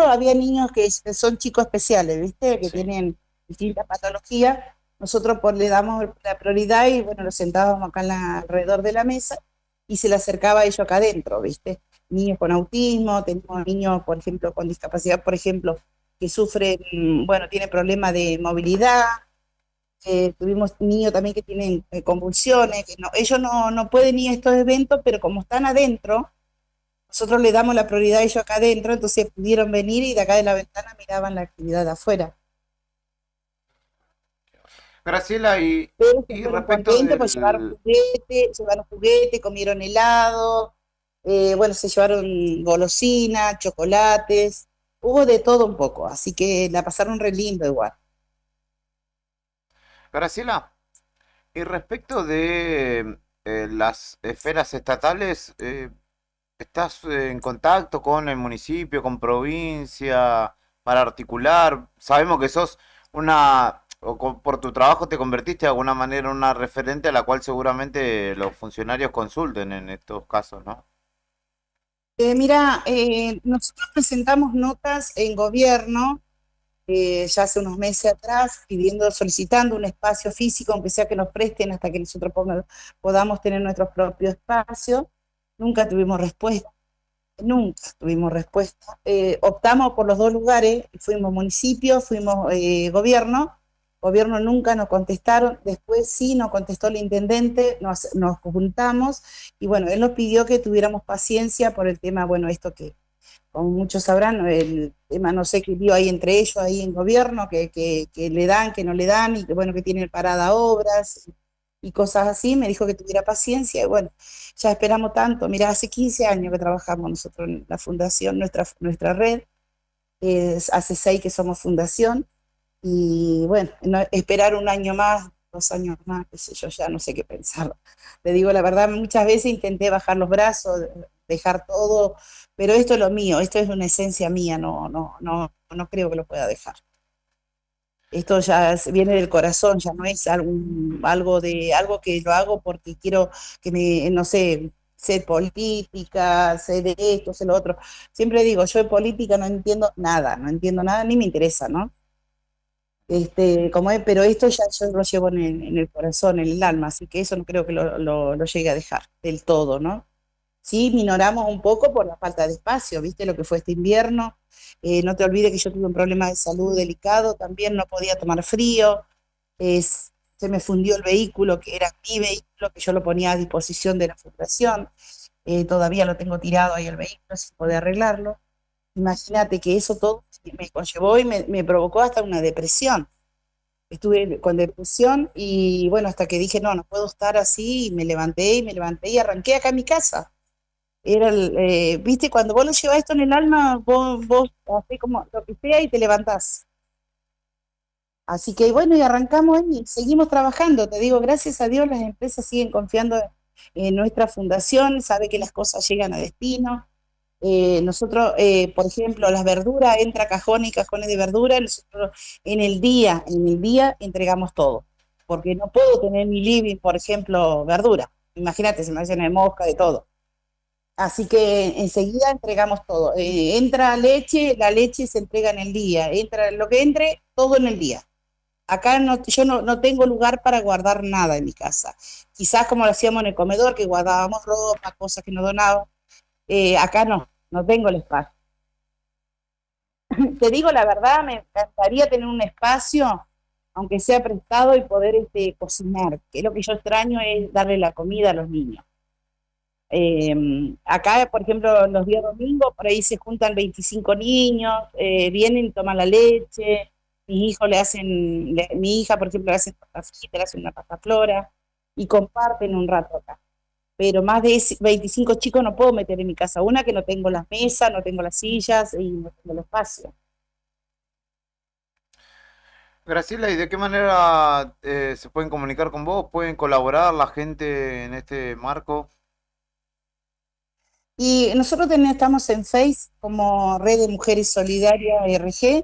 había niños que son chicos especiales, ¿viste? Que tienen distintas patologías. Nosotros le damos la prioridad y bueno, los sentábamos acá alrededor de la mesa y se le acercaba a ellos acá adentro, ¿viste? Niños con autismo, tenemos niños, por ejemplo, con discapacidad, por ejemplo, que sufren, bueno, tienen problemas de movilidad. Tuvimos niños también que tienen convulsiones, que ellos no pueden ir a estos eventos, pero como están adentro, nosotros le damos la prioridad a ellos acá adentro, entonces pudieron venir y de acá de la ventana miraban la actividad de afuera. Graciela, y Fueron respecto contentos, pues llevaron juguete, comieron helado, bueno, se llevaron golosinas, chocolates, hubo de todo un poco, así que la pasaron re lindo igual. Graciela, y respecto de las esferas estatales, ¿estás en contacto con el municipio, con provincia, para articular? Sabemos que sos por tu trabajo te convertiste de alguna manera en una referente a la cual seguramente los funcionarios consulten en estos casos, ¿no? Mira, nosotros presentamos notas en gobierno ya hace unos meses atrás, solicitando un espacio físico, aunque sea que nos presten hasta que nosotros podamos tener nuestro propio espacio. Nunca tuvimos respuesta. Optamos por los dos lugares, fuimos municipio, fuimos gobierno nunca nos contestaron, después sí nos contestó el intendente, nos juntamos, y bueno, él nos pidió que tuviéramos paciencia por el tema, bueno, esto que como muchos sabrán, el tema no sé qué lío hay entre ellos ahí en gobierno, que le dan, que no le dan, y que bueno, que tienen parada obras y cosas así. Me dijo que tuviera paciencia, y bueno, ya esperamos tanto. Mira, hace 15 años que trabajamos nosotros en la fundación, nuestra red, hace 6 que somos fundación, y bueno, esperar un año más, 2 años más, qué sé yo, ya no sé qué pensar. Te digo la verdad, muchas veces intenté bajar los brazos, dejar todo, pero esto es lo mío, esto es una esencia mía, no creo que lo pueda dejar. Esto ya viene del corazón, ya no es algo que lo hago porque quiero que no sé, ser política, ser de esto, ser lo otro. Siempre digo, yo de política no entiendo nada, ni me interesa, ¿no? Pero esto ya yo lo llevo en el corazón, en el alma, así que eso no creo que lo llegue a dejar del todo, ¿no? Sí, minoramos un poco por la falta de espacio, ¿viste lo que fue este invierno? No te olvides que yo tuve un problema de salud delicado, también no podía tomar frío, se me fundió el vehículo, que era mi vehículo, que yo lo ponía a disposición de la fundación, todavía lo tengo tirado ahí el vehículo sin poder arreglarlo. Imagínate que eso todo me conllevó y me provocó hasta una depresión. Estuve con depresión y bueno, hasta que dije, no puedo estar así, y me levanté y arranqué acá en mi casa. Era viste, cuando vos lo llevas esto en el alma, vos hacés como lo que sea y te levantás. Así que bueno, y arrancamos y seguimos trabajando. Te digo, gracias a Dios las empresas siguen confiando en nuestra fundación, sabe que las cosas llegan a destino. Nosotros, por ejemplo, las verduras, entra cajones y cajones de verdura, nosotros en el día entregamos todo, porque no puedo tener en mi living, por ejemplo, verdura. Imagínate, se me hacen de mosca, de todo. Así que enseguida entregamos todo. Entra leche, la leche se entrega en el día. Entra lo que entre, todo en el día. Acá yo no tengo lugar para guardar nada en mi casa. Quizás como lo hacíamos en el comedor, que guardábamos ropa, cosas que nos donaban. Acá no tengo el espacio. Te digo la verdad, me encantaría tener un espacio, aunque sea prestado, y poder cocinar. Que lo que yo extraño es darle la comida a los niños. Acá, por ejemplo, los días domingos, por ahí se juntan 25 niños, vienen y toman la leche, mi hija, por ejemplo, le hacen pasta frita, le hacen una pasta flora, y comparten un rato acá. Pero más de 25 chicos no puedo meter en mi casa. Una, que no tengo las mesas, no tengo las sillas y no tengo el espacio. Graciela, ¿y de qué manera se pueden comunicar con vos? ¿Pueden colaborar la gente en este marco? Y nosotros estamos en Face como Red de Mujeres Solidarias RG.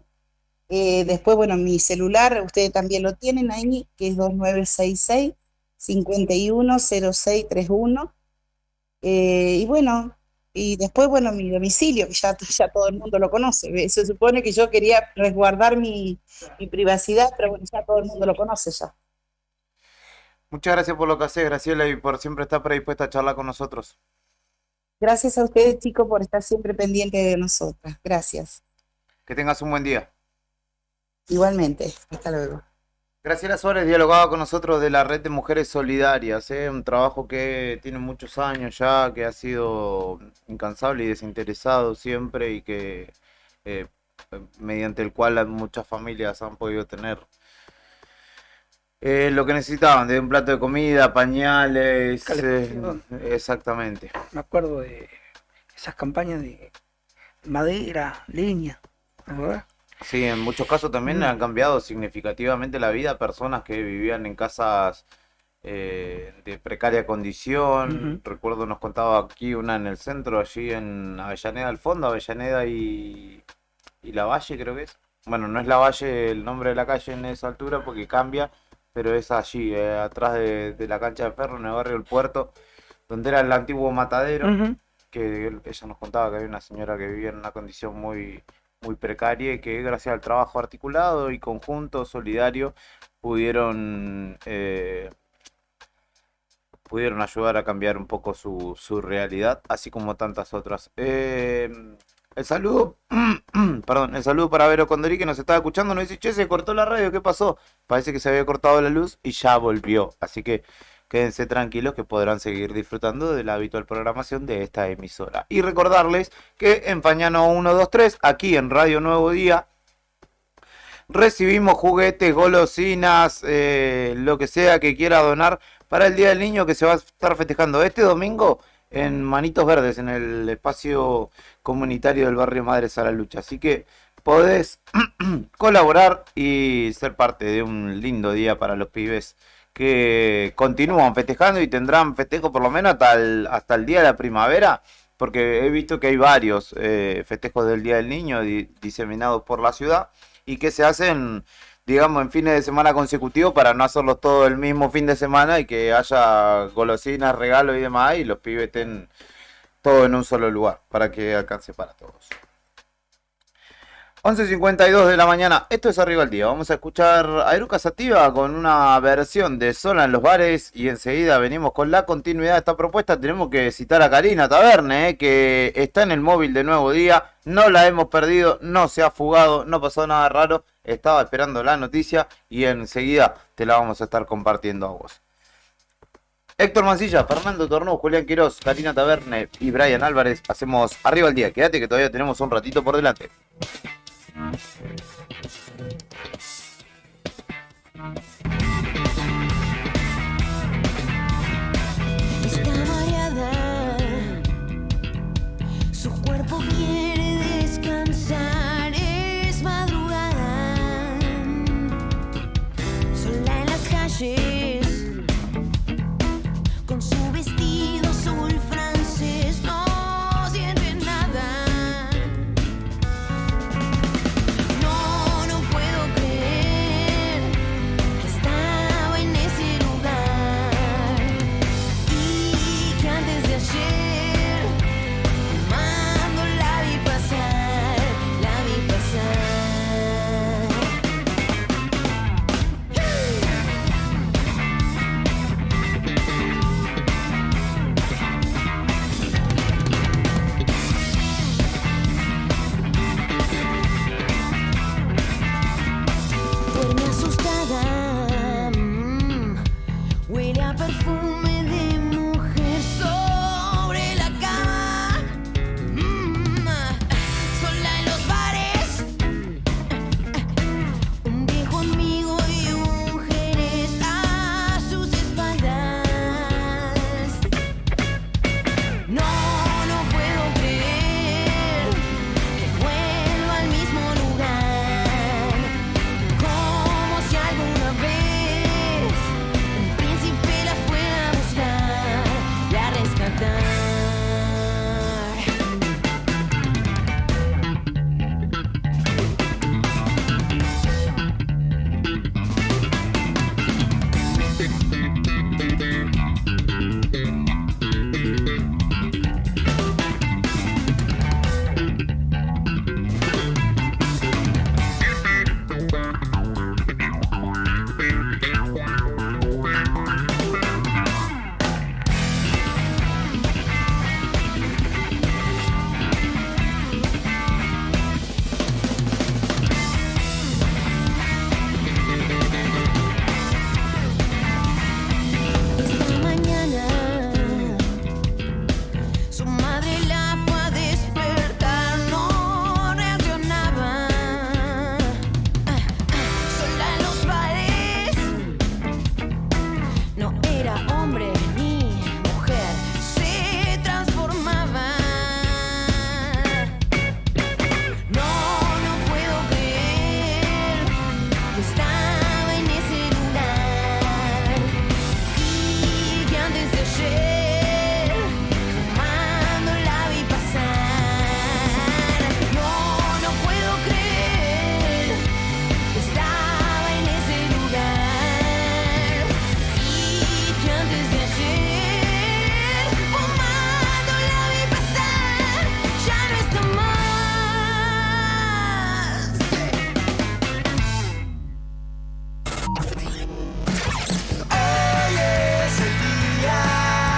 Después, bueno, mi celular, ustedes también lo tienen ahí, que es 2966-510631. Y bueno, y después, bueno, mi domicilio, que ya todo el mundo lo conoce. Se supone que yo quería resguardar mi privacidad, pero bueno, ya todo el mundo lo conoce ya. Muchas gracias por lo que haces, Graciela, y por siempre estar predispuesta a charlar con nosotros. Gracias a ustedes, chicos, por estar siempre pendientes de nosotras. Gracias. Que tengas un buen día. Igualmente. Hasta luego. Graciela Suárez dialogaba con nosotros de la Red de Mujeres Solidarias, un trabajo que tiene muchos años ya, que ha sido incansable y desinteresado siempre, y que mediante el cual muchas familias han podido tener lo que necesitaban, de un plato de comida, pañales, exactamente. Me acuerdo de esas campañas de madera, leña, ¿verdad? Sí, en muchos casos también han cambiado significativamente la vida a personas que vivían en casas de precaria condición. Recuerdo, nos contaba aquí una en el centro, allí en Avellaneda, al fondo, Avellaneda y La Valle, creo que es. Bueno, no es La Valle el nombre de la calle en esa altura porque cambia, pero es allí, atrás de la cancha de Ferro, en el barrio del Puerto, donde era el antiguo matadero, que ella nos contaba que había una señora que vivía en una condición muy precaria, y que gracias al trabajo articulado y conjunto, solidario, pudieron ayudar a cambiar un poco su realidad, así como tantas otras. El saludo, perdón, el saludo para Vero Condorí, que nos estaba escuchando, nos dice, che, se cortó la radio, ¿qué pasó? Parece que se había cortado la luz y ya volvió, así que quédense tranquilos que podrán seguir disfrutando de la habitual programación de esta emisora. Y recordarles que en Fañano 123, aquí en Radio Nuevo Día, recibimos juguetes, golosinas, lo que sea que quiera donar para el Día del Niño, que se va a estar festejando este domingo en Manitos Verdes, en el espacio comunitario del barrio Madre Saralucha. Así que podés colaborar y ser parte de un lindo día para los pibes que continúan festejando y tendrán festejo por lo menos hasta el día de la primavera, porque he visto que hay varios festejos del Día del Niño diseminados por la ciudad y que se hacen, digamos, en fines de semana consecutivos para no hacerlos todo el mismo fin de semana y que haya golosinas, regalos y demás y los pibes estén todo en un solo lugar para que alcance para todos. 11:52 de la mañana, esto es Arriba al Día. Vamos a escuchar a Eruca Sativa con una versión de Sola en los Bares y enseguida venimos con la continuidad de esta propuesta. Tenemos que citar a Karina Taverne, que está en el móvil de Nuevo Día. No la hemos perdido, no se ha fugado, no pasó nada raro. Estaba esperando la noticia y enseguida te la vamos a estar compartiendo a vos. Héctor Mancilla, Fernando Tornú, Julián Quirós, Karina Taverne y Brian Álvarez. Hacemos Arriba al Día. Quédate que todavía tenemos un ratito por delante. Está mareada, su cuerpo quiere descansar, es madrugada, sola en las calles, con su vestido azul francés, no siente nada. No puedo creer que estaba en ese lugar y que antes de ayer, fumando, la vi pasar, la vi pasar. Duerme asustada, huele a perfume de mujer sobre la cama, sola en los bares, un viejo amigo y un jerez a sus espaldas. No puedo creer que vuelva al mismo lugar, como si alguna vez un príncipe la fuera a buscar y a rescatar. Esta mañana su madre la fue a despertar, no reaccionaba, sola en los bares, no era hombre ni mujer, se transformaba. No puedo creer que estaba en ese lugar y que antes de ayer, fumando, la vi pasar. No puedo creer que estaba en ese lugar y que antes de ayer, fumando, la vi pasar. Ya no está más.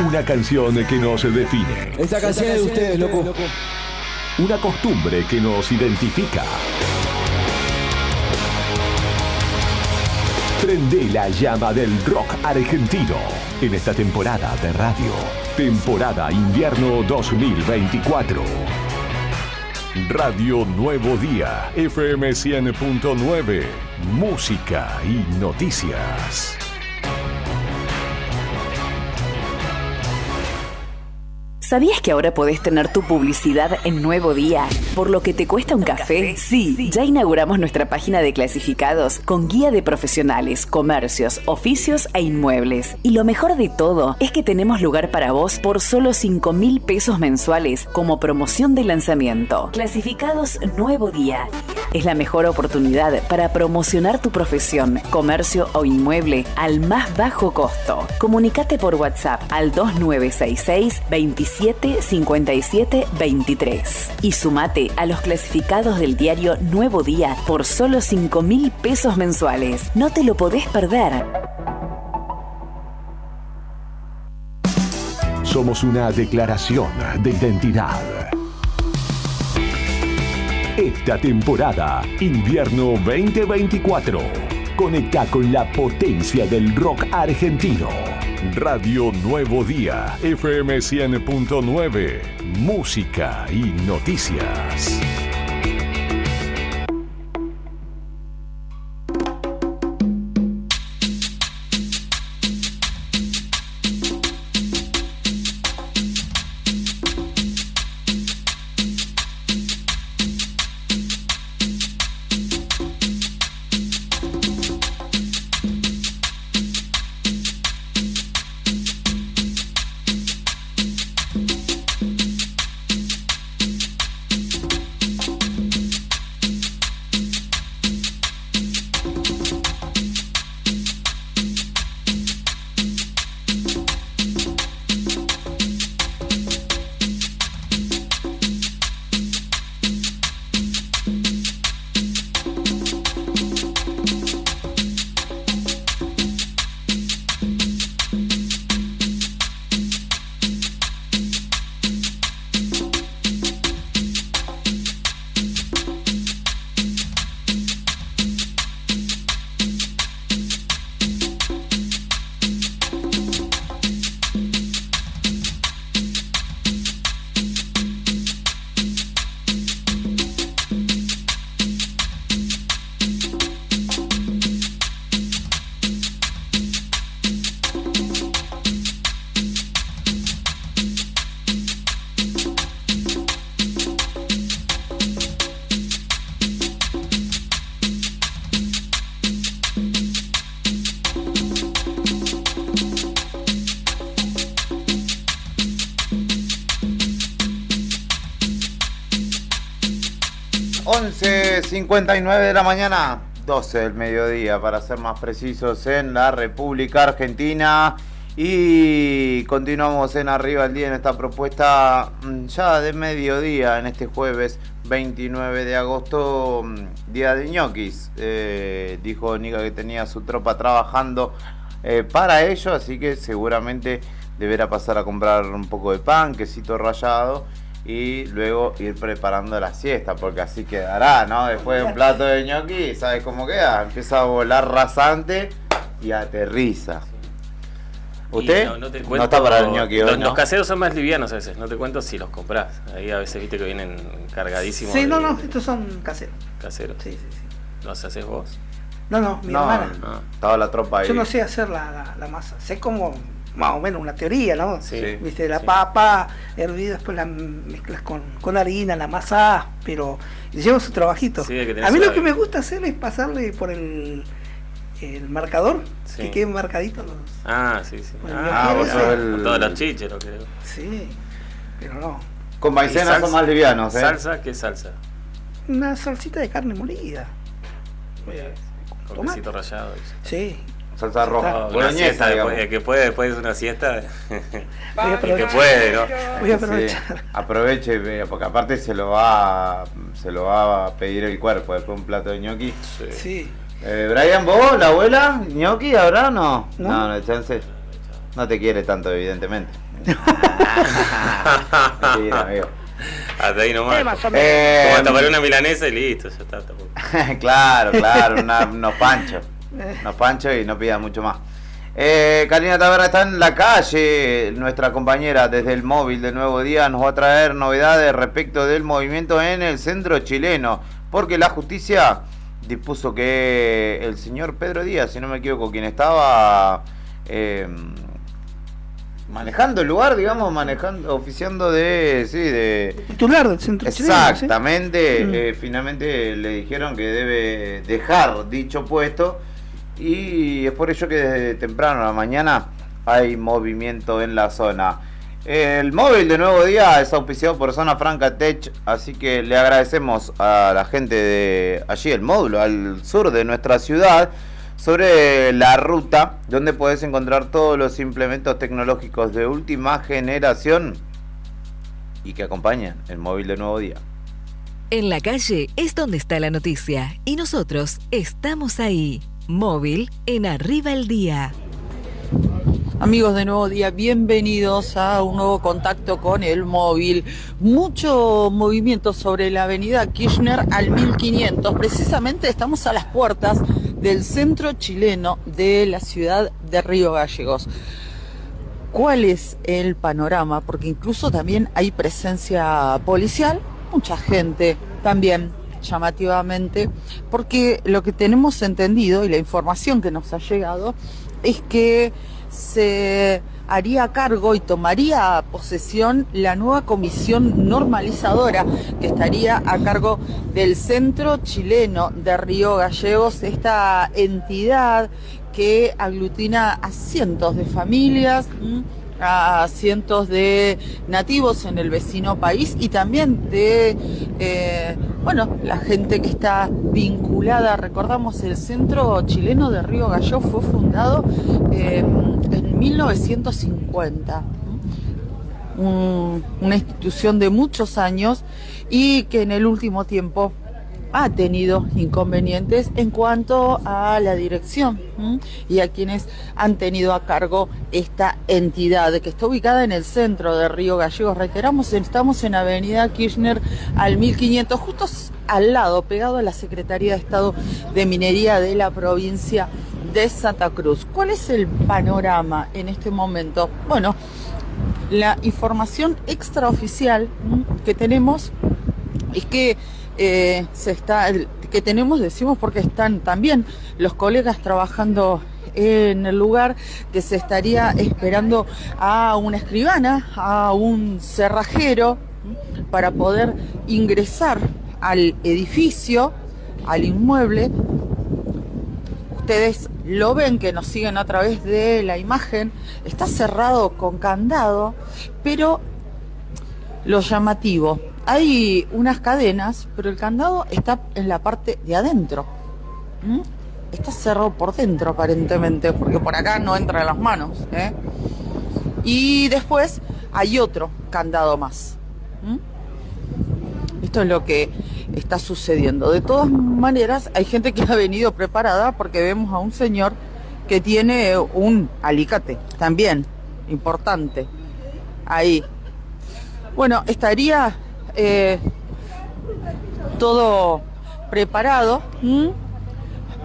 Una canción que nos define. Esta canción es de ustedes, loco. Una costumbre que nos identifica. Prende la llama del rock argentino en esta temporada de radio. Temporada Invierno 2024. Radio Nuevo Día, FM 100.9. Música y noticias. ¿Sabías que ahora podés tener tu publicidad en Nuevo Día? ¿Por lo que te cuesta un café? Sí, ya inauguramos nuestra página de clasificados con guía de profesionales, comercios, oficios e inmuebles. Y lo mejor de todo es que tenemos lugar para vos por solo 5.000 pesos mensuales como promoción de lanzamiento. Clasificados Nuevo Día. Es la mejor oportunidad para promocionar tu profesión, comercio o inmueble al más bajo costo. Comunicate por WhatsApp al 2966 27 57 23 y sumate a los clasificados del diario Nuevo Día por solo 5.000 pesos mensuales. No te lo podés perder. Somos una declaración de identidad. Esta temporada, Invierno 2024, conecta con la potencia del rock argentino. Radio Nuevo Día, FM 100.9, música y noticias. Once 59 de la mañana, 12 del mediodía para ser más precisos, en la República Argentina. Y continuamos en Arriba el Día en esta propuesta ya de mediodía, en este jueves 29 de agosto, día de ñoquis. Dijo Nica que tenía su tropa trabajando para ello, así que seguramente deberá pasar a comprar un poco de pan, quesito rallado y luego ir preparando la siesta, porque así quedará, ¿no? Después de un plato de ñoqui, ¿sabes cómo queda? Empieza a volar rasante y aterriza. ¿Usted? No te no cuento, está para el ñoqui hoy, los ¿no? caseros son más livianos a veces, no te cuento si los compras. Ahí a veces viste que vienen cargadísimos. Sí, no, de estos son caseros. Caseros. Sí, sí, sí. ¿Los haces vos? No, mi hermana. Estaba la tropa ahí. Yo no sé hacer la masa, sé como más o menos una teoría, ¿no? Sí. Viste, la papa hervida, después la mezclas con harina, la masa, pero lleva su trabajito. Sí, a mí lo que me gusta hacer es pasarle por el marcador, Sí. que queden marcaditos los... Ah, sí. Bueno, vos sos el... Todos los chicheros, creo. Sí, pero no. Con maicena son más livianos, ¿eh? ¿Salsa? ¿Qué salsa? Una salsita de carne molida. Con quesito rallado. Sí. Salsa roja. Una siesta, el que puede después de una siesta. El que puede, ¿no? Voy a aprovechar. Sí, aproveche, porque aparte se lo va a pedir el cuerpo después de un plato de ñoqui. Sí. Brian, ¿vos, la abuela? ¿Ñoqui habrá? No, chance. No te quiere tanto, evidentemente. Mentira, amigo. Hasta ahí nomás. Más o Como menos. hasta para una milanesa y listo, ya está. Claro, unos panchos. Nos pancho y no pida mucho más. Karina Taberna está en la calle. Nuestra compañera desde el móvil del Nuevo Día nos va a traer novedades respecto del movimiento en el centro chileno, porque la justicia dispuso que el señor Pedro Díaz, si no me equivoco, quien estaba manejando el lugar, digamos, oficiando de titular del centro chileno. Exactamente, finalmente le dijeron que debe dejar dicho puesto. Y es por ello que desde temprano a la mañana hay movimiento en la zona. El móvil de Nuevo Día es auspiciado por Zona Franca Tech, así que le agradecemos a la gente de allí, el módulo, al sur de nuestra ciudad, sobre la ruta donde puedes encontrar todos los implementos tecnológicos de última generación y que acompañan el móvil de Nuevo Día. En la calle es donde está la noticia y nosotros estamos ahí. Móvil en Arriba el Día. Amigos de Nuevo Día, bienvenidos a un nuevo contacto con el móvil. Mucho movimiento sobre la avenida Kirchner al 1500. Precisamente estamos a las puertas del centro chileno de la ciudad de Río Gallegos. ¿Cuál es el panorama? Porque incluso también hay presencia policial, mucha gente también, llamativamente, porque lo que tenemos entendido y la información que nos ha llegado es que se haría cargo y tomaría posesión la nueva comisión normalizadora que estaría a cargo del Centro Chileno de Río Gallegos, esta entidad que aglutina a cientos de familias, a cientos de nativos en el vecino país y también de la gente que está vinculada. Recordamos, el Centro Chileno de Río Gallegos fue fundado en 1950, una institución de muchos años y que en el último tiempo ha tenido inconvenientes en cuanto a la dirección y a quienes han tenido a cargo esta entidad que está ubicada en el centro de Río Gallegos. Reiteramos, estamos en Avenida Kirchner al 1500, justo al lado, pegado a la Secretaría de Estado de Minería de la provincia de Santa Cruz. ¿Cuál es el panorama en este momento? Bueno, la información extraoficial que tenemos es que decimos porque están también los colegas trabajando en el lugar, que se estaría esperando a una escribana, a un cerrajero, para poder ingresar al edificio, al inmueble. Ustedes lo ven, que nos siguen a través de la imagen, está cerrado con candado, pero lo llamativo, hay unas cadenas, pero el candado está en la parte de adentro. Está cerrado por dentro aparentemente, porque por acá no entran las manos, Y después hay otro candado más. Esto es lo que está sucediendo. De todas maneras, hay gente que ha venido preparada, porque vemos a un señor que tiene un alicate también importante ahí. Bueno, estaría todo preparado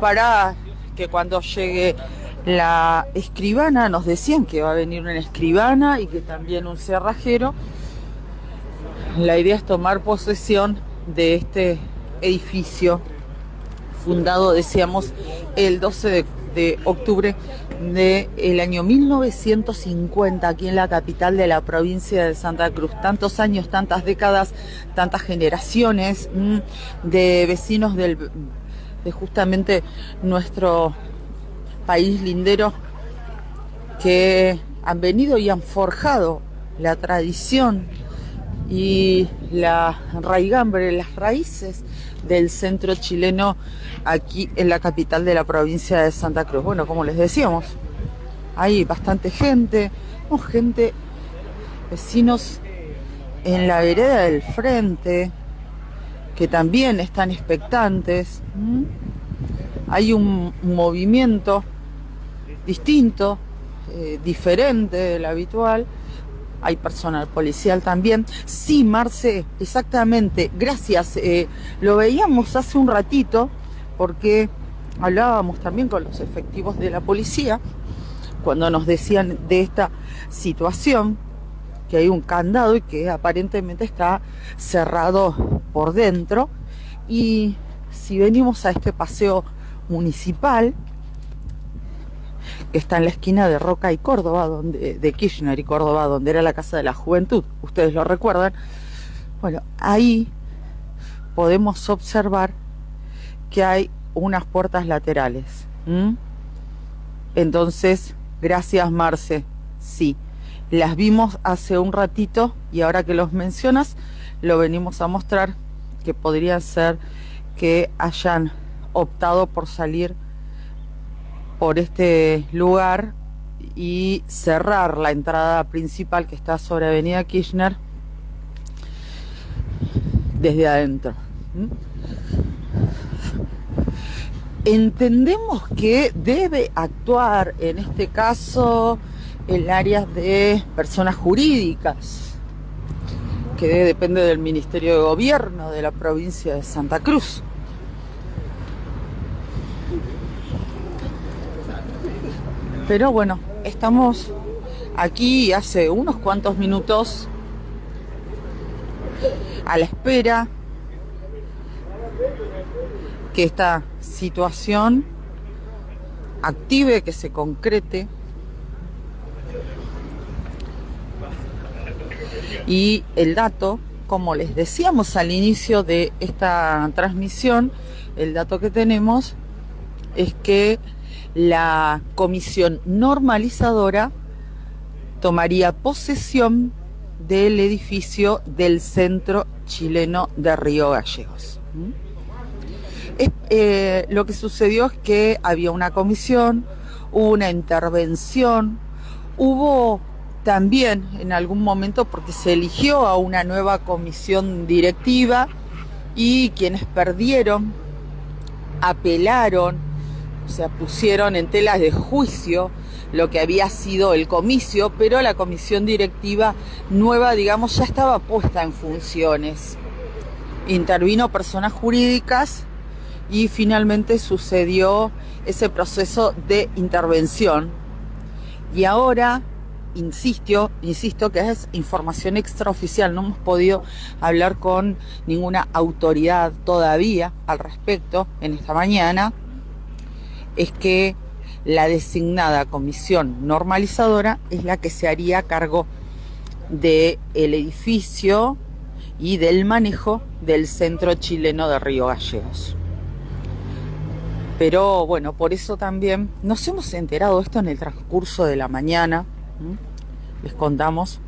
para que cuando llegue la escribana, nos decían que va a venir una escribana y que también un cerrajero. La idea es tomar posesión de este edificio fundado, decíamos, el 12 de octubre del año 1950, aquí en la capital de la provincia de Santa Cruz. Tantos años, tantas décadas, tantas generaciones de vecinos de justamente nuestro país lindero, que han venido y han forjado la tradición y la raigambre, las raíces del centro chileno aquí en la capital de la provincia de Santa Cruz. Bueno, como les decíamos, hay bastante gente, vecinos en la vereda del frente, que también están expectantes. Hay un movimiento distinto, diferente del habitual. Hay personal policial también. Sí, Marce, exactamente, gracias. Lo veíamos hace un ratito, porque hablábamos también con los efectivos de la policía cuando nos decían de esta situación, que hay un candado y que aparentemente está cerrado por dentro. Y si venimos a este paseo municipal, que está en la esquina de Roca y Córdoba, de Kirchner y Córdoba, donde era la Casa de la Juventud, ustedes lo recuerdan, bueno, ahí podemos observar que hay unas puertas laterales. Entonces, gracias Marce, sí, las vimos hace un ratito y ahora que los mencionas, lo venimos a mostrar, que podría ser que hayan optado por salir por este lugar y cerrar la entrada principal que está sobre Avenida Kirchner desde adentro. Entendemos que debe actuar en este caso el área de personas jurídicas, que depende del Ministerio de Gobierno de la provincia de Santa Cruz. Pero bueno, estamos aquí hace unos cuantos minutos a la espera que esta situación active, que se concrete. Y el dato, como les decíamos al inicio de esta transmisión, el dato que tenemos es que la comisión normalizadora tomaría posesión del edificio del Centro Chileno de Río Gallegos. Lo que sucedió es que había una comisión, hubo una intervención, hubo también en algún momento, porque se eligió a una nueva comisión directiva y quienes perdieron apelaron, o sea, pusieron en tela de juicio lo que había sido el comicio, pero la comisión directiva nueva, digamos, ya estaba puesta en funciones. Intervino personas jurídicas y finalmente sucedió ese proceso de intervención. Y ahora, insisto que es información extraoficial, no hemos podido hablar con ninguna autoridad todavía al respecto en esta mañana, es que la designada comisión normalizadora es la que se haría cargo del edificio y del manejo del Centro Chileno de Río Gallegos. Pero bueno, por eso también nos hemos enterado esto en el transcurso de la mañana, les contamos,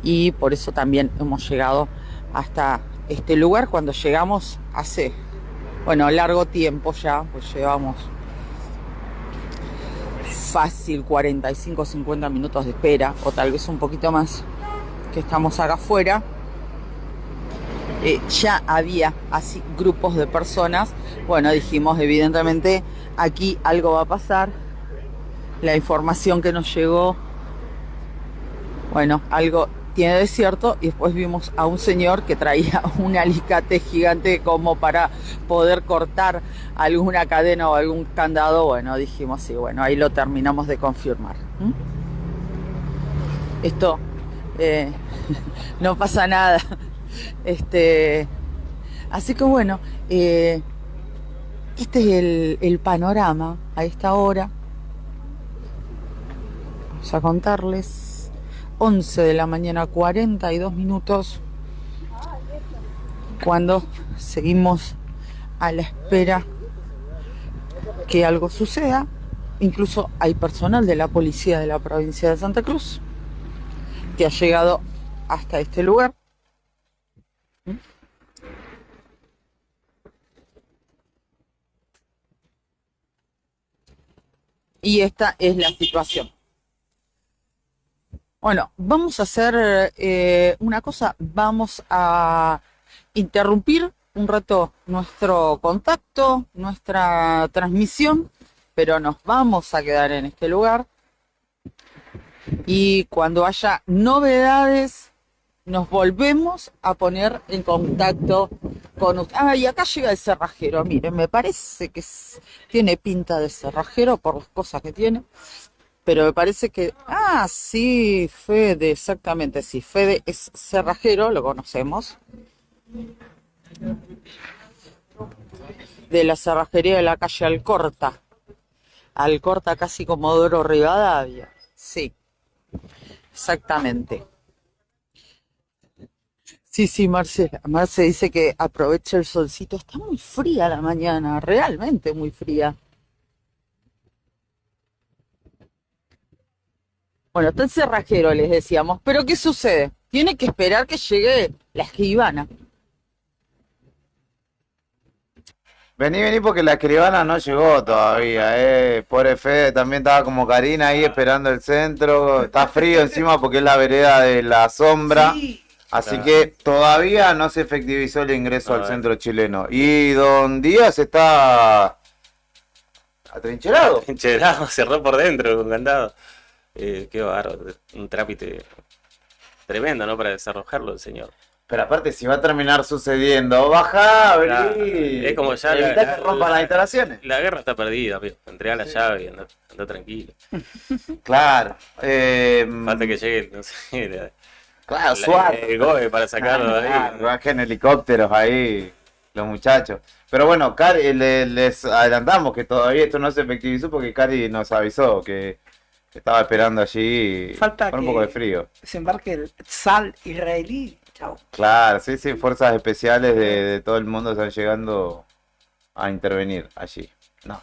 y por eso también hemos llegado hasta este lugar. Cuando llegamos hace, largo tiempo ya, pues llevamos fácil 45, 50 minutos de espera, o tal vez un poquito más, que estamos acá afuera. Ya había así grupos de personas. Bueno, dijimos, evidentemente aquí algo va a pasar. La información que nos llegó, algo tiene de cierto. Y después vimos a un señor que traía un alicate gigante como para poder cortar alguna cadena o algún candado. Bueno, dijimos, sí, ahí lo terminamos de confirmar. Esto, no pasa nada. Así que este es el panorama a esta hora. Vamos a contarles 11 de la mañana, 42 minutos, cuando seguimos a la espera que algo suceda. Incluso hay personal de la policía de la provincia de Santa Cruz que ha llegado hasta este lugar. Y esta es la situación. Vamos a hacer una cosa. Vamos a interrumpir un rato nuestro contacto, nuestra transmisión, pero nos vamos a quedar en este lugar. Y cuando haya novedades, nos volvemos a poner en contacto Y acá llega el cerrajero, miren, me parece que tiene pinta de cerrajero por las cosas que tiene, pero me parece que, sí, Fede, exactamente, sí, Fede es cerrajero, lo conocemos, de la cerrajería de la calle Alcorta, casi Comodoro Rivadavia, sí, exactamente. Sí, Marce dice que aprovecha el solcito. Está muy fría la mañana, realmente muy fría. Bueno, está el cerrajero, les decíamos. Pero ¿qué sucede? Tiene que esperar que llegue la escribana. Vení, porque la escribana no llegó todavía, Pobre Fede, también estaba como Karina ahí esperando el centro. Está frío encima porque es la vereda de la sombra. Sí. Así que todavía no se efectivizó el ingreso al centro chileno. Y Don Díaz está atrincherado. Atrincherado, cerró por dentro con candado. Qué bárbaro, un trámite tremendo, ¿no? Para desarrollarlo el señor. Pero aparte, si va a terminar sucediendo, baja, vení. Es como ya evitá que rompan las instalaciones. La guerra está perdida, amigo. Entregá la llave y andá tranquilo. Claro. Falta que llegue, no sé, claro, SWAT. el GOE para sacarlo de ahí. Bajen helicópteros ahí, los muchachos. Pero bueno, les adelantamos que todavía esto no se efectivizó porque Cari nos avisó que estaba esperando allí Falta con un que poco de frío. desembarque el SAL israelí. Chao. Claro, sí, fuerzas especiales de todo el mundo están llegando a intervenir allí. No.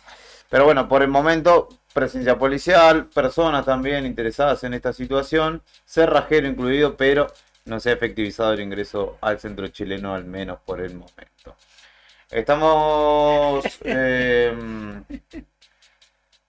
Pero bueno, por el momento, presencia policial, personas también interesadas en esta situación, cerrajero incluido, pero no se ha efectivizado el ingreso al centro chileno, al menos por el momento. Estamos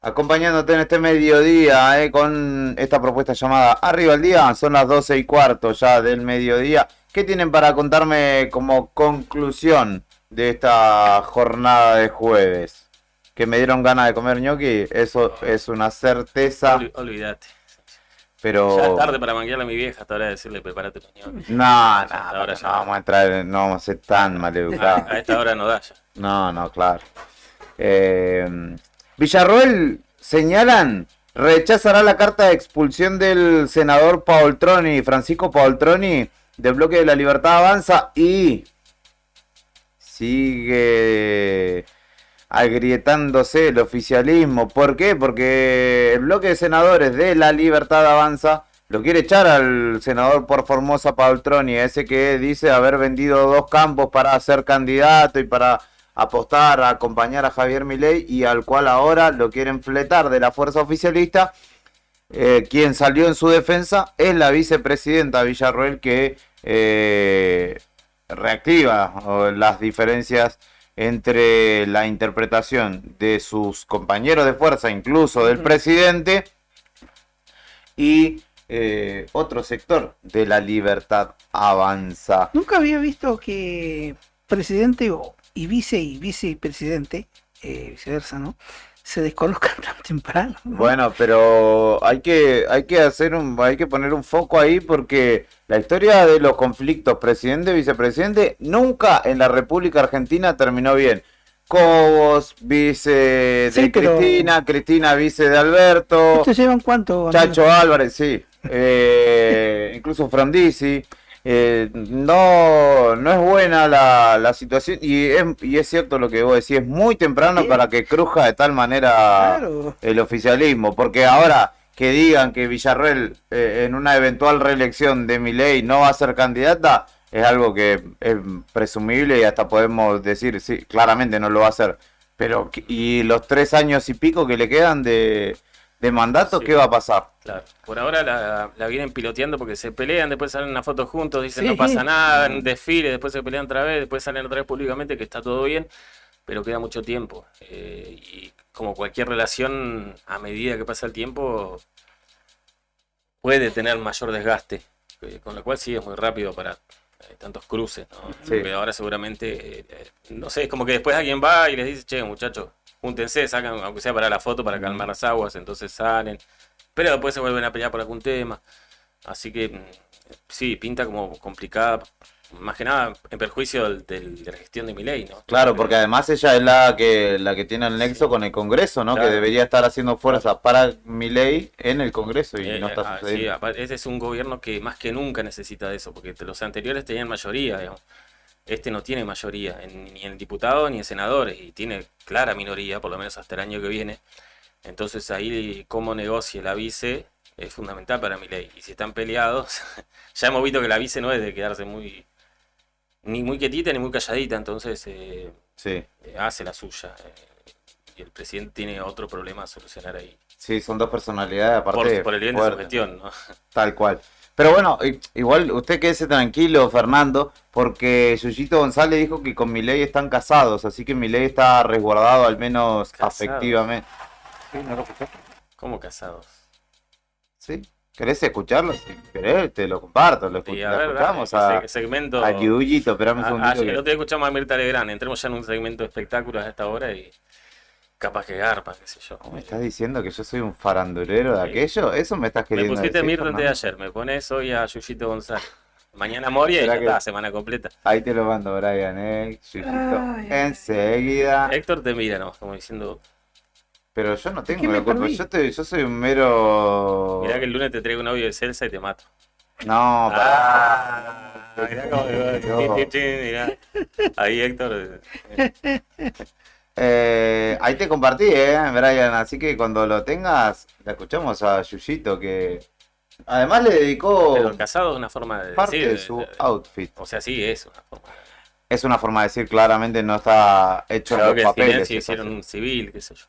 acompañándote en este mediodía con esta propuesta llamada Arriba el Día. Son las 12:15 ya del mediodía. ¿Qué tienen para contarme como conclusión de esta jornada de jueves? Que me dieron ganas de comer ñoqui, eso es una certeza. Olvídate. Pero ya es tarde para manguearle a mi vieja hasta ahora de decirle prepárate los ñoquis. No vamos a entrar, no vamos a ser tan maleducados. A esta hora no da ya. No, claro. Villarroel, señalan, rechazará la carta de expulsión del senador Francisco Paoltroni, del Bloque de la Libertad Avanza, y sigue agrietándose el oficialismo. ¿Por qué? Porque el bloque de senadores de la Libertad Avanza lo quiere echar al senador por Formosa Paoltroni, ese que dice haber vendido 2 campos para ser candidato y para apostar a acompañar a Javier Milei, y al cual ahora lo quieren fletar de la fuerza oficialista. Quien salió en su defensa es la vicepresidenta Villarroel, que reactiva las diferencias entre la interpretación de sus compañeros de fuerza, incluso del presidente, y otro sector de la Libertad Avanza. Nunca había visto que presidente y vicepresidente, viceversa, ¿no?, se desconozcan tan temprano, ¿no? Bueno, pero hay que poner un foco ahí, porque la historia de los conflictos presidente-vicepresidente nunca en la República Argentina terminó bien. Cobos, vice de Cristina, Cristina vice de Alberto. ¿Estos llevan cuánto? Chacho Álvarez, sí. Incluso Frondizi. No es buena la situación, y es cierto lo que vos decís, es muy temprano para que cruja de tal manera el oficialismo, porque ahora que digan que Villarroel en una eventual reelección de Milei no va a ser candidata, es algo que es presumible y hasta podemos decir, sí, claramente no lo va a hacer, pero y los 3 años y pico que le quedan de mandato, sí. ¿Qué va a pasar? Claro. Por ahora la vienen piloteando porque se pelean, después salen una foto juntos, dicen no pasa nada, en un desfile, después se pelean otra vez, después salen otra vez públicamente que está todo bien, pero queda mucho tiempo. Y como cualquier relación, a medida que pasa el tiempo, puede tener mayor desgaste, con lo cual sí es muy rápido para tantos cruces, ¿no? Sí. Pero ahora seguramente, no sé, es como que después alguien va y les dice, che, muchachos, júntense, sacan, aunque sea para la foto, para calmar las aguas, entonces salen, pero después se vuelven a pelear por algún tema, así que sí, pinta como complicada más que nada en perjuicio de la gestión de Milei, ¿no? Claro, porque además ella es la que tiene el nexo con el Congreso, ¿no? Claro. Que debería estar haciendo fuerza para Milei en el Congreso y no está Sí, sucediendo. este es un gobierno que más que nunca necesita de eso, porque los anteriores tenían mayoría, digamos. Este no tiene mayoría, ni en diputados ni en senadores, y tiene clara minoría, por lo menos hasta el año que viene. Entonces ahí cómo negocie la vice es fundamental para Milei. Y si están peleados, ya hemos visto que la vice no es de quedarse ni muy quietita ni muy calladita, entonces hace la suya. Y el presidente tiene otro problema a solucionar ahí. Sí, son dos personalidades aparte Por el bien de su fuertes, gestión, ¿no? Tal cual. Pero bueno, igual usted quédese tranquilo, Fernando, porque Yuyito González dijo que con Milei están casados, así que Milei está resguardado al menos afectivamente. ¿Sí? ¿No lo escuchaste? ¿Cómo casados? ¿Sí? ¿Querés escucharlo? Si querés, te lo comparto, lo Y a ver, escuchamos dale, a segmento. a Yuyito, esperame un segundito. El que- otro día escuchamos a Mirta Legrand, entremos ya en un segmento de espectáculos a esta hora y capaz que garpa, qué sé yo. ¿Me estás diciendo que yo soy un farandulero de aquello? ¿Eso me estás Me queriendo pusiste decir, Mirta antes de Fernando? ayer, me pones hoy a Yuyito González. Mañana Moria y ya Esperá que- está, semana completa. Ahí te lo mando, Brian, Yuyito, enseguida. Héctor te mira, ¿no? Como diciendo, Pero yo no tengo ¿Qué me la culpa, perdí? yo soy un mero... mirá que el lunes te traigo un audio de Celsa y te mato. No, pará. Mirá cómo mirá. Ahí Héctor. Ahí te compartí, Brian, así que cuando lo tengas, la escuchamos a Yuyito, que además le dedicó Pero el casado es una forma de parte decir. de su outfit. O sea, sí, es una forma. Es una forma de decir, claramente no está hecho Creo en que los en papeles. silencio es hicieron así. un civil, qué sé yo.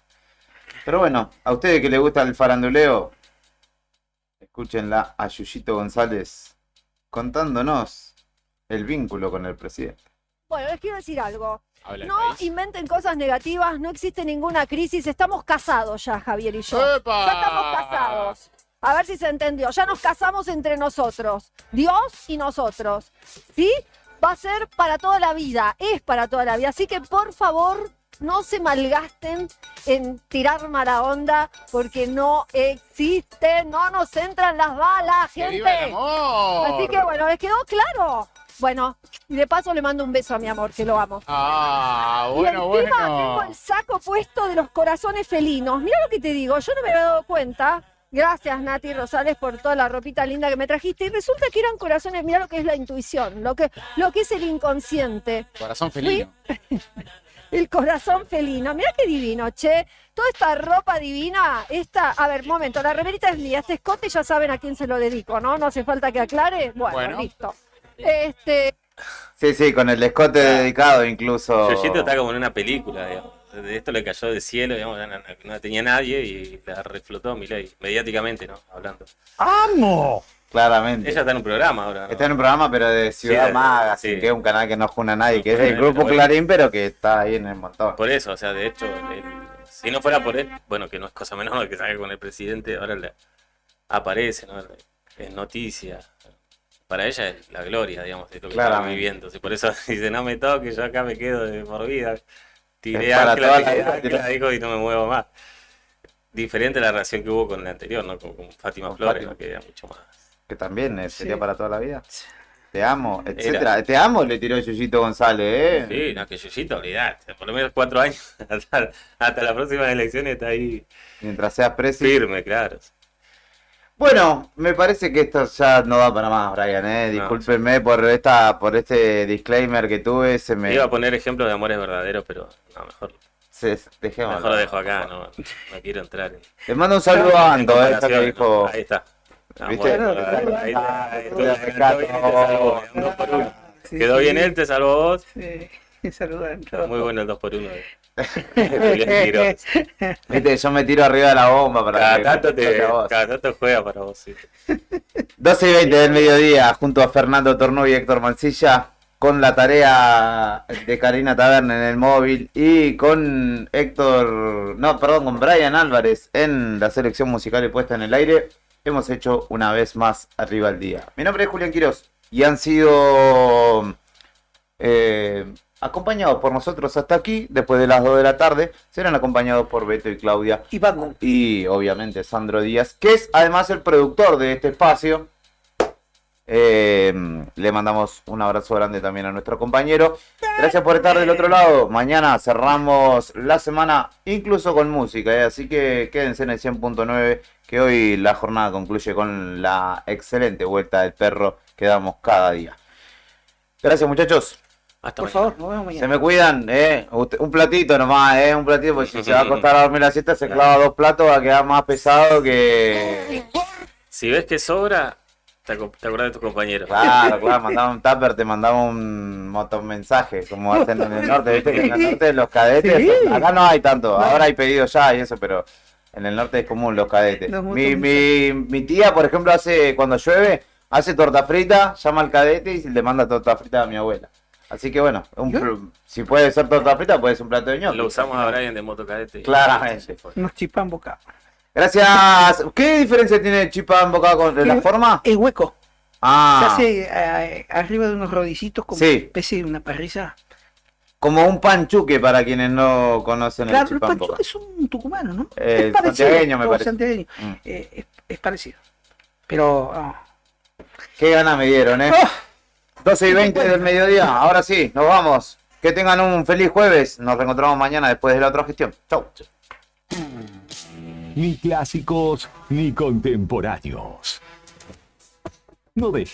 Pero bueno, a ustedes que les gusta el faranduleo, escúchenla a Yuyito González contándonos el vínculo con el presidente. Bueno, les quiero decir algo. Habla el No inventen cosas negativas, no existe ninguna crisis, estamos casados ya, Javier y yo. ¡Epa! Ya estamos casados. A ver si se entendió. Ya nos casamos entre nosotros. Dios y nosotros. ¿Sí? Va a ser para toda la vida. Es para toda la vida. Así que por favor, no se malgasten en tirar mala onda porque no existe. No nos entran las balas, ¡Que gente. viva el amor! Así que bueno, ¿les quedó claro? Bueno, y de paso le mando un beso a mi amor, que lo amo. Ah, Y bueno, encima bueno. tengo el saco puesto de los corazones felinos. Mira lo que te digo, yo no me había dado cuenta. Gracias, Nati Rosales, por toda la ropita linda que me trajiste. Y resulta que eran corazones, mira lo que es la intuición, lo que es el inconsciente. Corazón felino. El corazón felino. Mira qué divino, che. Toda esta ropa divina, a ver, momento, la remerita es mía, este escote ya saben a quién se lo dedico, ¿no? No hace falta que aclare. Bueno. Listo. Sí, con el escote dedicado incluso. Yuyito está como en una película, digamos. De esto le cayó del cielo, digamos, ya no tenía nadie y la reflotó Milei, mediáticamente, ¿no? Hablando. ¡Amo! Claramente. Ella está en un programa ahora, ¿no? Está en un programa, pero de Ciudad Sí, Magazine, sí. que es un canal que no juna a nadie, que es del Bueno, grupo bueno. Clarín, pero que está ahí en el montón. Por eso, o sea, de hecho, si no fuera por él, bueno, que no es cosa menor que salga con el presidente, ahora aparece, ¿no? Es noticia. Para ella es la gloria, digamos, de lo que está Claramente. viviendo. Sí, por eso dice, no me toques, yo acá me quedo de por vida. Tiré Es para ancla, toda la tiré vida, ancla, dijo, y no me muevo más. Diferente a la relación que hubo con la anterior, ¿no? Con Fátima Con Flores, Fátima. ¿no? Que era mucho más. Que también sería Sí. para toda la vida. Te amo, etcétera. Te amo, le tiró Yuyito González, Sí, no, que Yuyito, olvidate, por lo menos 4 años, hasta las próximas elecciones está ahí Mientras seas preso. firme, claro. Bueno, me parece que esto ya no da para más, Brian, Discúlpenme por este disclaimer que tuve, se me... Iba a poner ejemplos de amores verdaderos, pero no, mejor dejémoslo. lo dejo acá, no quiero entrar en... Le mando un saludo a Anto, esa que comparaciones, dijo... ¿no? Ahí está. ¿Viste? Ahí está. Un 2 por 1. Quedó bien él, te salvó vos. Sí, saludan. Muy bueno el 2 por 1 Julián Quiroz. Viste, yo me tiro arriba de la bomba para que Cada tanto juega para vos, sí. 12 y 20 del mediodía, junto a Fernando Tornú y Héctor Mancilla, con la tarea de Karina Taberna en el móvil y con con Brian Álvarez en la selección musical y puesta en el aire, hemos hecho una vez más Arriba al Día. Mi nombre es Julián Quiroz y han sido acompañados por nosotros hasta aquí. Después de las 2 de la tarde serán acompañados por Beto y Claudia y obviamente Sandro Díaz, que es además el productor de este espacio. Le mandamos un abrazo grande también a nuestro compañero. Gracias por estar del otro lado. Mañana cerramos la semana incluso con música, así que quédense en el 100.9, que hoy la jornada concluye con la excelente vuelta del perro que damos cada día. Gracias, muchachos. Hasta Por favor, nos vemos mañana. Se me cuidan, un platito nomás, un platito, porque si se va a acostar a dormir la siesta, se clava 2 platos, va a quedar más pesado que... Si ves que sobra, te acordás de tus compañeros. Claro, mandaba un tupper, te mandaba un motomensaje, como hacen en el norte, viste que en el norte los cadetes, Sí. acá no hay tanto, ahora hay pedidos ya y eso, pero en el norte es común los cadetes. Los Mi tía, por ejemplo, cuando llueve, hace torta frita, llama al cadete y le manda torta frita a mi abuela. Así que bueno, si puede ser torta frita, puede ser un plato de ñoqui. Lo usamos a Brian de Motocadete. Claramente. Unos chipán boca. Gracias. ¿Qué diferencia tiene el chipán boca con la forma? Es hueco. Ah, Se hace arriba de unos rodicitos como Sí. especie de una parrilla. como un panchuque para quienes no conocen el Claro, el chipán boca. panchuque es un tucumano, ¿no? Es Santiagueño me o parece. santiagueño. Es parecido. Pero... Qué ganas me dieron, 12:20 del mediodía. Ahora sí, nos vamos. Que tengan un feliz jueves. Nos reencontramos mañana después de la otra gestión. Chau. Ni clásicos ni contemporáneos. No dejes